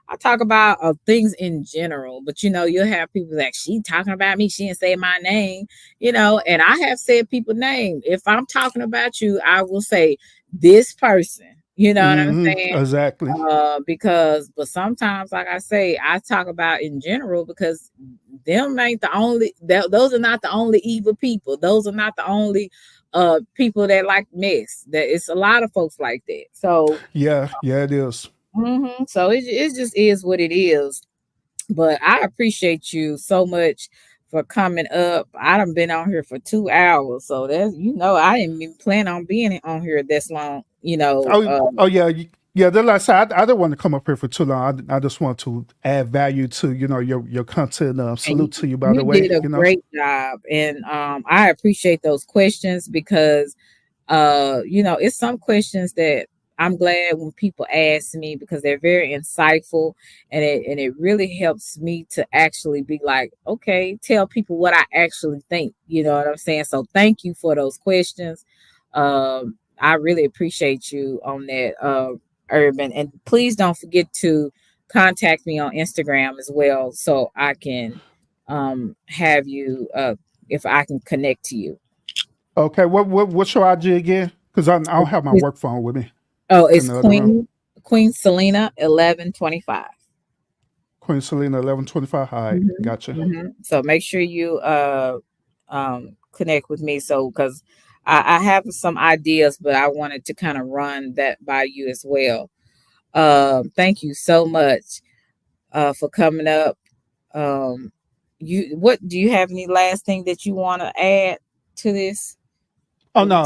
I talk about things in general, but you'll have people like, she talking about me, she didn't say my name, and I have said people name. If I'm talking about you, I will say this person. You know what I'm saying? Exactly. But sometimes, like I say, I talk about in general because them ain't the only. Those are not the only evil people. Those are not the only people that like mess. That it's a lot of folks like that. So, Yeah, yeah, it is. so it just is what it is. But I appreciate you so much for coming up. I done been on here for 2 hours, so that's I didn't even plan on being on here this long. Oh yeah, yeah. Like I said, I don't want to come up here for too long. I just want to add value to your content. And Salute to you, by you the way. did a great job, and I appreciate those questions because it's some questions that I'm glad when people ask me because they're very insightful, and it really helps me to actually be like, okay, tell people what I actually think. You know what I'm saying? So thank you for those questions. I really appreciate you on that, Urban, and please don't forget to contact me on Instagram as well, so I can have you if I can connect to you. Okay, what's your IG again? Because I don't have my work phone with me in It's the other room. Queen Selena 1125. Queen Selena 1125. All right, gotcha. So make sure you connect with me. So because I have some ideas, but I wanted to kind of run that by you as well. Thank you so much for coming up. What do you have any last thing that you want to add to this? Oh no,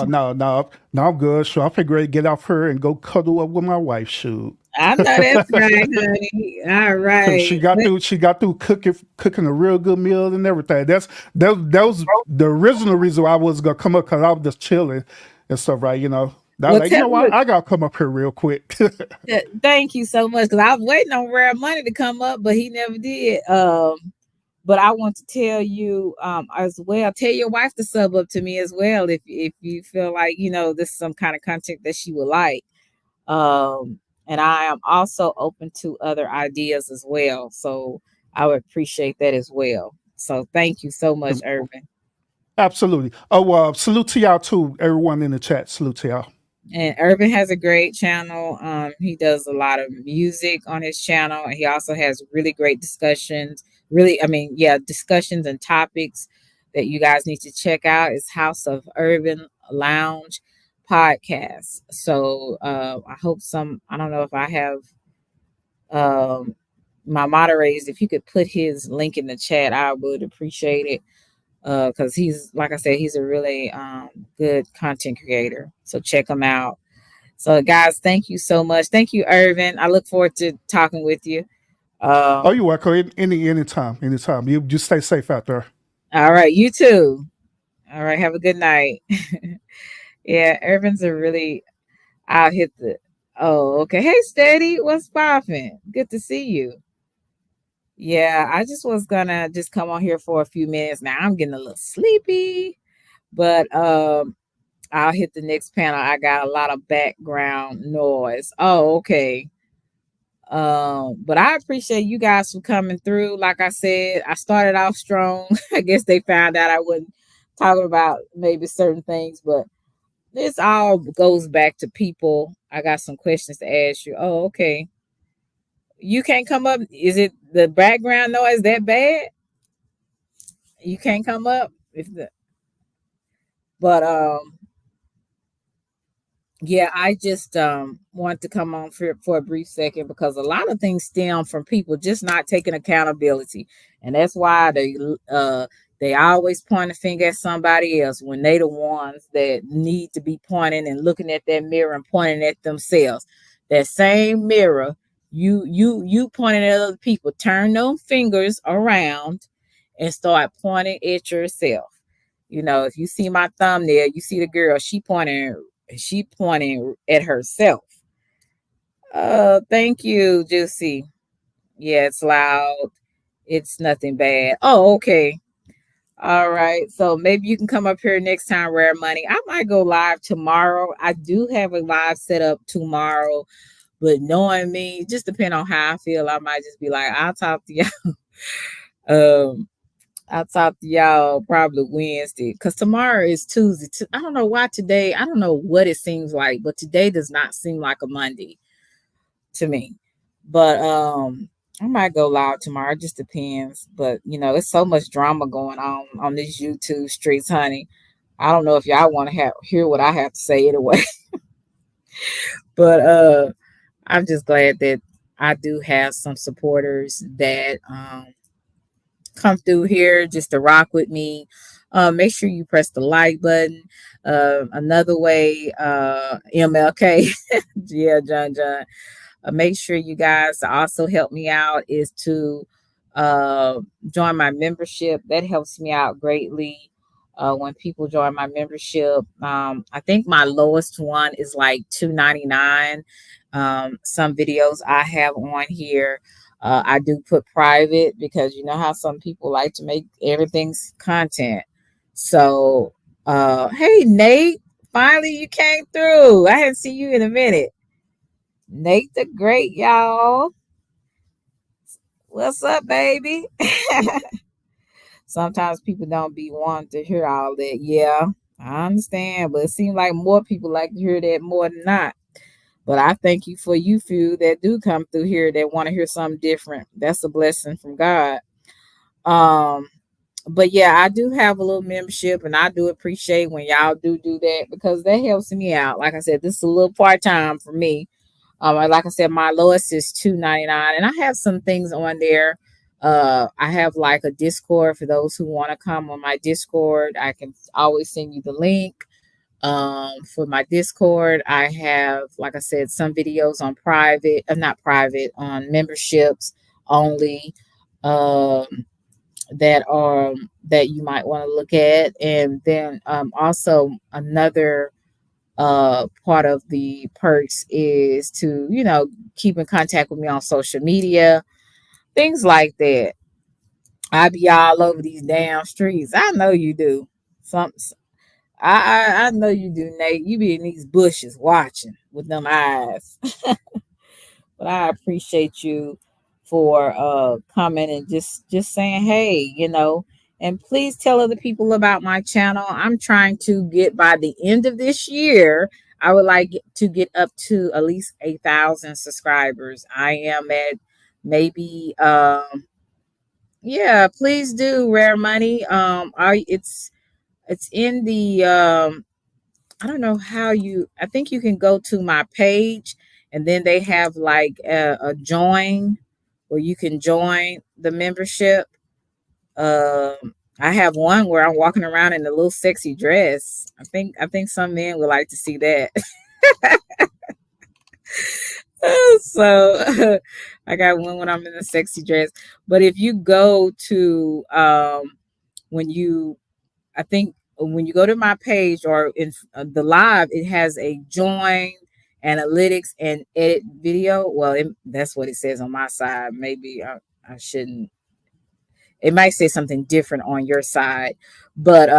I'm good. So I figure to get off her and go cuddle up with my wife. Shoot. I know that's right, honey. All right. She got through cooking a real good meal and everything. That was the original reason why I was gonna come up because I was just chilling and stuff, right? Well, you know what? I gotta come up here real quick. thank you so much because I was waiting on Rare Money to come up, but he never did. But I want to tell you as well. Tell your wife to sub up to me as well if you feel like this is some kind of content that she would like. And I am also open to other ideas as well. So I would appreciate that as well. So thank you so much, Urban. Absolutely. Oh, salute to y'all too, everyone in the chat. Salute to y'all. And Urban has a great channel. He does a lot of music on his channel, and he also has really great discussions. Discussions and topics that you guys need to check out. It's House of Urban Lounge podcast. So I hope I don't know if I have my moderators, if you could put his link in the chat, I would appreciate it. Because he's, like I said, he's a really good content creator. So check him out. So guys, thank you so much. Thank you, Irvin. I look forward to talking with you. You're welcome. Anytime. You just stay safe out there. All right, you too. All right, have a good night. Yeah, Irvin's I'll hit the. Oh, okay. Hey, Steady, what's poppin'? Good to see you. Yeah, I just was gonna just come on here for a few minutes. Now I'm getting a little sleepy, but I'll hit the next panel. I got a lot of background noise. Oh, okay. But I appreciate you guys for coming through. Like I said, I started off strong. I guess they found out I wasn't talking about maybe certain things, but this all goes back to people. I got some questions to ask you. Oh, okay. You can't come up. Is it the background noise that bad? You can't come up but yeah, I just want to come on for a brief second because a lot of things stem from people just not taking accountability, and that's why they always point a finger at somebody else when they the ones that need to be pointing and looking at that mirror and pointing at themselves. That same mirror, you pointing at other people. Turn those fingers around and start pointing at yourself. If you see my thumbnail, you see the girl, she pointing at herself. Thank you, Juicy. Yeah, it's loud. It's nothing bad. Oh, okay. All right. So maybe you can come up here next time, Rare Money. I might go live tomorrow. I do have a live set up tomorrow, but knowing me, just depend on how I feel. I might just be like, I'll talk to you. I'll talk to y'all probably Wednesday because tomorrow is Tuesday. I don't know why today, I don't know what it seems like, but today does not seem like a Monday to me. But I might go live tomorrow. It just depends. But you know, it's so much drama going on these YouTube streets, honey. I don't know if y'all want to hear what I have to say anyway. But I'm just glad that I do have some supporters that come through here just to rock with me. Make sure you press the like button. Another way, MLK, yeah, John. Make sure you guys also help me out is to join my membership. That helps me out greatly. When people join my membership, I think my lowest one is like $2.99. Some videos I have on here, I do put private because you know how some people like to make everything's content. So, hey Nate, finally you came through. I hadn't seen you in a minute. Nate the Great, y'all. What's up, baby? Sometimes people don't be wanting to hear all that. Yeah, I understand, but it seems like more people like to hear that more than not. But I thank you for you few that do come through here that want to hear something different. That's a blessing from God. Um, but yeah, I do have a little membership, and I do appreciate when y'all do that because that helps me out. Like I said, this is a little part time for me. Like I said, my lowest is $2.99, and I have some things on there. I have like a Discord for those who want to come on my Discord. I can always send you the link. For my Discord, I have, like I said, some videos on private, not private, on memberships only. That you might want to look at, and then also another part of the perks is to keep in contact with me on social media, things like that. I be all over these damn streets. I know you do. Some I know you do, Nate. You be in these bushes watching with them eyes. But I appreciate you for coming and just saying hey, and please tell other people about my channel. I'm trying to get, by the end of this year, I would like to get up to at least 1,000 subscribers. I am at maybe yeah, please do, Rare Money. It's in the I don't know how I think you can go to my page, and then they have like a join where you can join the membership. I have one where I'm walking around in a little sexy dress. I think some men would like to see that. So I got one when I'm in a sexy dress. But if you go to when you I think when you go to my page or in the live, it has a join, analytics, and edit video. Well, that's what it says on my side. Maybe I shouldn't. It might say something different on your side, but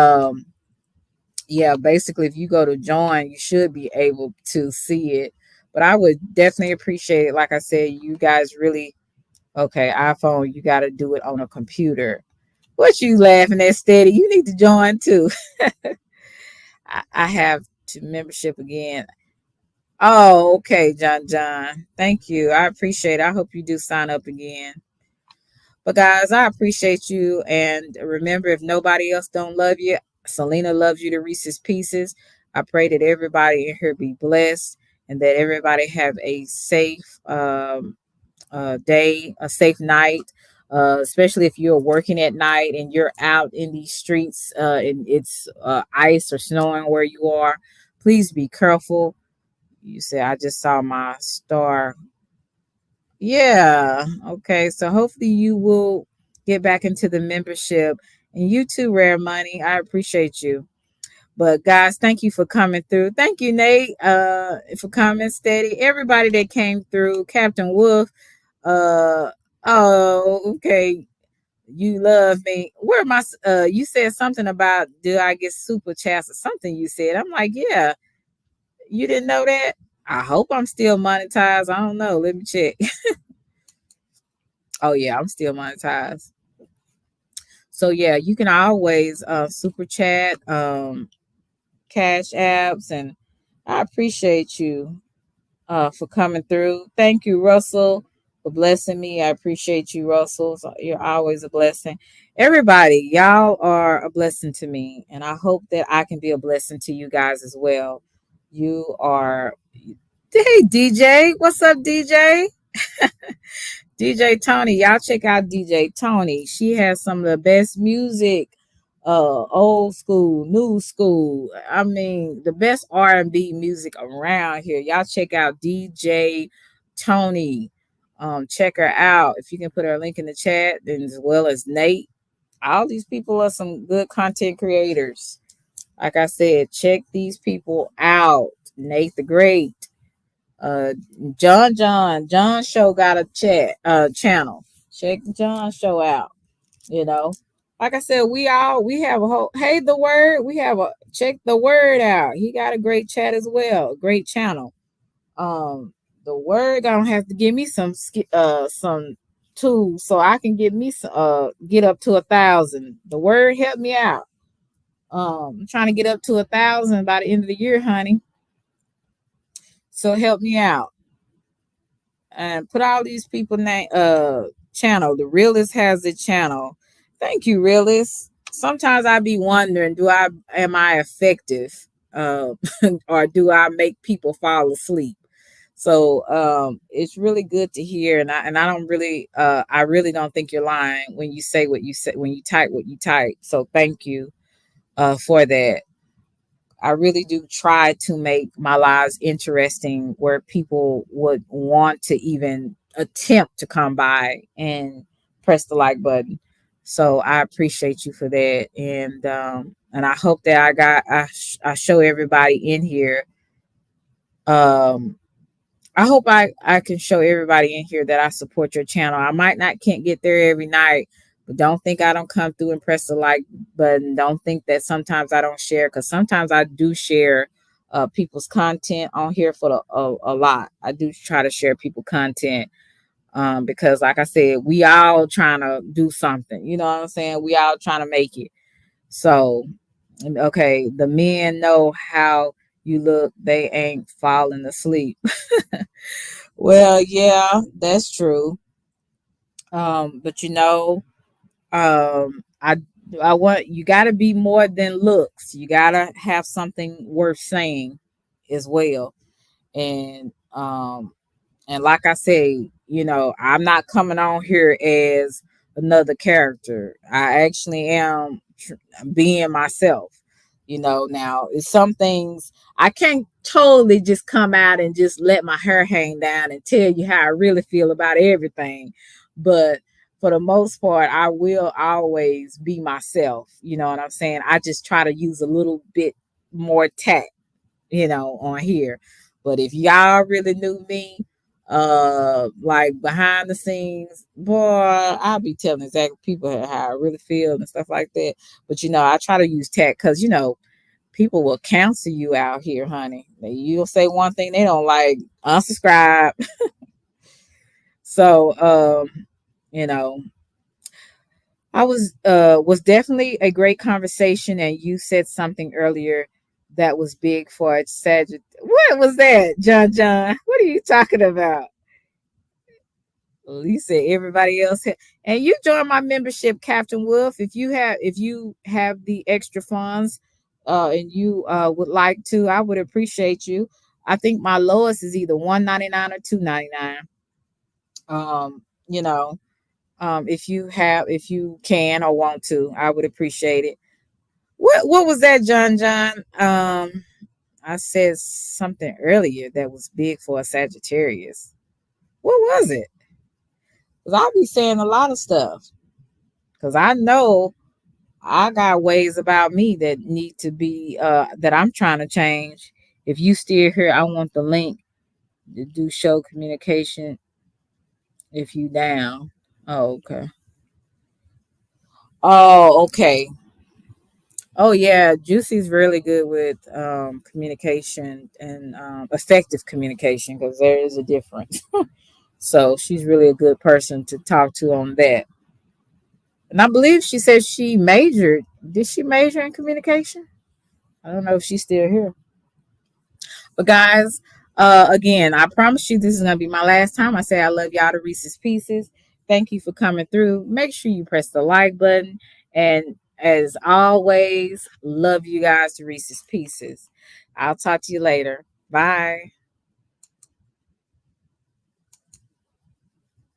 yeah, basically, if you go to join, you should be able to see it. But I would definitely appreciate it. Like I said, you guys really okay. iPhone, you got to do it on a computer. What you laughing at, Steady? You need to join too. I have to membership again. Oh, okay, John. Thank you. I appreciate it. I hope you do sign up again. But guys, I appreciate you. And remember, if nobody else don't love you, Selena loves you to Reese's Pieces. I pray that everybody in here be blessed and that everybody have a safe day, a safe night. Especially if you're working at night and you're out in these streets and it's ice or snowing where you are, please be careful. You say, I just saw my star. Yeah. Okay. So hopefully you will get back into the membership. And you too, Rare Money. I appreciate you. But guys, thank you for coming through. Thank you, Nate, for coming. Steady. Everybody that came through. Captain Wolf. Oh, okay. You love me. Where am I? You said something about, do I get super chats or something you said. I'm like, yeah. You didn't know that? I hope I'm still monetized. I don't know. Let me check. Oh, yeah, I'm still monetized. So yeah, you can always super chat, cash apps, and I appreciate you for coming through. Thank you, Russell, for blessing me. I appreciate you, Russell. So you're always a blessing. Everybody, y'all are a blessing to me, and I hope that I can be a blessing to you guys as well. You are. Hey, DJ. What's up, DJ? DJ Tony. Y'all check out DJ Tony. She has some of the best music, old school, new school. I mean, the best R&B music around here. Y'all check out DJ Tony. Check her out. If you can put her link in the chat, then as well as Nate. All these people are some good content creators. Like I said, check these people out. Nate the Great. Uh John Show got a channel. Check John Show out. You know, like I said, we have a whole, hey, the word, we have a, check the word out. He got a great chat as well, great channel. The word gonna have to give me some tools so I can get me get up to 1,000. The word help me out. I'm trying to get up to 1,000 by the end of the year, honey. So help me out. And put all these people name channel. The Realist has a channel. Thank you, Realist. Sometimes I be wondering, am I effective? Or do I make people fall asleep? So it's really good to hear, and I don't really I really don't think you're lying when you say what you say, when you type what you type. So thank you for that. I really do try to make my lives interesting where people would want to even attempt to come by and press the like button. So I appreciate you for that, and I hope that I show everybody in here. I hope I can show everybody in here that I support your channel. I might not can't get there every night, but don't think I don't come through and press the like button. Don't think that sometimes I don't share, because sometimes I do share people's content on here for a lot. I do try to share people content because, like I said, we all trying to do something. You know what I'm saying? We all trying to make it. So, okay, the men know how you look. They ain't falling asleep. Well, yeah, that's true. But you know, I want, you got to be more than looks. You got to have something worth saying as well. And and like I say, you know, I'm not coming on here as another character. I actually am being myself. You know, now it's some things I can't totally just come out and just let my hair hang down and tell you how I really feel about everything. But for the most part, I will always be myself. You know what I'm saying? I just try to use a little bit more tact, you know, on here. But if y'all really knew me, like behind the scenes, boy, I'll be telling exactly people how I really feel and stuff like that. But you know, I try to use tact because, you know, people will cancel you out here, honey. You'll say one thing they don't like, unsubscribe. So you know, I was definitely a great conversation, and you said something earlier that was big for Sagittarius. What was that, John? What are you talking about? You said everybody else and you join my membership, Captain Wolf. If you have the extra funds, and you would like to, I would appreciate you. I think my lowest is either $1.99 or $2.99. You know, if you can or want to, I would appreciate it. What was that, John? I said something earlier that was big for a Sagittarius. What was it? Because I'll be saying a lot of stuff. Because I know I got ways about me that need to be that I'm trying to change. If you still here, I want the link to do show communication. If you down. Oh, okay. Oh, okay. Oh yeah, Juicy's really good with communication and effective communication, because there is a difference. So she's really a good person to talk to on that. And I believe she said she majored. Did she major in communication? I don't know if she's still here. But guys, again, I promise you this is gonna be my last time I say I love y'all to Reese's Pieces. Thank you for coming through. Make sure you press the like button. And as always, love you guys to Reese's Pieces. I'll talk to you later. Bye.